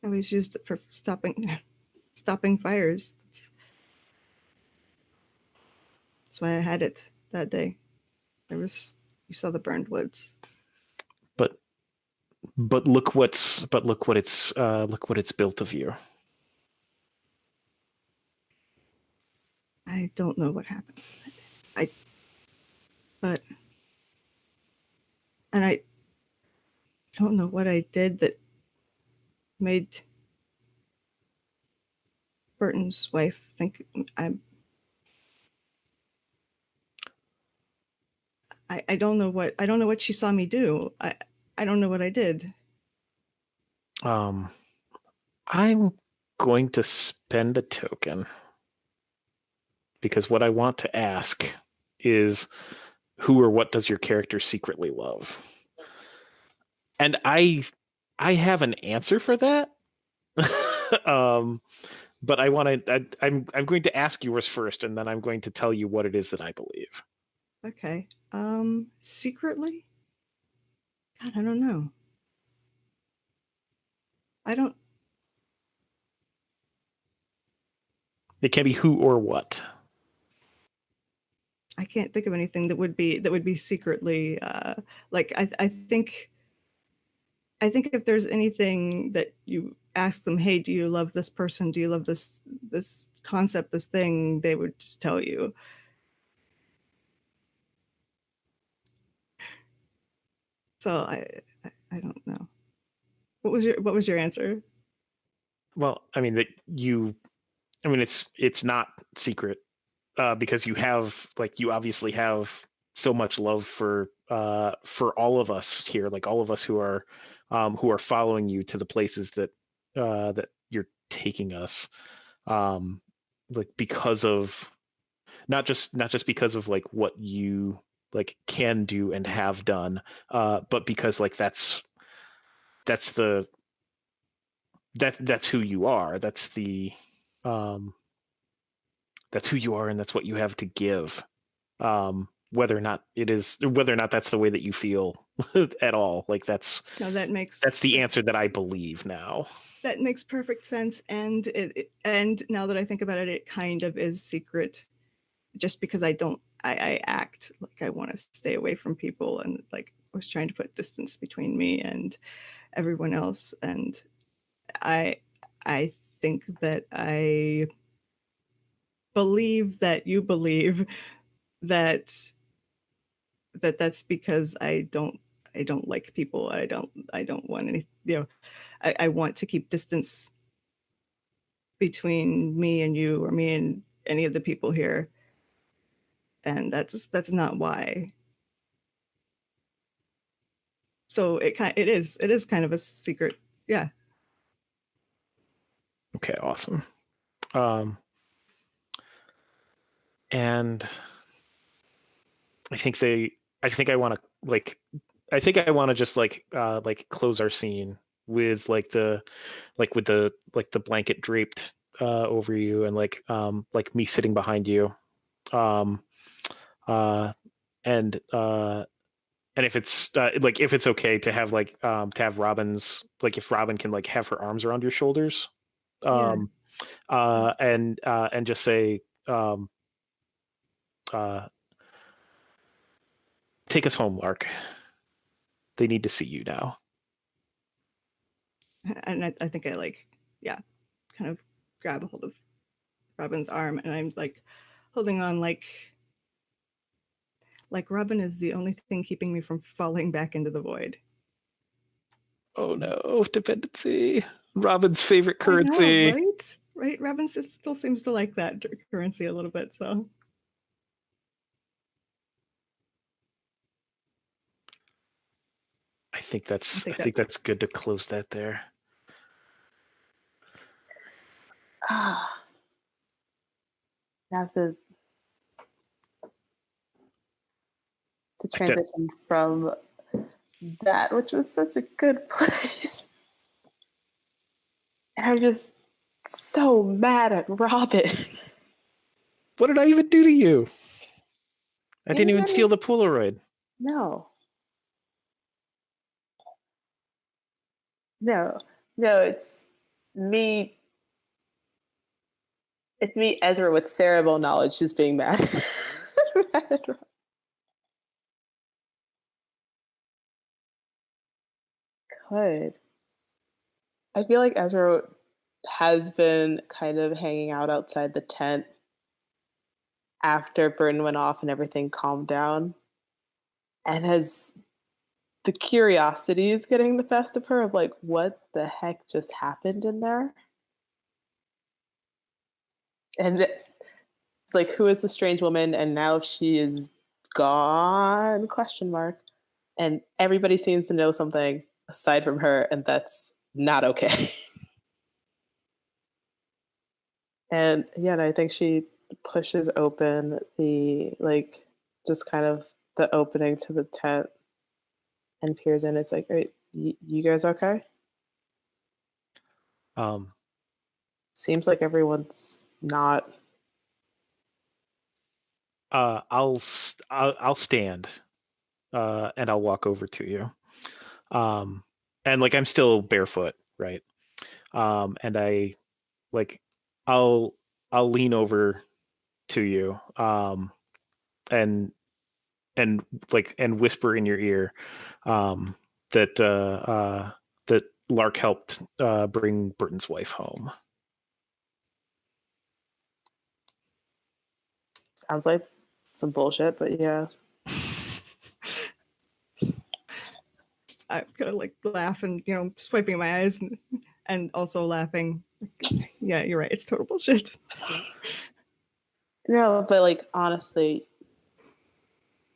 Speaker 1: I always used it for stopping fires. That's why I had it that day. You saw the burned woods.
Speaker 3: But look what it's built of you.
Speaker 1: I don't know what happened. I don't know what I did that made Burton's wife think I don't know what she saw me do. I don't know what I did.
Speaker 3: I'm going to spend a token because what I want to ask is who or what does your character secretly love? And I have an answer for that. But I'm going to ask yours first, and then I'm going to tell you what it is that I believe.
Speaker 1: Okay. Secretly? God, I don't know.
Speaker 3: It can be who or what.
Speaker 1: I can't think of anything that would be secretly like I think if there's anything that you ask them, hey, do you love this person? Do you love this concept, this thing? They would just tell you. So I don't know. What was your answer?
Speaker 3: Well, I mean it's not secret because you obviously have so much love for all of us here, like all of us who are following you to the places that you're taking us, like because of not just because of like what you like can do and have done, but because like that's who you are. That's who you are, and that's what you have to give. Whether or not that's the way that you feel at all, like that's the answer that I believe now.
Speaker 1: That makes perfect sense, and and now that I think about it, it kind of is secret, just because I act like I want to stay away from people, and like I was trying to put distance between me and everyone else, and I think that I believe that you believe that that's because I don't like people. I don't want any, I want to keep distance between me and you, or me and any of the people here, and that's not why. So it is kind of a secret. Yeah.
Speaker 3: Okay, awesome. And I think I want to just like close our scene with the blanket draped over you, and like me sitting behind you, and if it's if it's okay to have to have Robyn's, like if Robyn can like have her arms around your shoulders, and just say take us home, Lark. They need to see you now.
Speaker 1: And I think I kind of grab a hold of Robyn's arm, and I'm like holding on like Robyn is the only thing keeping me from falling back into the void.
Speaker 3: Oh no, dependency. Robyn's favorite currency.
Speaker 1: I know, right? Robyn still seems to like that currency a little bit, so.
Speaker 3: I think that's good to close that there.
Speaker 2: Now to transition from that, which was such a good place. And I'm just so mad at Robyn.
Speaker 3: What did I even do to you? I didn't even steal the Polaroid.
Speaker 2: No, it's me. It's me, Ezra, with cerebral knowledge, just being mad. Mad at Robyn. Could. I feel like Ezra has been kind of hanging out outside the tent after Burton went off and everything calmed down, and the curiosity is getting the best of her of like, what the heck just happened in there? And it's like, who is the strange woman? And now she is gone? ? And everybody seems to know something aside from her, and that's not okay. And I think she pushes open the just kind of the opening to the tent and peers in. It's like, "Are you guys okay?" Seems like everyone's not.
Speaker 3: I'll stand, and I'll walk over to you. And I'm still barefoot, right? And I'll lean over to you, and whisper in your ear, that Lark helped bring Burton's wife home.
Speaker 2: Sounds like some bullshit, but yeah.
Speaker 1: I'm gonna laugh and swiping my eyes and also laughing. Yeah, you're right. It's total bullshit.
Speaker 2: No, but honestly,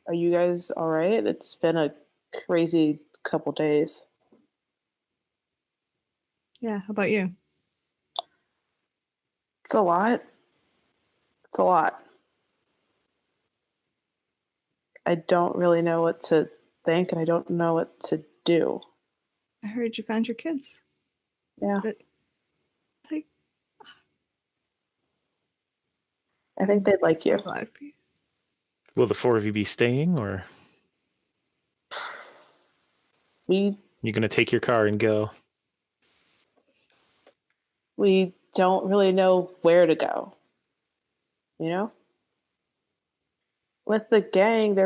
Speaker 2: are you guys all right? It's been a crazy couple days.
Speaker 1: Yeah, how about you?
Speaker 2: It's a lot. I don't really know what to think, and I don't know what to do.
Speaker 1: I heard you found your kids.
Speaker 2: Yeah.
Speaker 1: But,
Speaker 2: I think they'd like you.
Speaker 1: Glad for you.
Speaker 3: Will the four of you be staying, or
Speaker 2: you're
Speaker 3: gonna take your car and go?
Speaker 2: We don't really know where to go. With the gang,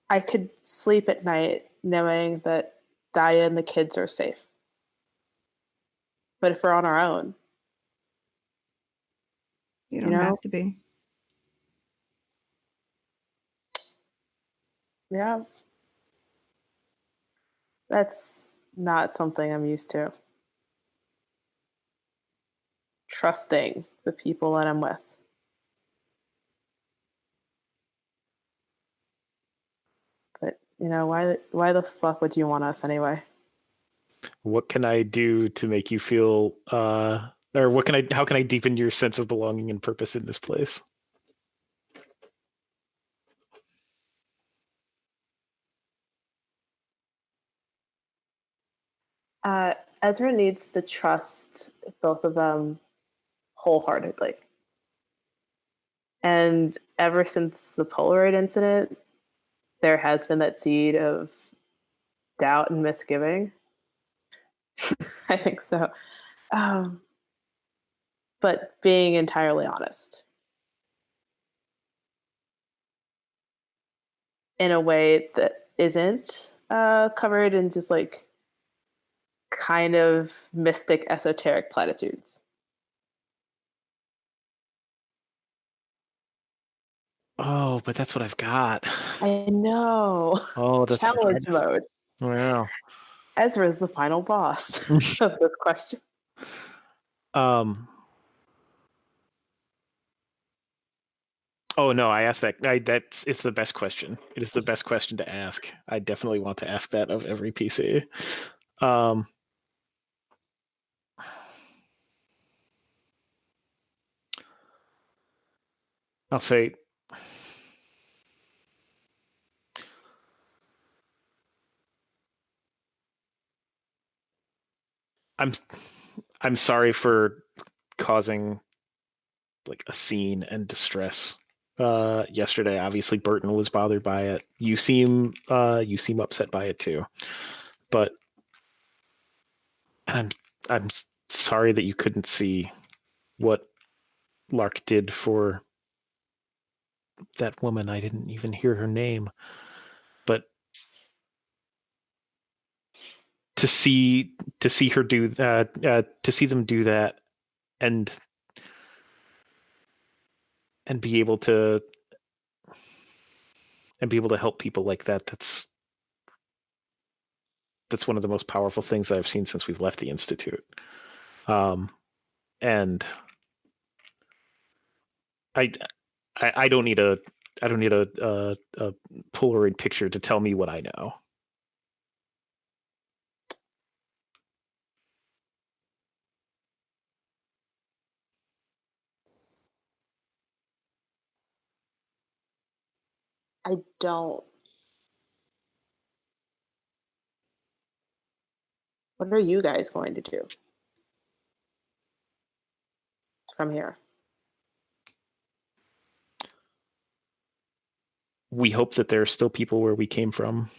Speaker 2: I could sleep at night knowing that Daya and the kids are safe. But if we're on our own,
Speaker 1: you don't have to be.
Speaker 2: Yeah. That's not something I'm used to. Trusting the people that I'm with. But, why the fuck would you want us anyway?
Speaker 3: What can I do to make you feel, or how can I deepen your sense of belonging and purpose in this place?
Speaker 2: Ezra needs to trust both of them wholeheartedly. And ever since the Polaroid incident, there has been that seed of doubt and misgiving. I think so. But being entirely honest. in a way that isn't covered in just like kind of mystic, esoteric platitudes.
Speaker 3: Oh, but that's what I've got.
Speaker 2: I know.
Speaker 3: Oh, that's
Speaker 2: challenge mode.
Speaker 3: Wow.
Speaker 2: Ezra is the final boss of this question.
Speaker 3: Oh no, I asked that. It's the best question. It is the best question to ask. I definitely want to ask that of every PC. I'll say I'm sorry for causing like a scene and distress yesterday. Obviously Burton was bothered by it. You seem upset by it too. But I'm sorry that you couldn't see what Lark did for that woman. I didn't even hear her name. But to see her do that, to see them do that, and be able to help people like that, that's one of the most powerful things I've seen since we've left the Institute. And I don't need a Polaroid picture to tell me what I know.
Speaker 2: I don't. What are you guys going to do from here?
Speaker 3: We hope that there are still people where we came from.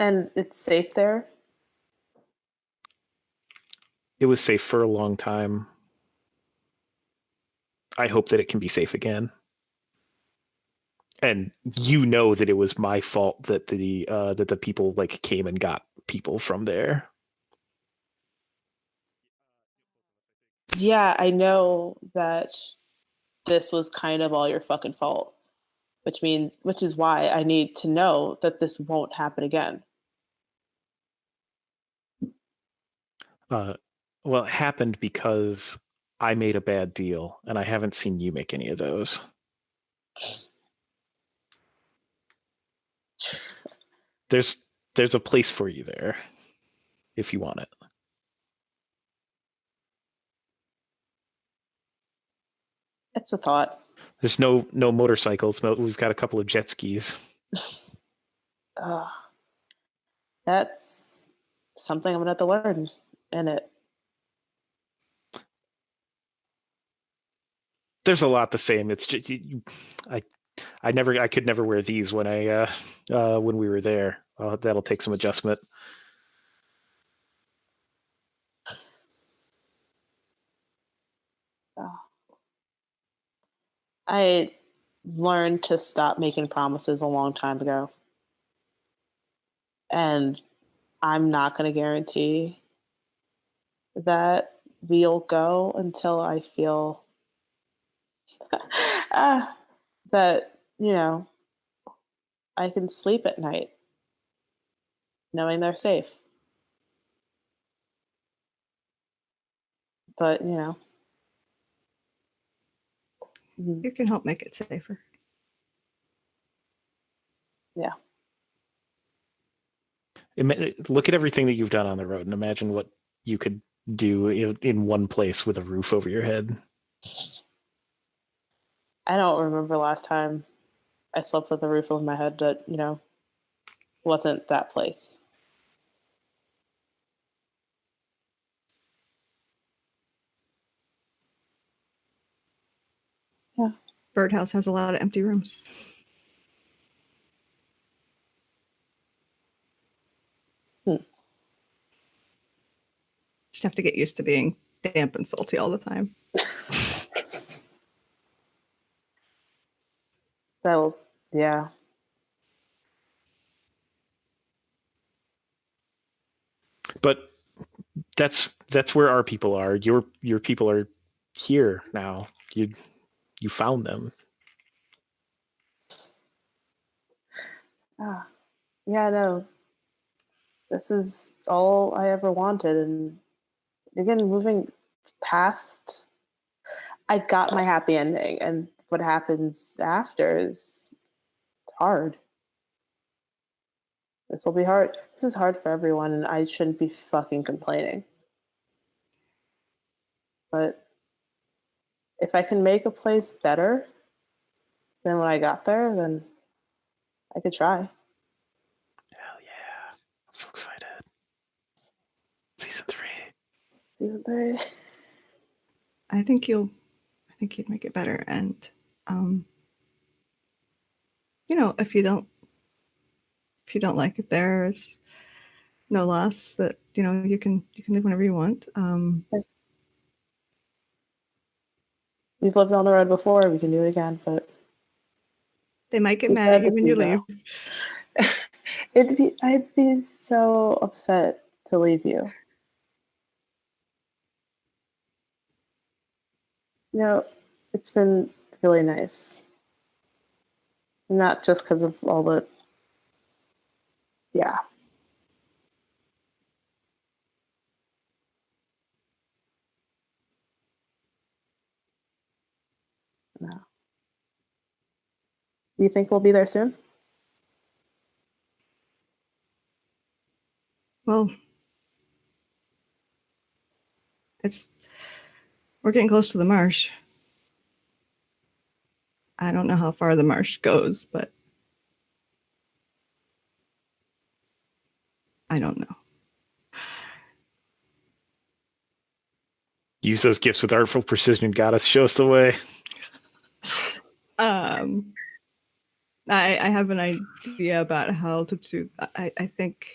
Speaker 2: And it's safe there?
Speaker 3: It was safe for a long time. I hope that it can be safe again. And you know that it was my fault that the people like came and got people from there.
Speaker 2: Yeah, I know that this was kind of all your fucking fault, which is why I need to know that this won't happen again.
Speaker 3: Well, it happened because I made a bad deal, and I haven't seen you make any of those. There's a place for you there, if you want it.
Speaker 2: It's a thought.
Speaker 3: There's no motorcycles, but we've got a couple of jet skis.
Speaker 2: That's something I'm gonna have to learn in it.
Speaker 3: There's a lot the same. It's just I could never wear these when when we were there. That'll take some adjustment.
Speaker 2: I learned to stop making promises a long time ago. And I'm not going to guarantee that we'll go until I feel that, I can sleep at night knowing they're safe. But,
Speaker 1: You can help make it safer.
Speaker 2: Yeah.
Speaker 3: Look at everything that you've done on the road and imagine what you could do in one place with a roof over your head.
Speaker 2: I don't remember last time I slept with a roof over my head that, wasn't that place. Yeah.
Speaker 1: Birdhouse has a lot of empty rooms. Just have to get used to being damp and salty all the time.
Speaker 2: Yeah.
Speaker 3: But that's where our people are. Your people are here now. You found them.
Speaker 2: Yeah, no. This is all I ever wanted, and again, moving past, I got my happy ending, and what happens after is hard. This will be hard. This is hard for everyone, and I shouldn't be fucking complaining. But if I can make a place better than when I got there, then I could try.
Speaker 3: Hell yeah. I'm so excited. Season 3.
Speaker 2: Season 3.
Speaker 1: I think you'd make it better. And, if you don't like it, there's no loss. That you can live whenever you want.
Speaker 2: We've lived on the road before. We can do it again, but
Speaker 1: they might get mad at you when you leave.
Speaker 2: I'd be so upset to leave you. It's been really nice. Not just because of all the, yeah. No. Do you think we'll be there soon?
Speaker 1: Well, we're getting close to the marsh. I don't know how far the marsh goes, but I don't know.
Speaker 3: Use those gifts with artful precision, goddess. Show us the way.
Speaker 1: I have an idea about how to do. I think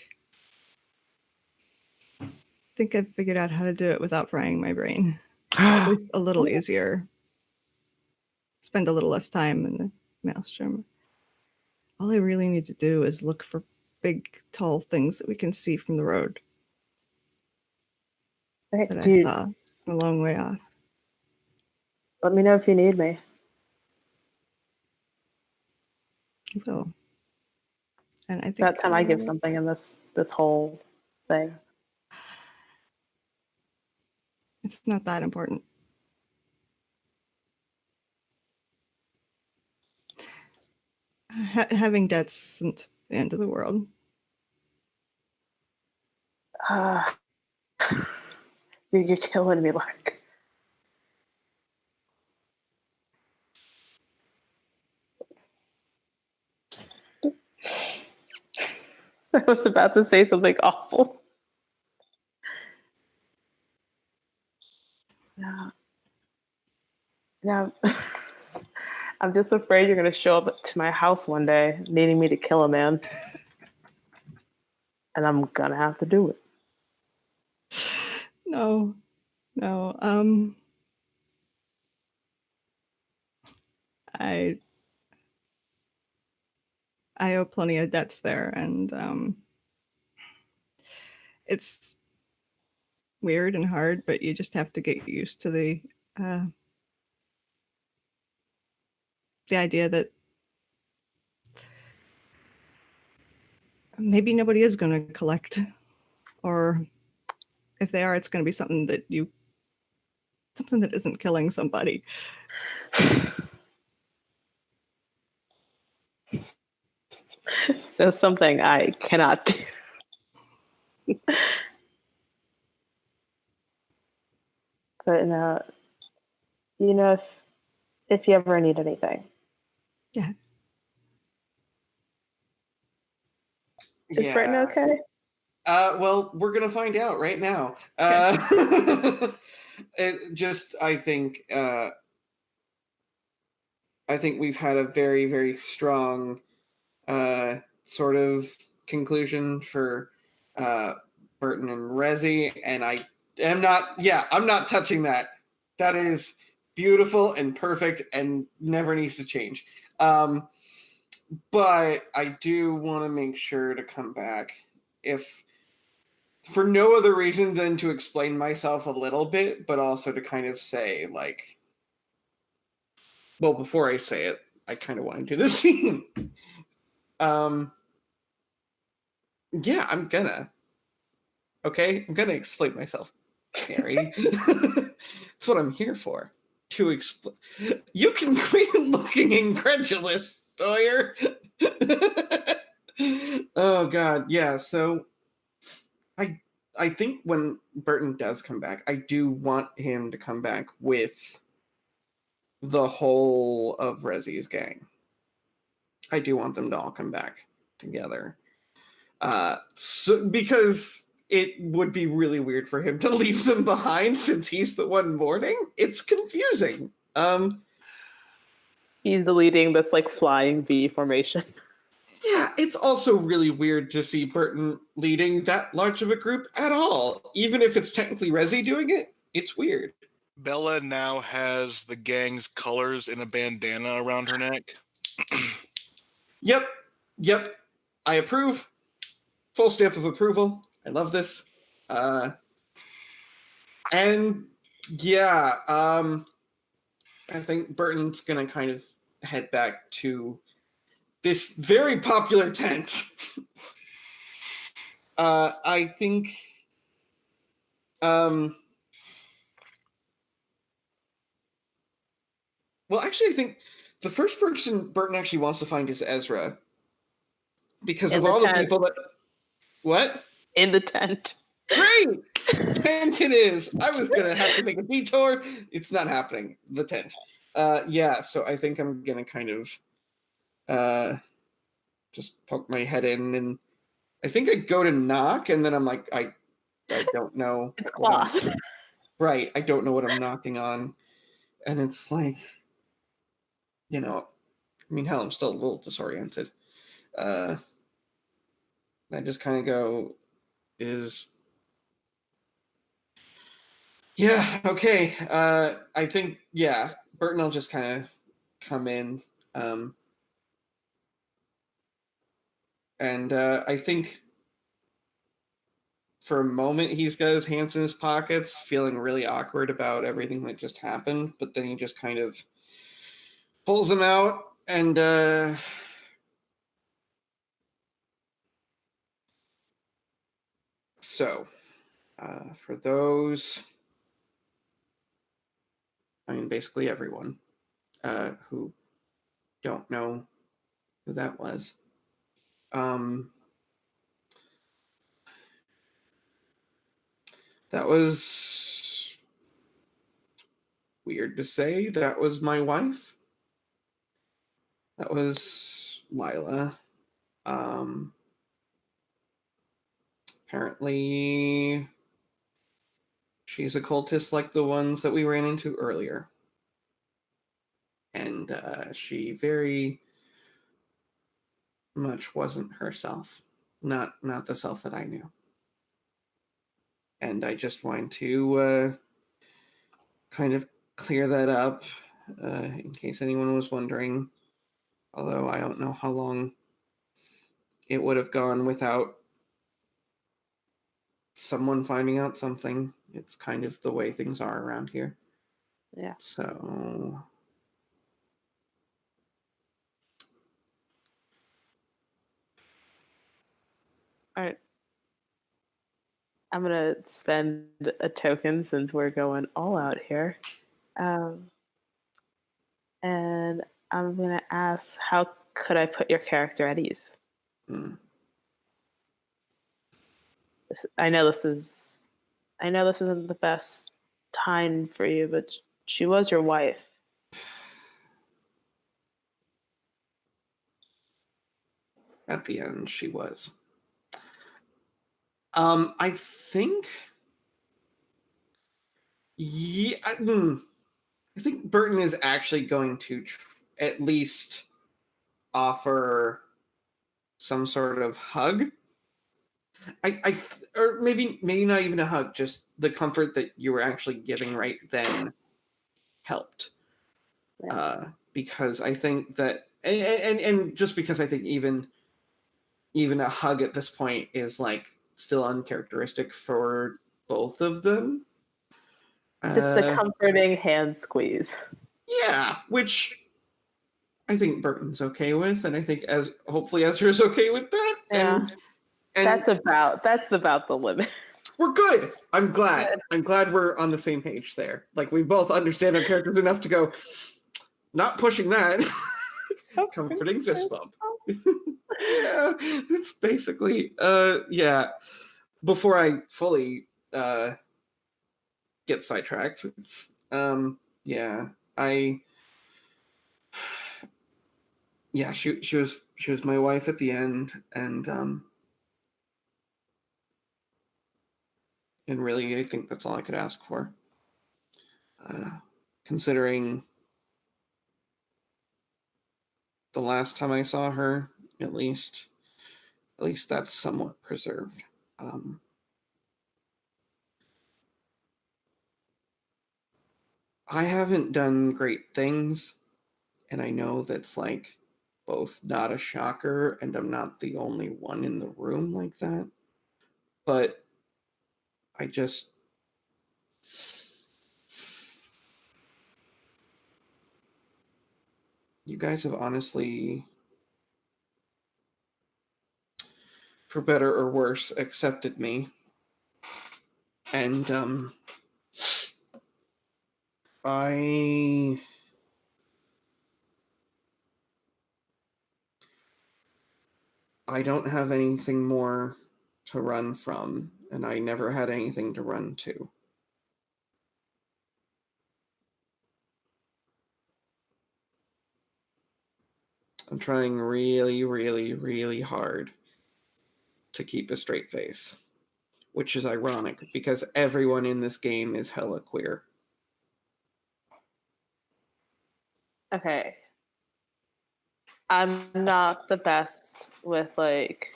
Speaker 1: I've figured out how to do it without frying my brain. At least a little easier. Spend a little less time in the maelstrom. All I really need to do is look for big, tall things that we can see from the road.
Speaker 2: Right,
Speaker 1: that I saw a long way off.
Speaker 2: Let me know if you need me.
Speaker 1: So, and I think
Speaker 2: that time I give something in this whole thing.
Speaker 1: It's not that important. Having debts isn't the end of the world.
Speaker 2: You're killing me, Lark. I was about to say something awful. Yeah. I'm just afraid you're going to show up to my house one day needing me to kill a man. And I'm going to have to do it.
Speaker 1: No. I owe plenty of debts there, and it's weird and hard, but you just have to get used to the idea that maybe nobody is going to collect, or if they are, it's going to be something that isn't killing somebody.
Speaker 2: So something I cannot do. But no, if you ever need anything.
Speaker 1: Yeah.
Speaker 2: Is Burton okay?
Speaker 5: Well, we're gonna find out right now. I think we've had a very, very strong sort of conclusion for Burton and Rezzi, and I'm not touching that. That is beautiful and perfect and never needs to change. But I do want to make sure to come back, if for no other reason than to explain myself a little bit, but also to kind of say, like, well, before I say it, I kind of want to do the scene. Yeah, I'm gonna. Okay, I'm gonna explain myself, Harry. That's what I'm here for. To explain. You can quit looking incredulous, Sawyer. Oh God, yeah. So, I think when Burton does come back, I do want him to come back with the whole of Rezzi's gang. I do want them to all come back together. Because it would be really weird for him to leave them behind since he's the one mourning. It's confusing.
Speaker 2: He's leading this like flying V formation.
Speaker 5: Yeah, it's also really weird to see Burton leading that large of a group at all. Even if it's technically Rezzi doing it, it's weird.
Speaker 4: Bella now has the gang's colors in a bandana around her neck.
Speaker 5: Yep. I approve. Full stamp of approval. I love this. And yeah, I think Burton's gonna kind of head back to this very popular tent. I think well, actually, I think the first person Burton actually wants to find is Ezra. Because
Speaker 2: In
Speaker 5: of
Speaker 2: the
Speaker 5: all the
Speaker 2: tent.
Speaker 5: people that... What?
Speaker 2: In the tent.
Speaker 5: Great! Tent it is! I was going to have to make a detour. It's not happening. The tent. Yeah, so I think I'm going to kind of just poke my head in, and I think I go to knock, and then I'm like, I don't know.
Speaker 2: It's cloth.
Speaker 5: Right, I don't know what I'm knocking on. And it's like, you know, I mean, hell, I'm still a little disoriented. I just kind of go, yeah, okay. I think, yeah, Burton will just kind of come in. And I think for a moment he's got his hands in his pockets, feeling really awkward about everything that just happened. But then he just kind of pulls them out and so for those, I mean, basically everyone who don't know who that was. That was weird to say. That was my wife. That was Lila. Apparently, she's a cultist like the ones that we ran into earlier. And she very much wasn't herself. Not the self that I knew. And I just wanted to kind of clear that up in case anyone was wondering. Although I don't know how long it would have gone without someone finding out something. It's kind of the way things are around here.
Speaker 2: Yeah.
Speaker 5: So
Speaker 2: All right. I'm gonna spend a token since we're going all out here. And I'm gonna ask, how could I put your character at ease? I know this isn't the best time for you, but she was your wife.
Speaker 5: At the end, she was. I think. Yeah, I think Burton is actually going to at least offer some sort of hug. Or maybe not even a hug, just the comfort that you were actually giving right then helped.
Speaker 2: Yeah.
Speaker 5: Because I think that and just because I think even a hug at this point is like still uncharacteristic for both of them.
Speaker 2: Just the comforting hand squeeze.
Speaker 5: Yeah, which I think Burton's okay with, and I think hopefully Ezra's okay with that.
Speaker 2: Yeah,
Speaker 5: and
Speaker 2: that's about the limit.
Speaker 5: We're good. I'm glad. I'm glad we're on the same page there. Like we both understand our characters enough to go, not pushing that. Comforting fist bump. Yeah, it's basically yeah. Before I fully get sidetracked, yeah, she was my wife at the end, and really I think that's all I could ask for. Considering the last time I saw her, at least that's somewhat preserved. I haven't done great things, and I know that's like both not a shocker, and I'm not the only one in the room like that. But I just you guys have honestly, for better or worse, accepted me. And I don't have anything more to run from, and I never had anything to run to. I'm trying really, really, really hard to keep a straight face, which is ironic because everyone in this game is hella queer.
Speaker 2: Okay. I'm not the best with like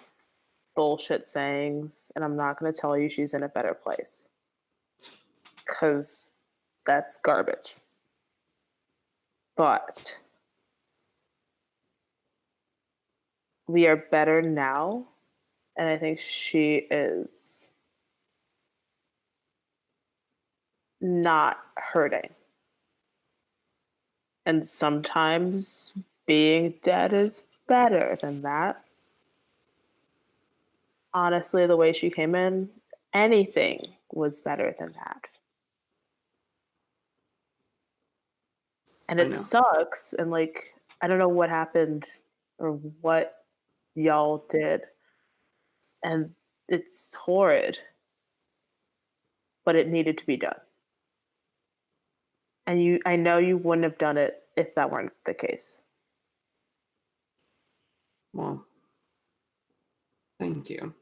Speaker 2: bullshit sayings, and I'm not going to tell you she's in a better place. Because that's garbage. But we are better now, and I think she is not hurting. And sometimes being dead is better than that. Honestly, the way she came in, anything was better than that. And it sucks, and like, I don't know what happened or what y'all did. And it's horrid. But it needed to be done. And I know you wouldn't have done it if that weren't the case.
Speaker 5: Well, thank you.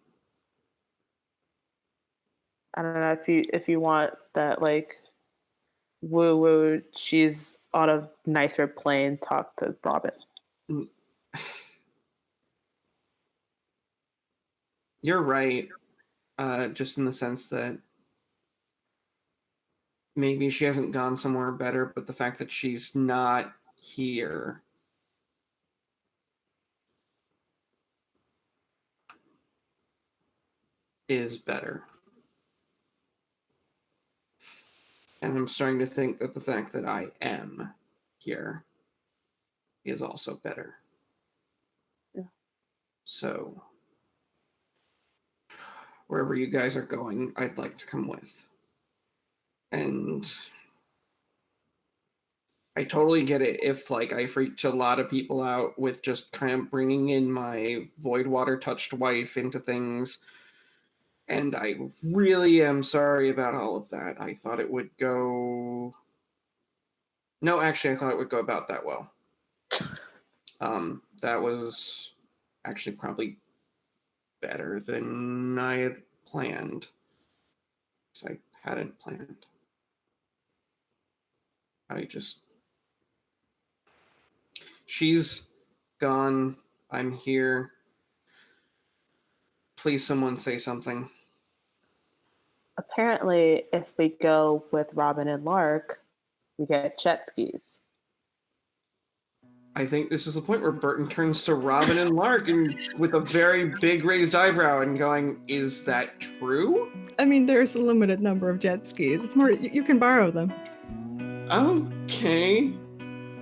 Speaker 2: I don't know if you want that like woo woo, she's on a nicer plane, talk to Robyn.
Speaker 5: You're right, just in the sense that maybe she hasn't gone somewhere better, but the fact that she's not here is better. And I'm starting to think that the fact that I am here is also better.
Speaker 2: Yeah.
Speaker 5: So, wherever you guys are going, I'd like to come with. And I totally get it if, like, I freaked a lot of people out with just kind of bringing in my void water touched wife into things. And I really am sorry about all of that. I thought it would go... No, actually, I thought it would go about that well. That was actually probably better than I had planned. Because I hadn't planned. She's gone. I'm here. Please, someone say something.
Speaker 2: Apparently, if we go with Robyn and Lark, we get jet skis.
Speaker 5: I think this is the point where Burton turns to Robyn and Lark and with a very big raised eyebrow and going, "Is that true?"
Speaker 1: I mean, there's a limited number of jet skis. It's more, you can borrow them.
Speaker 5: Okay.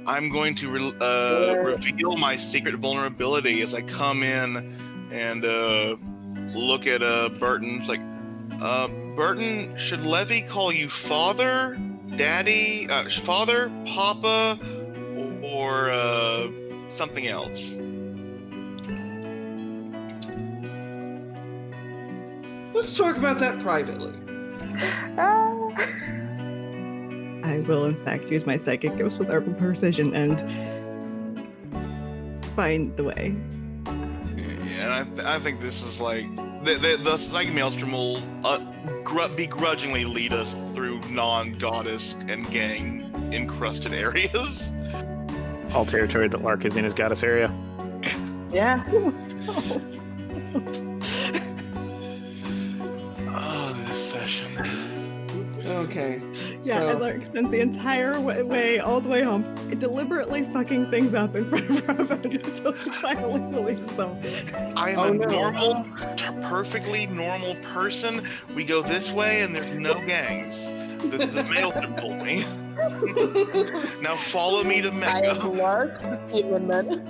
Speaker 4: I'm going to reveal my secret vulnerability as I come in and look at Burton. It's like, Burton, should Levy call you father, daddy, father, papa, or something else?
Speaker 5: Let's talk about that privately.
Speaker 1: I will, in fact, use my psychic gifts with urban precision and find the way.
Speaker 4: Yeah, and I think this is like the psychic maelstrom will begrudgingly lead us through non-goddess and gang encrusted areas.
Speaker 3: All territory that Lark is in is goddess area.
Speaker 2: Yeah.
Speaker 4: Oh, this session.
Speaker 5: Okay.
Speaker 1: Yeah,
Speaker 5: So-
Speaker 1: and Lark spends the entire way, all the way home, deliberately fucking things up in front of Robyn until she finally believes them.
Speaker 4: I am
Speaker 5: Oh,
Speaker 4: a
Speaker 5: no.
Speaker 4: normal, perfectly normal person. We go this way and there's no gangs. The maelstrom told me. Now follow me to
Speaker 2: I
Speaker 4: Mecca.
Speaker 2: am Lark, human men.